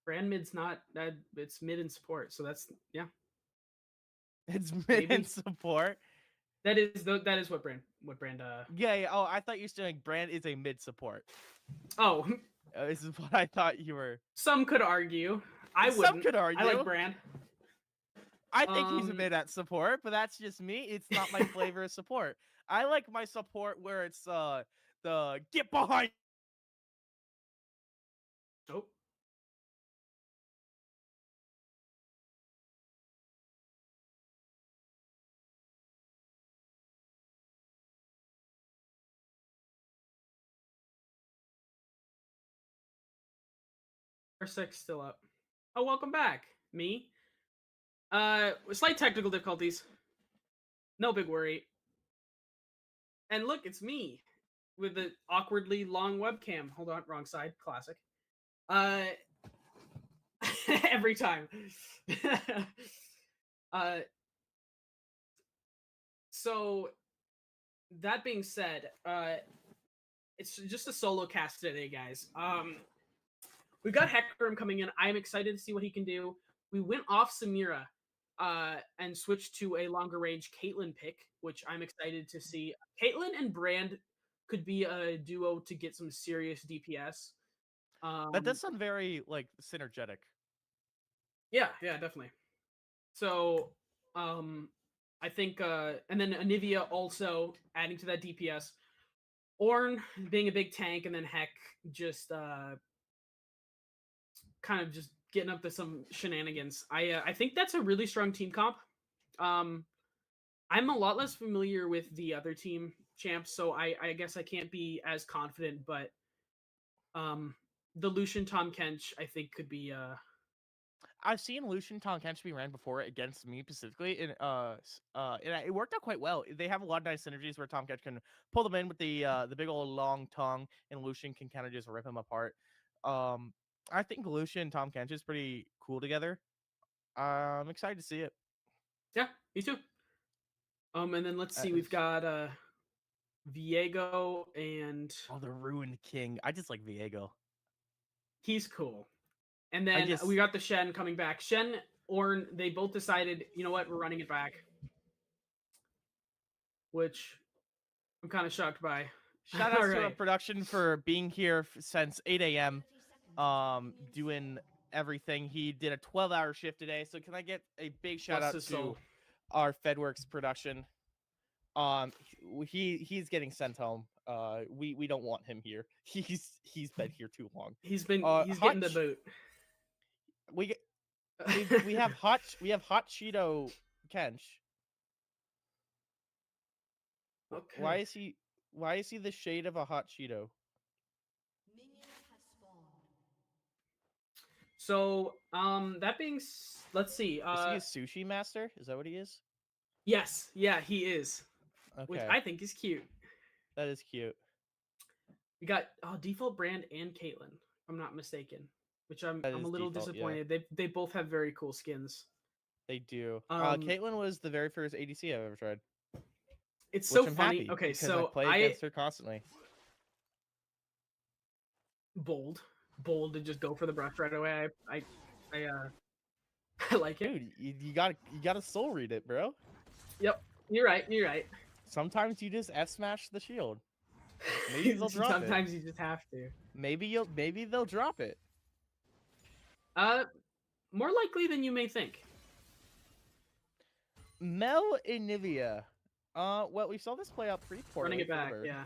Brand mid's not that. It's mid and support, so that's yeah. It's mid Maybe. and support. That is what Brand Yeah. Oh, I thought you were saying Brand is a mid support. Oh, This is what I thought you were. some could argue. I Some wouldn't. could argue. I like Brand. I think he's a Um, mid at support, but that's just me. It's not my flavor of support. I like my support where it's the get behind. Oh. R6 still up. Oh, welcome back. Me. Slight technical difficulties. No big worry. And look, it's me with the awkwardly long webcam. Hold on, wrong side. Classic. Every time. So that being said, it's just a solo cast today, guys. We got Hecarim coming in. I'm excited to see what he can do. We went off Samira and switched to a longer range Caitlyn pick, which I'm excited to see. Caitlyn and Brand could be a duo to get some serious DPS. That does sound very like synergetic. Yeah, definitely. So, I think, and then Anivia also adding to that DPS. Ornn being a big tank, and then Heck just kind of just getting up to some shenanigans. I think that's a really strong team comp. I'm a lot less familiar with the other team champs, so I guess I can't be as confident. But the Lucian Tom Kench I think could be I've seen Lucian Tom Kench be ran before against me specifically, and it worked out quite well. They have a lot of nice synergies where Tom Kench can pull them in with the big old long tongue, and Lucian can kind of just rip him apart. I think Lucian and Tom Kench is pretty cool together. I'm excited to see it. Yeah, me too. And then let's see, we've got Viego and the Ruined King. I just like Viego. He's cool. And then we got the Shen coming back. Shen, Ornn, they both decided, you know what, we're running it back. Which I'm kind of shocked by. Shout out to production for being here since 8 a.m. Doing everything. He did a 12-hour shift today. So can I get a big shout out to our Fenworks production? He's getting sent home. We don't want him here. He's been here too long. He's getting the boot. We have hot Cheeto Kench. Okay. Why is he Why is he the shade of a hot Cheeto? So, that being, let's see. Is he a sushi master? Is that what he is? Yes, yeah, he is, which Okay, I think is cute. that is cute. We got default brand and Caitlyn, if I'm not mistaken, which I'm That a is little default, yeah. disappointed. They both have very cool skins. They do. Um, Caitlyn was the very first ADC I've ever tried. It's Which so I'm funny. happy Okay, because so I play against her constantly. bold to just go for the brush right away. I I like it. Dude, you gotta soul read it, bro. Yep, you're right. Sometimes you just F smash the shield. Maybe they'll drop it. Sometimes you just have to. Maybe they'll drop it. More likely than you may think. Mel and Nivea. Well, we saw this play out pretty poorly. Running it back, for her. yeah.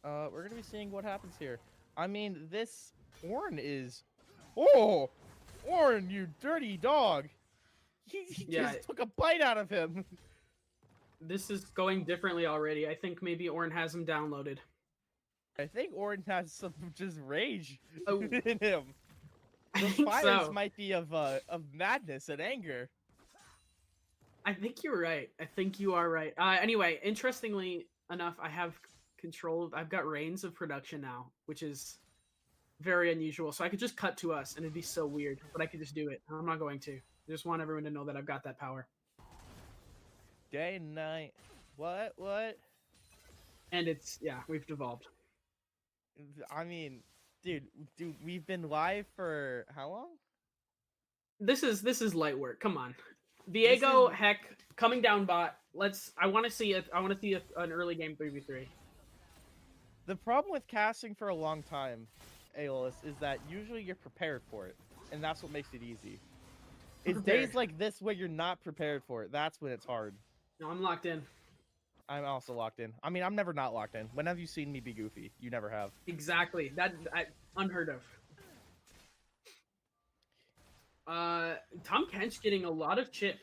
We're gonna be seeing what happens here. I mean, this Ornn is. Oh, Ornn, you dirty dog! He Yeah. just took a bite out of him. This is going differently already. I think maybe Ornn has him downloaded. I think Ornn has some just rage Oh. in him. I The think fires so. might be of madness and anger. I think you're right. I think you are right. Anyway, interestingly enough, I have control. I've got reins of production now, which is very unusual. So I could just cut to us, and it'd be so weird, but I could just do it. I'm not going to. I just want everyone to know that I've got that power. Day and night. What? And it's we've devolved. I mean, dude, we've been live for how long? This is light work. Come on, Diego, is- heck, coming down bot. I want to see it. I want to see an early game 3v3. The problem with casting for a long time, Aeolus, is that usually you're prepared for it, and that's what makes it easy. It's days Prepared. like this where you're not prepared for it. That's when it's hard. No, I'm locked in. I'm also locked in. I mean, I'm never not locked in. When have you seen me be goofy? You never have. Exactly. Unheard of. Tom Kent's getting a lot of chip.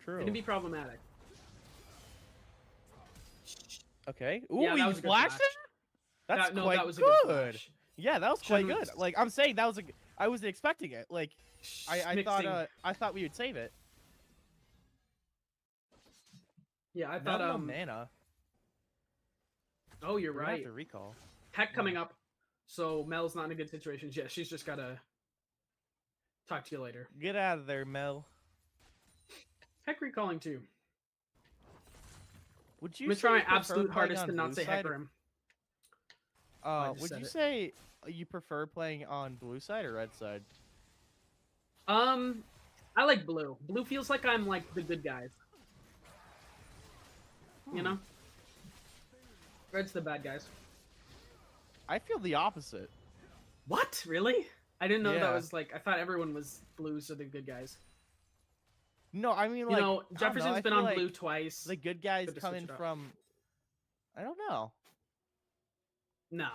True. Gonna be problematic. Okay. Ooh, Yeah, that you was a good flashed flash. it? That's No, quite that was a good. good flash. Yeah, that was quite Shouldn't- good. Like I'm saying, that was I wasn't expecting it. Like I Mixing. thought we would save it. Yeah, I Not thought enough mana. Oh, you're We're gonna have right. to recall. Heck coming up. So Mel's not in a good situation. Yeah, she's just gotta talk to you later. Get out of there, Mel. Heck recalling too. Would I'm you gonna say try my you prefer absolute playing hardest on to not blue say side or- hecker him. I just Would said you it. say you prefer playing on blue side or red side? I like blue. Blue feels like I'm like the good guys. You know? Red's the bad guys. I feel the opposite. What? Really? I didn't know that Yeah. was like. I thought everyone was blues are the good guys. No, I mean You like know, I don't know, Jefferson's I been feel on like blue twice. The good guys Good to switch coming it up. from. I don't know. No.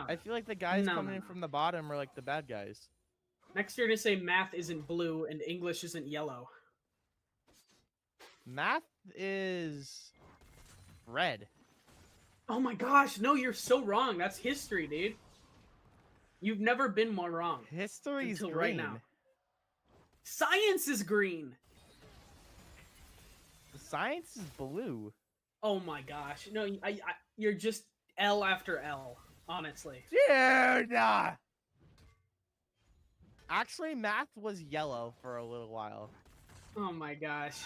I feel like the guys No, coming no, in no. from the bottom are like the bad guys. Next you're gonna say math isn't blue and English isn't yellow. Math is red. Oh my gosh, no, you're so wrong. That's history, dude. You've never been more wrong. History's Until green. right now. Science is green. The science is blue. Oh my gosh. No, you're just L after L, honestly. Dude! Actually, math was yellow for a little while. Oh my gosh.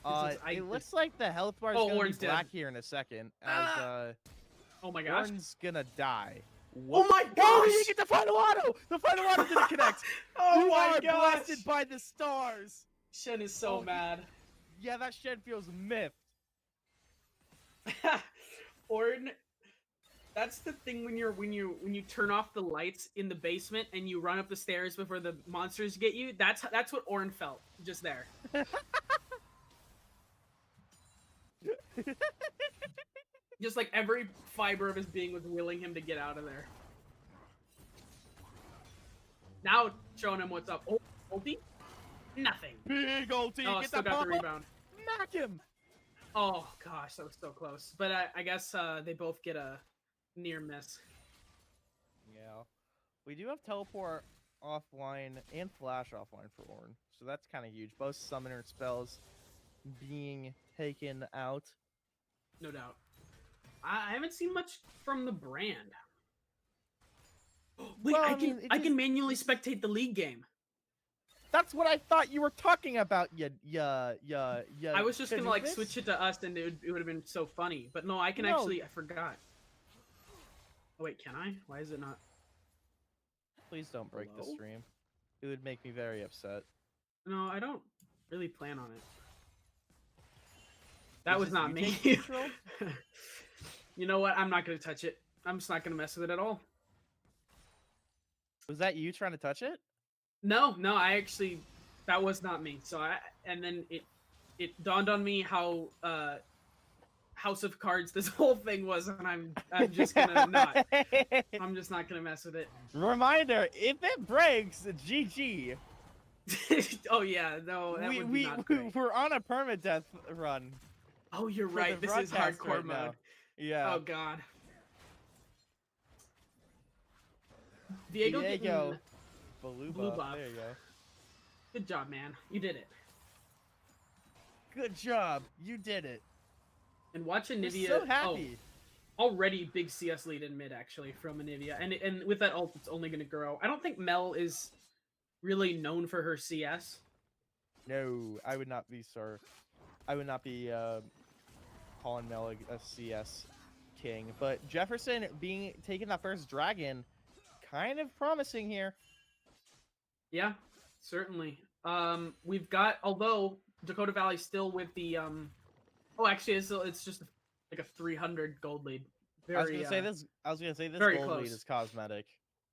It looks like the health bar is Oh, gonna Ornn's be dead. black here in a second, as Oh my gosh. Ornn's gonna die. Oh my Oh, gosh! you get the final auto! The final auto didn't connect! Oh You my are gosh! blasted by the stars! Shen is so Oh, mad. Yeah, that Shen feels miffed. Ornn, that's the thing when you turn off the lights in the basement and you run up the stairs before the monsters get you. That's what Ornn felt just there. Just like every fiber of his being was willing him to get out of there. Now showing him what's up. Oh, ulti? Nothing. Bitch! big ult. Oh, Get still that got the pop up. rebound. Smack him. Oh gosh, that was so close. But I guess they both get a near miss. Yeah. We do have teleport offline and flash offline for Ornn, so that's kind of huge. Both summoner spells being taken out. No doubt. I haven't seen much from the brand. Wait, Well, I can manually spectate the league game. That's what I thought you were talking about. I was just gonna like switch it to us, and it would have been so funny. But no, I can actually. I forgot. Oh wait, can I? Why is it not? Please don't break the Hello? stream. It would make me very upset. No, I don't really plan on it. That Is was this not you me. taking control? You know what? I'm not gonna touch it. I'm just not gonna mess with it at all. Was that you trying to touch it? No, I actually, that was not me. So and then it dawned on me how House of Cards this whole thing was, and I'm just gonna not. I'm just not gonna mess with it. Reminder: if it breaks, GG. Oh yeah, no, that would be not great. We're on a permadeath run. Oh, you're for right. the This is broadcast hardcore right mode. now. Yeah. Oh god. Diego getting Blue blue buff. buff. There you go. Good job, man. You did it. Good job. You did it. And watch We're Anivia. so happy. Already big CS lead in mid actually from Anivia, and with that ult, it's only going to grow. I don't think Mel is really known for her CS. No, I would not be, sir. I would not be calling Mel a CS king, but Jefferson taking that first dragon, kind of promising here. Yeah, certainly. We've got, although Dakota Valley still with the oh, actually it's just like a 300 gold lead. Very, I was gonna say this very gold lead close. is cosmetic.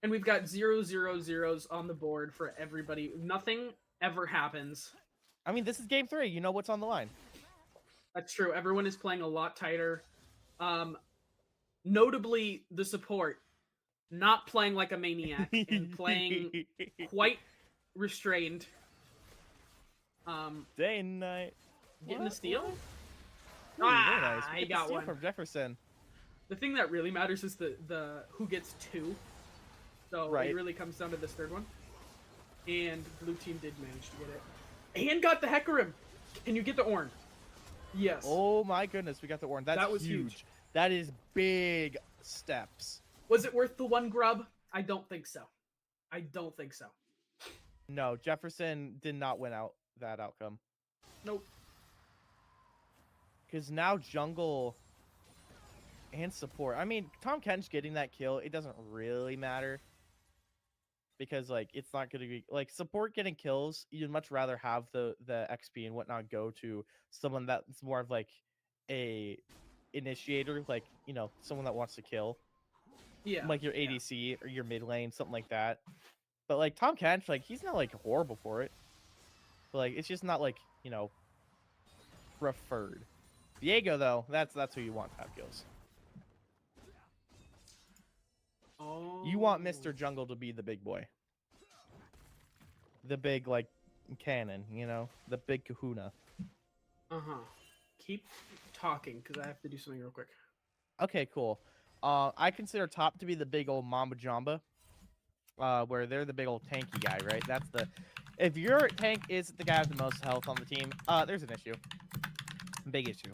And we've got 0-0-0s on the board for everybody. Nothing ever happens. I mean, this is game 3. You know what's on the line. That's true. Everyone is playing a lot tighter. Notably, the support not playing like a maniac and playing quite restrained. Day and night. Getting a steal? Ooh, very nice. We I get the got steal one. from Jefferson. The thing that really matters is the who gets 2. So Right. it really comes down to this third one. And blue team did manage to get it. And got the Hecarim! Can you get the Ornn? Yes. Oh my goodness, we got the Ornn. That was huge. That is big steps. Was it worth the 1 grub? I don't think so. I don't think so. No, Jefferson did not win out that outcome. Nope. Because now jungle and support. I mean, Tom Kench getting that kill, it doesn't really matter. Because, like, it's not going to be... Like, support getting kills, you'd much rather have the XP and whatnot go to someone that's more of, like, a initiator. Like, you know, someone that wants to kill. Yeah. Like your ADC or your mid lane, something like that. But, like, Tom Kench, like, he's not, like, horrible for it. But, like, it's just not, like, you know, preferred. Diego, though, that's who you want to have kills. Oh. You want Mr. Jungle to be the big boy. The big, like, cannon, you know? The big kahuna. Uh-huh. Keep talking, because I have to do something real quick. Okay, cool. I consider top to be the big old Mamba Jamba. Where they're the big old tanky guy, right? That's the... If your tank is the guy with the most health on the team, there's an issue. Big issue.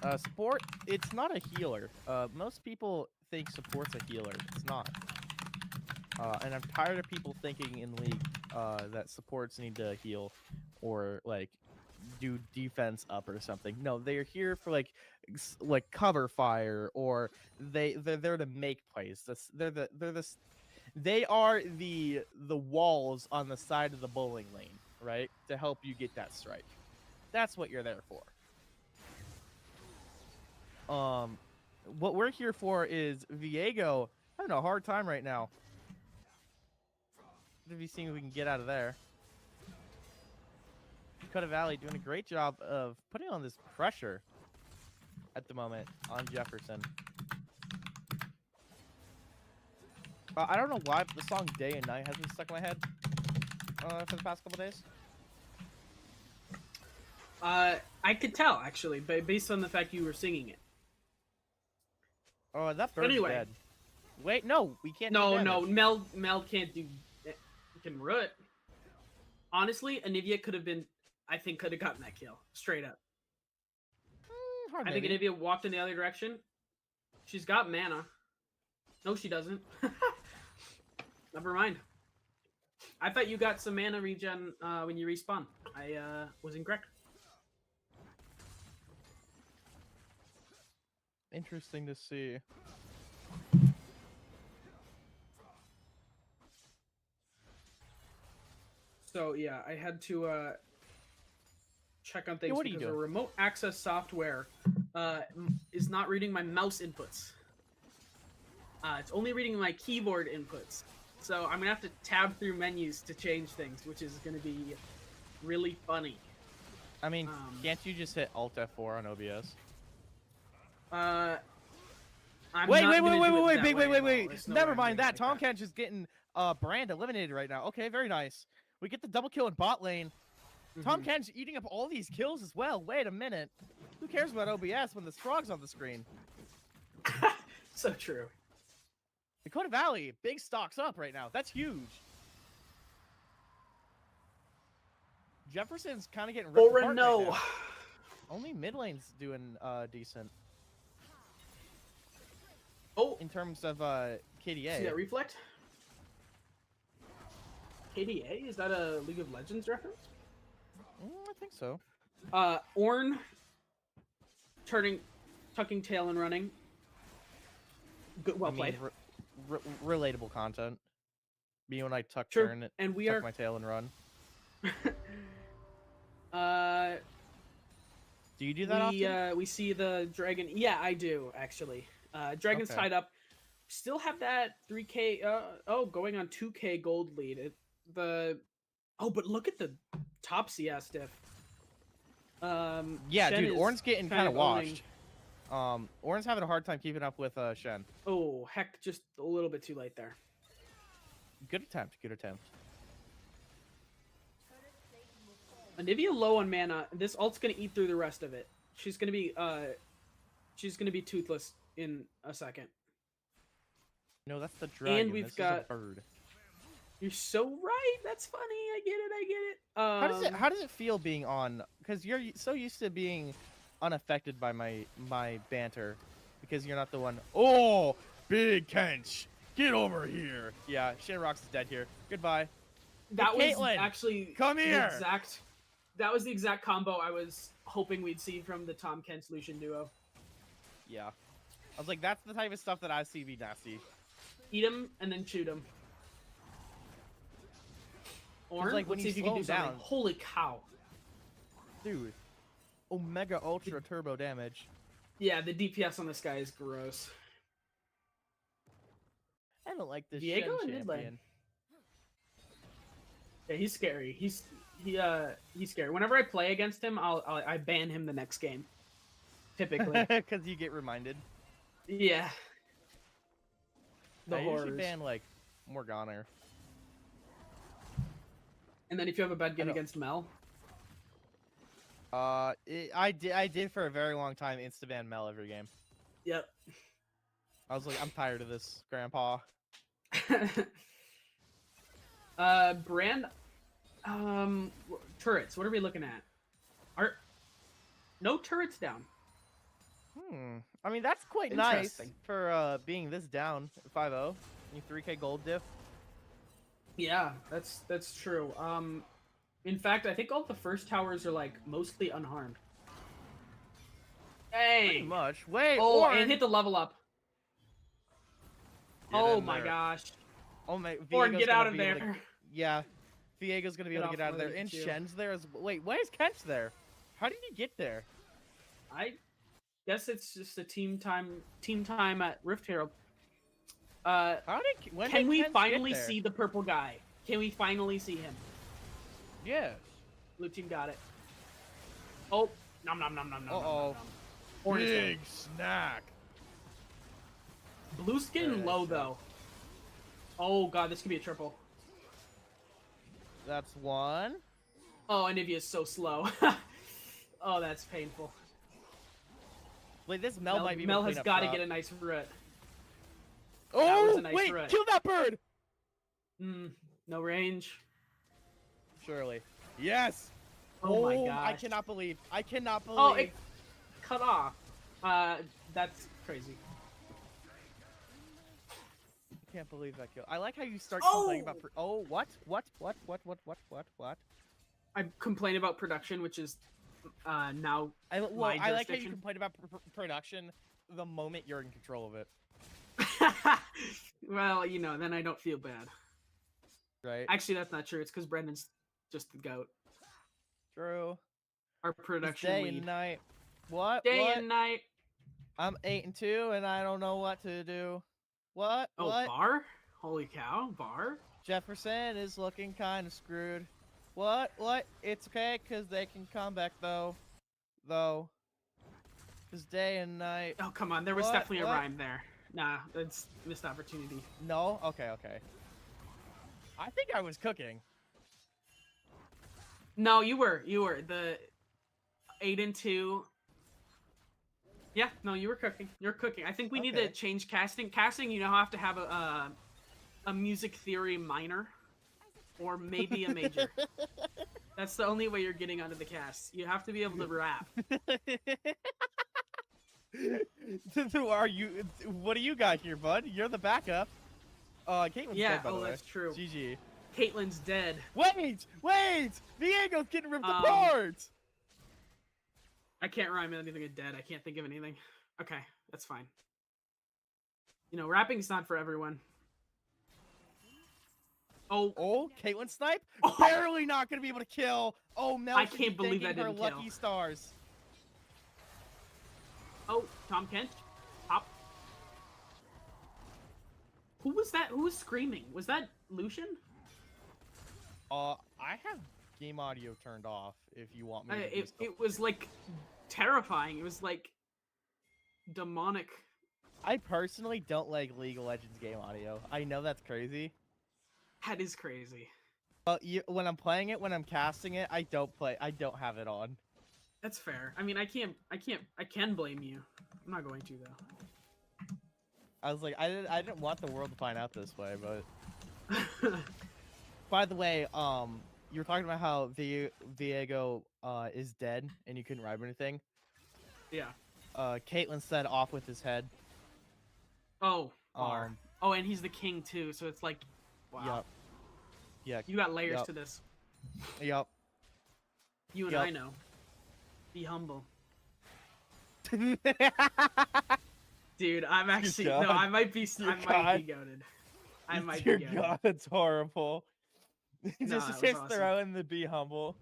Support, it's not a healer. Most people think support's a healer. It's not. And I'm tired of people thinking in League that supports need to heal or, like, do defense up or something. No, they're here for, like cover fire, or they're there to make plays. They are the walls on the side of the bowling lane, right? To help you get that strike. That's what you're there for. What we're here for is Viego having a hard time right now. If you see if we can get out of there. Dakota Valley doing a great job of putting on this pressure at the moment on Jefferson. I don't know why, but the song Day and Night has been stuck in my head for the past couple days. I could tell actually, based on the fact you were singing it. Oh, that bird's Anyway. dead. Wait, no, we can't. do No, damage. Mel can't do. Can root. Honestly, Anivia could have been. I think could have gotten that kill straight up. Hard I think maybe. Anivia walked in the other direction. She's got mana. No, she doesn't. Never mind. I thought you got some mana regen when you respawn. I was incorrect. Interesting to see. So yeah, I had to check on things what are you because the doing? remote access software is not reading my mouse inputs. It's only reading my keyboard inputs. So I'm gonna have to tab through menus to change things, which is gonna be really funny. I mean, can't you just hit Alt F4 on OBS? I'm Wait, not wait, gonna wait, do wait, it wait, that wait, way wait, at all. wait. There's no way Never I'm mind doing it that. like Tom Kench is getting Brand eliminated right now. Okay, very nice. We get the double kill in bot lane. Tom Mhm. Kench eating up all these kills as well. Wait a minute. Who cares about OBS when the frog's on the screen? So true. Dakota Valley, big stocks up right now. That's huge. Jefferson's kind of getting ripped Or apart no. right now. Only mid lane's doing decent Oh, in terms of see KDA. that reflect? KDA? Is that a League of Legends reference? I think so. Ornn tucking tail and running. Good, well I mean, played. Relatable content. Me when I tuck True. turn it, And we tuck are my tail and run. Do you do that often? we see the dragon. Yeah, I do actually. Dragon's Okay. tied up. Still have that 3K. Going on 2K gold lead. But look at the top CS diff. Yeah, Shen dude, is Ornn's getting kind of owning- washed. Ornn's having a hard time keeping up with Shen. Oh heck, just a little bit too late there. Good attempt. Good attempt. Anivia low on mana. This ult's gonna eat through the rest of it. She's gonna be toothless in a second. No, that's the dragon. we've this is got- a bird. You're so right. That's funny. I get it. How does it feel being on? Because you're so used to being unaffected by my banter, because you're not the one. Oh, big Kench, get over here. Yeah, Shinrox is dead here. Goodbye. That was Caitlyn, actually come here. That was the exact combo I was hoping we'd see from the Tom Kent Lucian duo. Yeah, I was like, that's the type of stuff that I see be nasty. Eat him and then shoot him. Or like, when let's see you if you can slow do him something. down- Holy cow! Dude, Omega Ultra Turbo damage. Yeah, the DPS on this guy is gross. I don't like this Diego Shen in mid lane. champion. Yeah, he's scary. He's scary. Whenever I play against him, I ban him the next game. Typically, Because you get reminded. yeah. The I usually horrors. ban like Morgana. And then if you have a bad game know. against Mel, I did for a very long time insta-ban Mel every game. yep. I was like, I'm tired of this, Grandpa. Brand, turrets. What are we looking at? No turrets down. I mean, that's quite nice Interesting. for being this down 5-0. You 3K gold diff. Yeah, that's true. In fact, I think all the first towers are like mostly unharmed. Pretty Hey. much. Wait, Oh, Ornn! and hit the level up. Get Oh in my there. gosh. Oh my, Ornn, Viego's get gonna out of be able there. to- yeah, Viego's gonna be able to off get out of there. Lily And too. Shen's there as well. Wait, why is Kench there? How did he get there? I guess it's just a team time at Rift Herald. When Can we finally see the purple guy? Can we finally see him? Yes. Blue team got it. Oh, nom nom nom nom nom. Uh-oh. Ornn is Big snack. dead. Blue's getting Very low nice though. Oh god, this could be a triple. That's one. Oh, Anivia's so slow. Oh, that's painful. Like this Mel might be. Mel able to has clean up got to shop. get a nice root. Oh was a nice wait! threat. Kill that bird. No range. Surely. Yes. Oh my gosh. I cannot believe. I cannot believe. Oh, it cut off. That's crazy. I can't believe that kill. I like how you start Oh! complaining about. What? I complain about production, which is now I like how you jurisdiction. complain about production the moment you're in control of it. Well, you know, then I don't feel bad. Right. Actually, that's not true. It's because Brendan's just the goat. True. Our It's production day lead. and night. What? Day what? and night. I'm 8-2 and I don't know what to do. What? Oh, What? bar? Holy cow, bar? Jefferson is looking kind of screwed. What? What? It's okay, because they can come back, though. Because day and night. Oh, come on. There was What? definitely a What? rhyme there. Nah, it's missed opportunity. No? Okay. I think I was cooking. No, you were. The 8-2. Yeah, no, you were cooking. You're cooking. I think we need to Okay. change casting. Casting, you now have to have a music theory minor. Or maybe a major. That's the only way you're getting onto the cast. You have to be able to rap. Who are you? What do you got here, bud? You're the backup. Caitlin's Yeah, dead, by the way. that's true. GG. Caitlin's dead. Wait! Diego's getting ripped Um, apart! I can't rhyme anything with dead. I can't think of anything. Okay, that's fine. You know, rapping's not for everyone. Oh, Caitlin snipe? Oh. Barely not gonna be able to kill. Oh, Mel. I can't believe that her didn't lucky kill. stars. Oh, Tom Kent. Pop. Who was that? Who was screaming? Was that Lucian? I have game audio turned off. If you want me. To It was like terrifying. It was like demonic. I personally don't like League of Legends game audio. I know that's crazy. That is crazy. But when I'm playing it, when I'm casting it, I don't have it on. That's fair. I mean, I can blame you. I'm not going to though. I was like, I didn't want the world to find out this way, but. By the way, you were talking about how Viego is dead and you couldn't rhyme anything. Yeah. Caitlin said off with his head. Oh, bar. Oh, and he's the king too, so it's like, wow. Yup. Yeah. You got layers Yup. to this. Yup. You and Yup. I know. Be humble. Dude, I'm actually no, I might be goated. I might Dear be goated. God, it's horrible. No, just it was just awesome. throw in the be humble.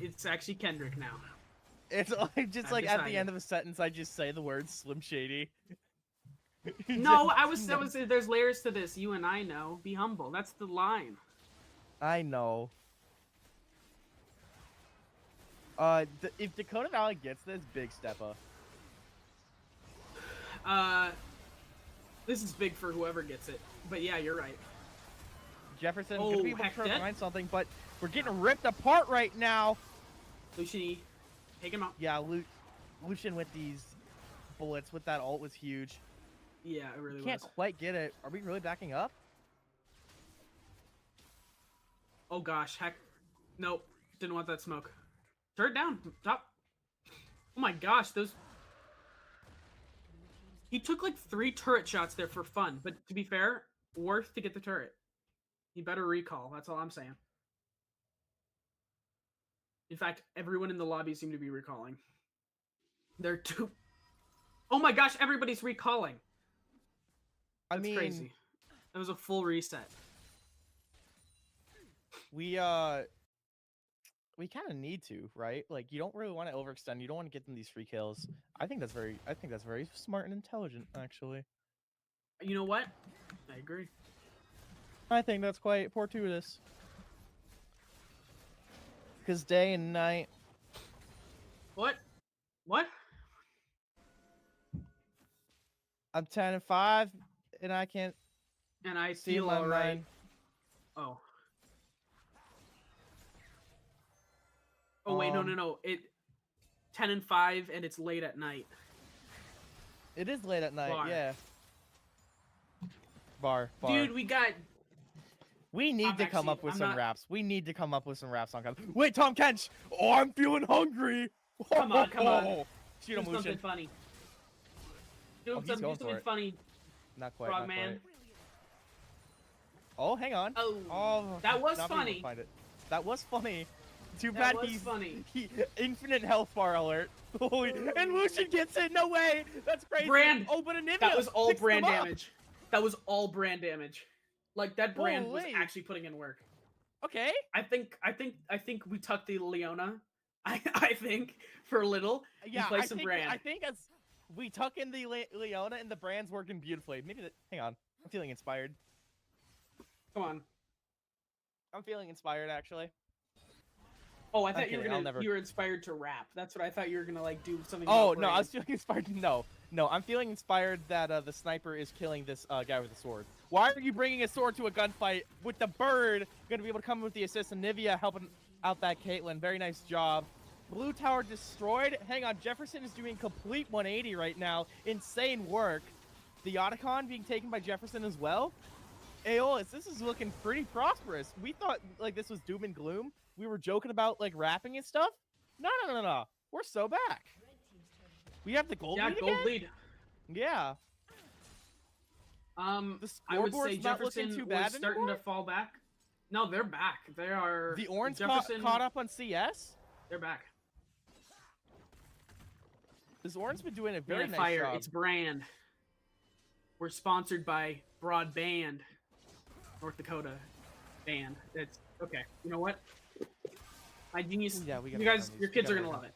It's actually Kendrick now. It's like just I've like at the decided. end of a sentence, I just say the word Slim Shady. No, I was there's layers to this. You and I know. Be humble. That's the line. I know. If Dakota Valley gets this, big step up. This is big for whoever gets it. But yeah, you're right. Jefferson Oh, could be able heck, to dead? find something, but we're getting ripped apart right now. Lucian, take him out. Yeah, Lucian with these bullets with that ult was huge. Yeah, it really Can't was. quite get it. Are we really backing up? Oh gosh, heck. Nope. Didn't want that smoke. Turret down. Top. Oh my gosh, those... He took like 3 turret shots there for fun, but to be fair, worth to get the turret. He better recall, that's all I'm saying. In fact, everyone in the lobby seemed to be recalling. They're too... Oh my gosh, everybody's recalling. That's crazy. That was a full reset. We kind of need to, right? Like, you don't really want to overextend. You don't want to get them these free kills. I think that's very smart and intelligent, actually. You know what? I agree. I think that's quite fortuitous. Because day and night. What? What? I'm 10-5, and I can't And I see feel my alright. mind. Oh. Oh wait, no. 10-5, and it's late at night. It is late at night. Bar. Yeah. Bar. Dude, we got. We need to come actually- up with I'm some not- raps. We need to come up with some raps on. Wait, Tom Kench. Oh, I'm feeling hungry. Come on. Shoot Do him, something Lucian. funny. Do Oh, he's something, going for something it. funny, Not quite. Frog Not Man. quite. Oh, hang on. Oh, that was not being able to funny. find it. That was funny. Too That bad was he's funny. infinite health bar alert. Holy, and Lucian gets it. No way. That's crazy. Brand. Oh, but Anivia That was all picks them brand up. damage. That was all brand damage. Like that brand was Holy. actually putting in work. Okay. I think we tucked the Leona. I think for a little. Yeah, play I some think, brand. I think as we tuck in the Leona and the brand's working beautifully. Maybe hang on. I'm feeling inspired. Come on. I'm feeling inspired actually. Oh, I thought I'm you were kidding, I'll gonna. never- You were inspired to rap. That's what I thought you were gonna like do something. Oh about no, I brand. was feeling inspired. No, I'm feeling inspired that the sniper is killing this guy with a sword. Why are you bringing a sword to a gunfight with the bird? Gonna be able to come with the assist, and Nivea helping out that Caitlyn. Very nice job. Blue tower destroyed. Hang on, Jefferson is doing complete 180 right now. Insane work. The Otacon being taken by Jefferson as well. Aeolus, this is looking pretty prosperous. We thought like this was doom and gloom. We were joking about like rapping and stuff. No. We're so back. We have the gold lead gold again? lead. Yeah. The I would say scoreboard's not looking Jefferson too bad was starting anymore? to fall back. No, they're back. They are. The orange Jefferson. caught up on CS. They're back. This orange been doing a very Brand nice Fire. job. It's brand. We're sponsored by Broadband, North Dakota band. It's okay. You know what? My genius. Yeah, we you gotta guys, find these. your We kids gotta are gonna work love it.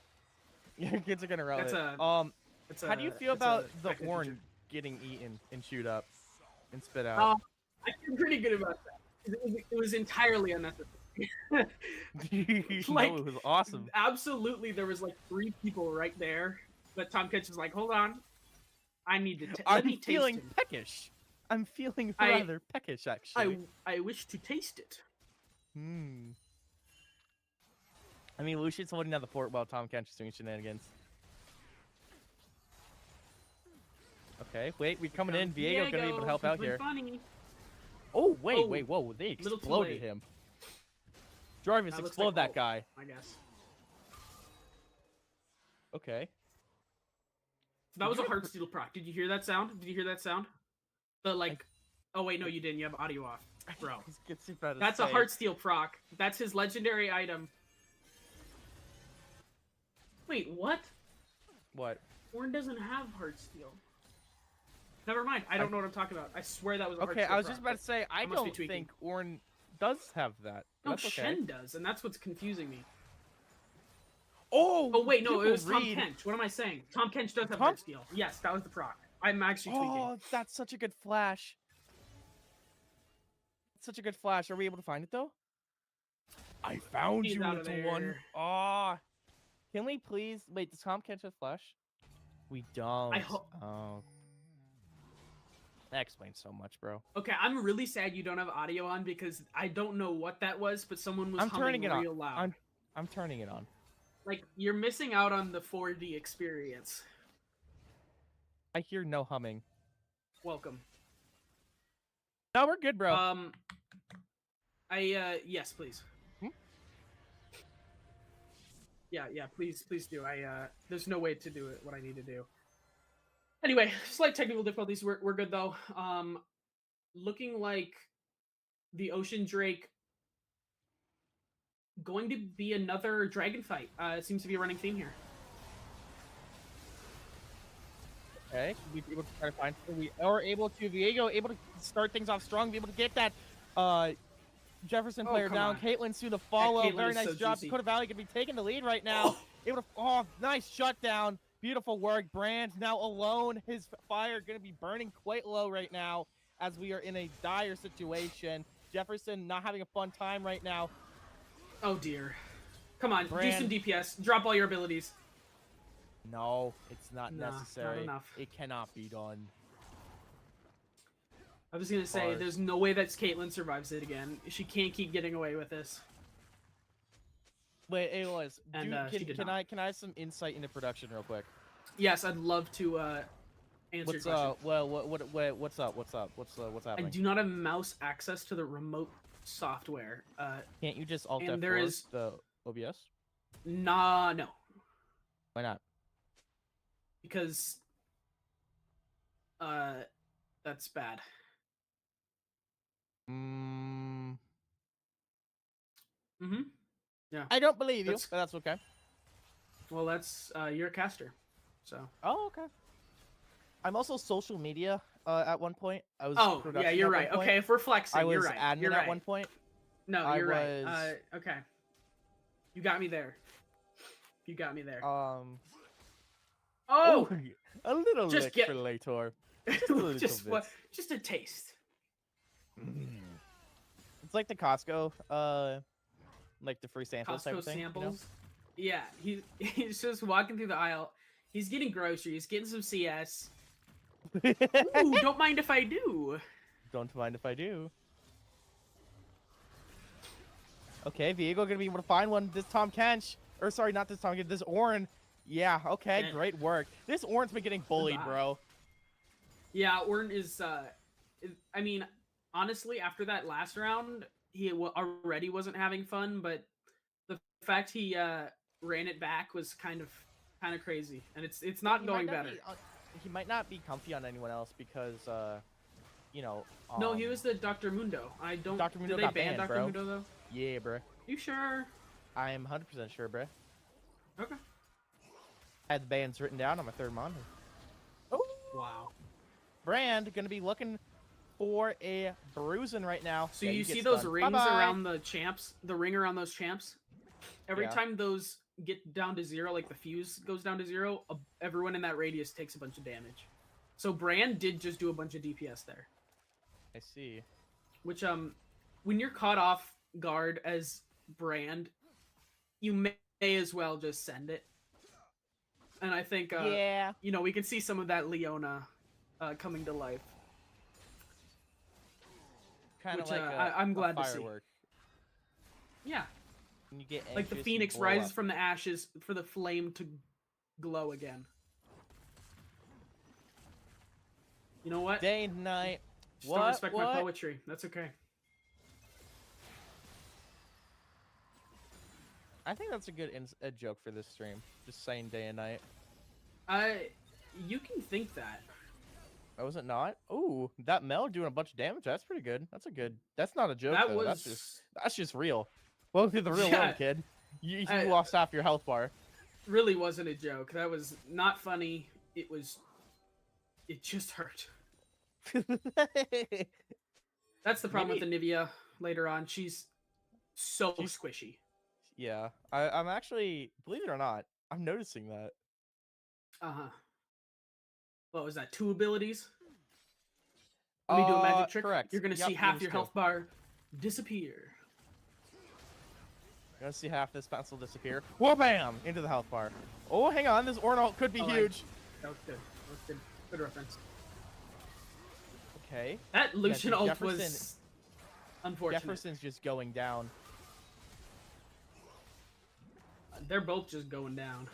Your kids are gonna run That's it. a- It's How do you a- feel it's a about the second orange feature. getting eaten and chewed up and spit out? I feel pretty good about that. It was entirely unnecessary. like- No, it was awesome. Absolutely, there was like 3 people right there, but Tom Kitch was like, "Hold on, I need to. Let I'm me taste feeling him. peckish. I'm feeling I- rather peckish, actually. I wish to taste it." I mean, Lucian's holding down the fort while Tom Kench is doing shenanigans. Okay, wait, we're coming in. Viego gonna be able to help out something here. Funny. Oh, wait, Oh, whoa, they little too exploded late. him. Jarvis, That looks explode like that ult, guy. I guess Okay. that was a Heartsteel proc. Did you hear that sound? The like. Oh wait, no, you didn't. You have audio off, bro. He's gets super out of That's a space. Heartsteel proc. That's his legendary item. Wait, what? What? Ornn doesn't have Heartsteel. Never mind. I don't know what I'm talking about. I swear that was a Okay, Heartsteel I was proc, just about to say, I must be don't tweaking. think Ornn does have that. No, That's okay. Shen does, and that's what's confusing me. Oh, Oh wait, no, it was people Tom read- Kench. What am I saying? Tom Kench does have Tom- Heartsteel. Yes, that was the proc. I'm actually tweaking. Oh, that's such a good flash. Such a good flash. Are we able to find it though? I found He's you, out of little one. there. Ah. Can we please wait? Does Tom Kench have flash? We don't. Oh. That explains so much, bro. Okay, I'm really sad you don't have audio on because I don't know what that was, but someone was I'm humming turning it on. real loud. I'm turning it on. Like you're missing out on the 4D experience. I hear no humming. Welcome. No, we're good, bro. Yes, please. Hmm? Yeah, please do. There's no way to do it what I need to do. Anyway, slight technical difficulties. We're good though. Looking like the Ocean Drake going to be another dragon fight. It seems to be a running theme here. Okay, we be able to try to find. We are able to. Viego able to start things off strong. Be able to get that Jefferson player come down. on. Caitlyn through the follow. Caitlyn Very is nice so job. juicy. Dakota Valley gonna be taking the lead right now. Able to. Oh, nice shutdown. Beautiful work. Brand now alone. His fire gonna be burning quite low right now as we are in a dire situation. Jefferson not having a fun time right now. Oh dear. Come on, Brand. do some DPS. Drop all your abilities. No, it's not Nah, not necessary. enough. It cannot be done. I was gonna say, Bars. there's no way that Caitlyn survives it again. She can't keep getting away with this. Wait, it was. And, Dude, she did can not. I have some insight into production real quick? Yes, I'd love to answer your What's question. what's up? What's I happening? do not have mouse access to the remote software. Can't you just alt and F4 there is- the OBS? No, Why not? because that's bad. Mm, Mm-hmm. Yeah. I don't believe you, That's- but that's okay. Well, that's you're a caster, so. Oh, okay. I'm also social media at one point. I was Oh, yeah, production you're at one right. point. Okay, if we're flexing, I was you're right. admin You're at right. one point. No, I you're right. was- Okay. You got me there. You got me there. Oh, a little Just lick get- for Lator. Just a little just bit. what? Just a taste. It's like the Costco, like the free samples type Costco of thing. samples. Yeah, he's just walking through the aisle. He's getting groceries, getting some CS. You know? Ooh, don't mind if I do. Don't mind if I do. Okay, Viego gonna be able to find one. This Tom Kench, or sorry, not this Tom Kench. This Orin. Yeah. Okay, Yeah. great work. This Orin's been getting bullied, Goodbye. bro. Yeah, Orton is. I mean, honestly, after that last round, he already wasn't having fun. But the fact he ran it back was kind of crazy, and it's not He going might not better. be he might not be comfy on anyone else because, you know. No, he was the Dr. Mundo. I don't. Dr. Mundo Did they got ban banned, Dr. bro. Mundo though? Yeah, bro. You sure? I am 100% sure, bro. Okay. I had the bans written down on my third monitor. Oh, Wow. Brand gonna be looking for a bruising right now. So Yeah, you he see gets those done. rings Bye-bye. around the champs, the ring around those champs? Every Yeah. time those get down to zero, like the fuse goes down to zero, everyone in that radius takes a bunch of damage. So Brand did just do a bunch of DPS there. I see. Which, when you're caught off guard as Brand, you may as well just send it. And I think, Yeah. you know, we can see some of that Leona coming to life. Kind of which, like I'm glad to see. firework. Yeah. When you get Like the anxious, you phoenix blow rises up. from the ashes for the flame to glow again. You know what? Day and night. Just don't What? respect my What? poetry. That's okay. I think that's a good a joke for this stream. Just saying day and night. You can think that. Oh, is it not? Ooh, that Mel doing a bunch of damage. That's pretty good. That's a good. That's not a joke. That though. was That's just real. Welcome to the real Yeah. world, kid. You I- lost half your health bar. really wasn't a joke. That was not funny. It was. It just hurt. That's the problem with the Nivea later on. She's so She's- squishy. Yeah, I'm actually, believe it or not, I'm noticing that. Uh-huh. What was that? 2 abilities? Let me do a magic trick. Correct. You're gonna Yep, see half use your two. health bar disappear. You're gonna see half this pencil disappear. Whoa, bam! Into the health bar. Oh, hang on, this Ornalt could be Oh, huge. That was good. That was good. Good reference. Okay. That Lucian dude, ult was unfortunate. Jefferson's just going down. They're both just going down.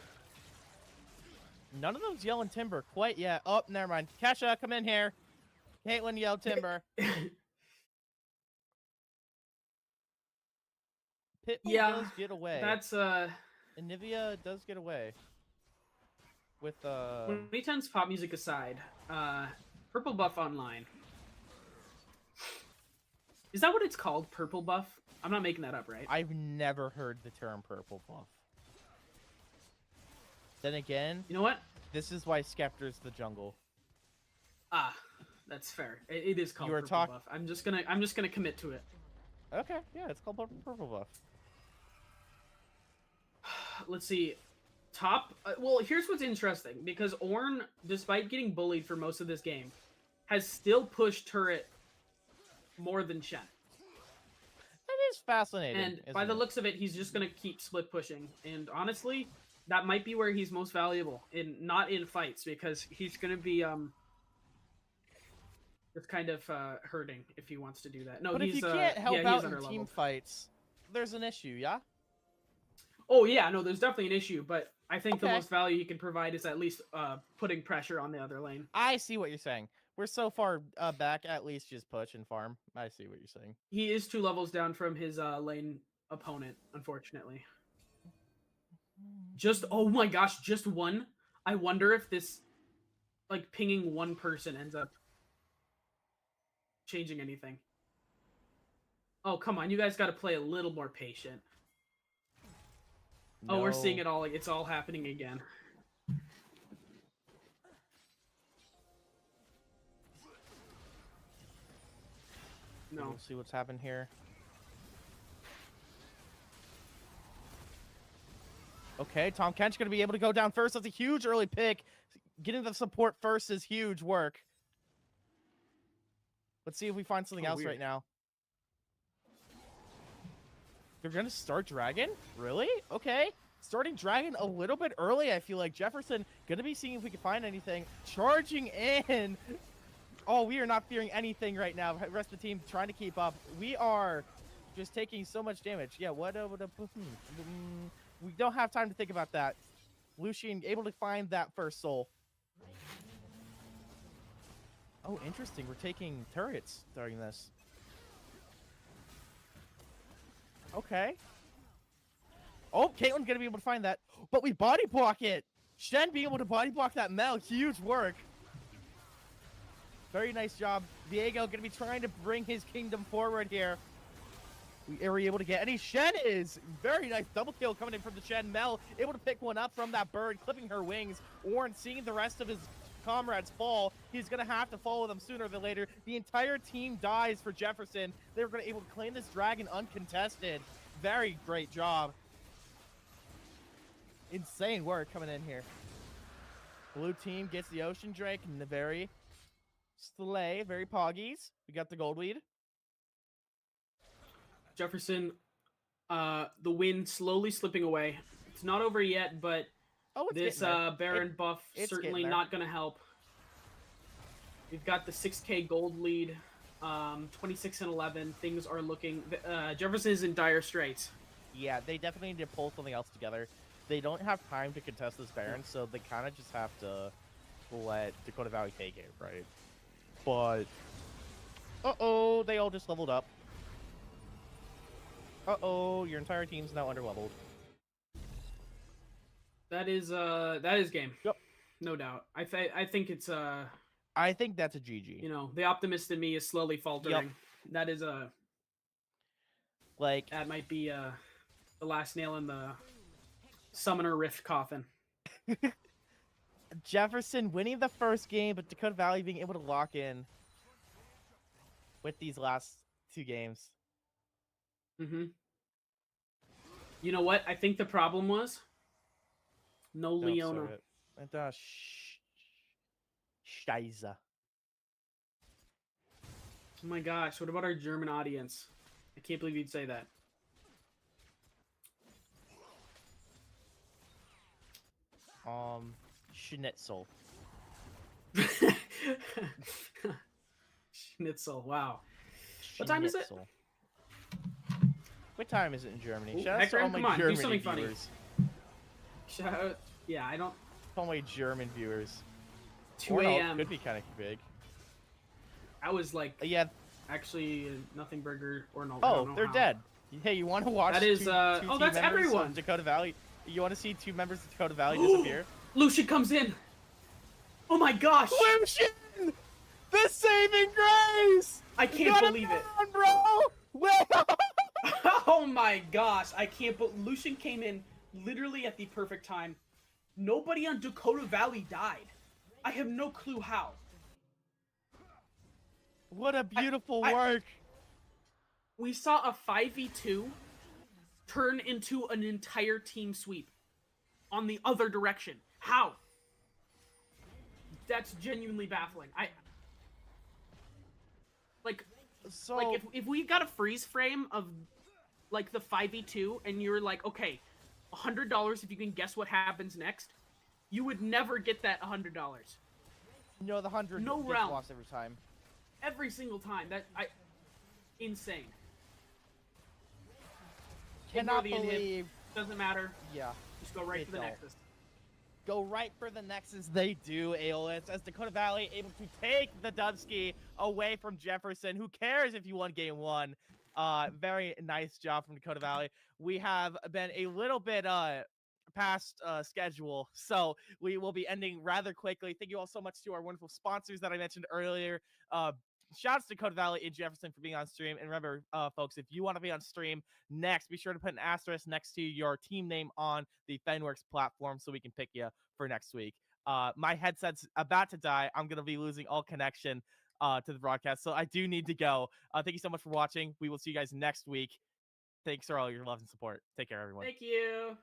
None of them's yelling timber quite yet. Oh, never mind. Kesha, come in here. Caitlyn yelled timber. Pitbull Yeah, does get away. That's And Nivea does get away. With when he turns pop music aside, purple buff online. Is that what it's called? Purple buff? I'm not making that up, right? I've never heard the term purple buff. Then again, You know what? this is why Skeptor's the jungle. Ah, that's fair. It is called You were purple buff. I'm just gonna commit to it. Okay, yeah, it's called purple buff. Let's see. Top. Well, here's what's interesting because Ornn, despite getting bullied for most of this game, has still pushed turret more than Shen. That is fascinating. And by isn't the it? looks of it, he's just gonna keep split pushing. And honestly, that might be where he's most valuable not in fights because he's gonna be just kind of hurting if he wants to do that. No, But he's if you can't help he's out in underleveled. team fights, there's an issue, yeah? Oh yeah, no, there's definitely an issue, but I think the Okay. most value he can provide is at least putting pressure on the other lane. I see what you're saying. We're so far back, at least just push and farm. I see what you're saying. He is 2 levels down from his lane opponent, unfortunately. Just oh my gosh, just one. I wonder if this like pinging one person ends up changing anything. Oh, come on, you guys got to play a little more patient. Oh, we're seeing No. it all. It's all happening again. No. We'll see what's happened here. Okay, Tom Kent's going to be able to go down first. That's a huge early pick. Getting the support first is huge work. Let's see if we find something else weird. right now. They're going to start Dragon? Really? Okay. Starting Dragon a little bit early, I feel like. Jefferson going to be seeing if we can find anything. Charging in. Oh, we are not fearing anything right now. The rest of the team trying to keep up. We are just taking so much damage. Yeah, we don't have time to think about that. Lucian able to find that first soul. Oh, interesting. We're taking turrets during this. Okay. Oh, Caitlyn's going to be able to find that. But we body block it. Shen being able to body block that Mel. Huge work. Very nice job. Diego going to be trying to bring his kingdom forward here. We are able to get any. Shen is very nice double kill coming in from the Shen. Mel able to pick one up from that bird, clipping her wings. Ornn seeing the rest of his comrades fall. He's going to have to follow them sooner than later. The entire team dies for Jefferson. They were going to able to claim this dragon uncontested. Very great job. Insane work coming in here. Blue team gets the Ocean Drake and the very slay, very poggies. We got the gold lead. Jefferson, the win slowly slipping away. It's not over yet, but this Baron buff certainly not going to help. We've got the 6K gold lead, 26 and 11. Things are looking. Jefferson is in dire straits. Yeah, they definitely need to pull something else together. They don't have time to contest this Baron, so they kind of just have to let Dakota Valley take it, right? But uh-oh, they all just leveled up. Uh-oh, your entire team's now underleveled. That is game. Yep. No doubt. I think it's I think that's a GG. You know, the optimist in me is slowly faltering. Yep. That is like that might be the last nail in the Summoner Rift coffin. Jefferson winning the first game, but Dakota Valley being able to lock in with these last 2 games. Mm-hmm. You know what? I think the problem was no Leona. Scheiße. Oh my gosh, what about our German audience? I can't believe you'd say that. Schnitzel. Schnitzel, wow. What time is it? What time is it in Germany? Ooh, Shout out to all my come on, German do something funny. viewers. Shout out, yeah, I don't... All my German viewers. 2 a.m. Could be kind of big. I was like, yeah, actually, nothing burger or no. Oh, they're dead. Hey, you want to watch? That is, two oh, team that's members everyone. of Dakota Valley. You want to see 2 members of Dakota Valley disappear? Lucian comes in. Oh my gosh! Lucian, the saving grace! I can't believe it, bro. Oh my gosh! I can't. But Lucian came in literally at the perfect time. Nobody on Dakota Valley died. I have no clue how. What a beautiful work. We saw a 5v2 turn into an entire team sweep on the other direction. How? That's genuinely baffling. Like if we got a freeze frame of like the 5v2 and you're like, okay, $100 if you can guess what happens next, you would never get that $100. No, the 100 no gets round. lost every time. Every single time. Insane. Cannot believe Doesn't matter. Yeah. Just go right They for the don't. Nexus. Go right for the Nexus. They do, Aeolus, as Dakota Valley able to take the Dubski away from Jefferson. Who cares if you won game 1? Very nice job from Dakota Valley. We have been a little bit past schedule, so we will be ending rather quickly. Thank you all so much to our wonderful sponsors that I mentioned earlier. Shouts to Dakota Valley and Jefferson for being on stream. And remember, folks, if you want to be on stream next, be sure to put an asterisk next to your team name on the Fenworks platform so we can pick you for next week. My headset's about to die. I'm going to be losing all connection to the broadcast, so I do need to go. Thank you so much for watching. We will see you guys next week. Thanks for all your love and support. Take care, everyone. Thank you.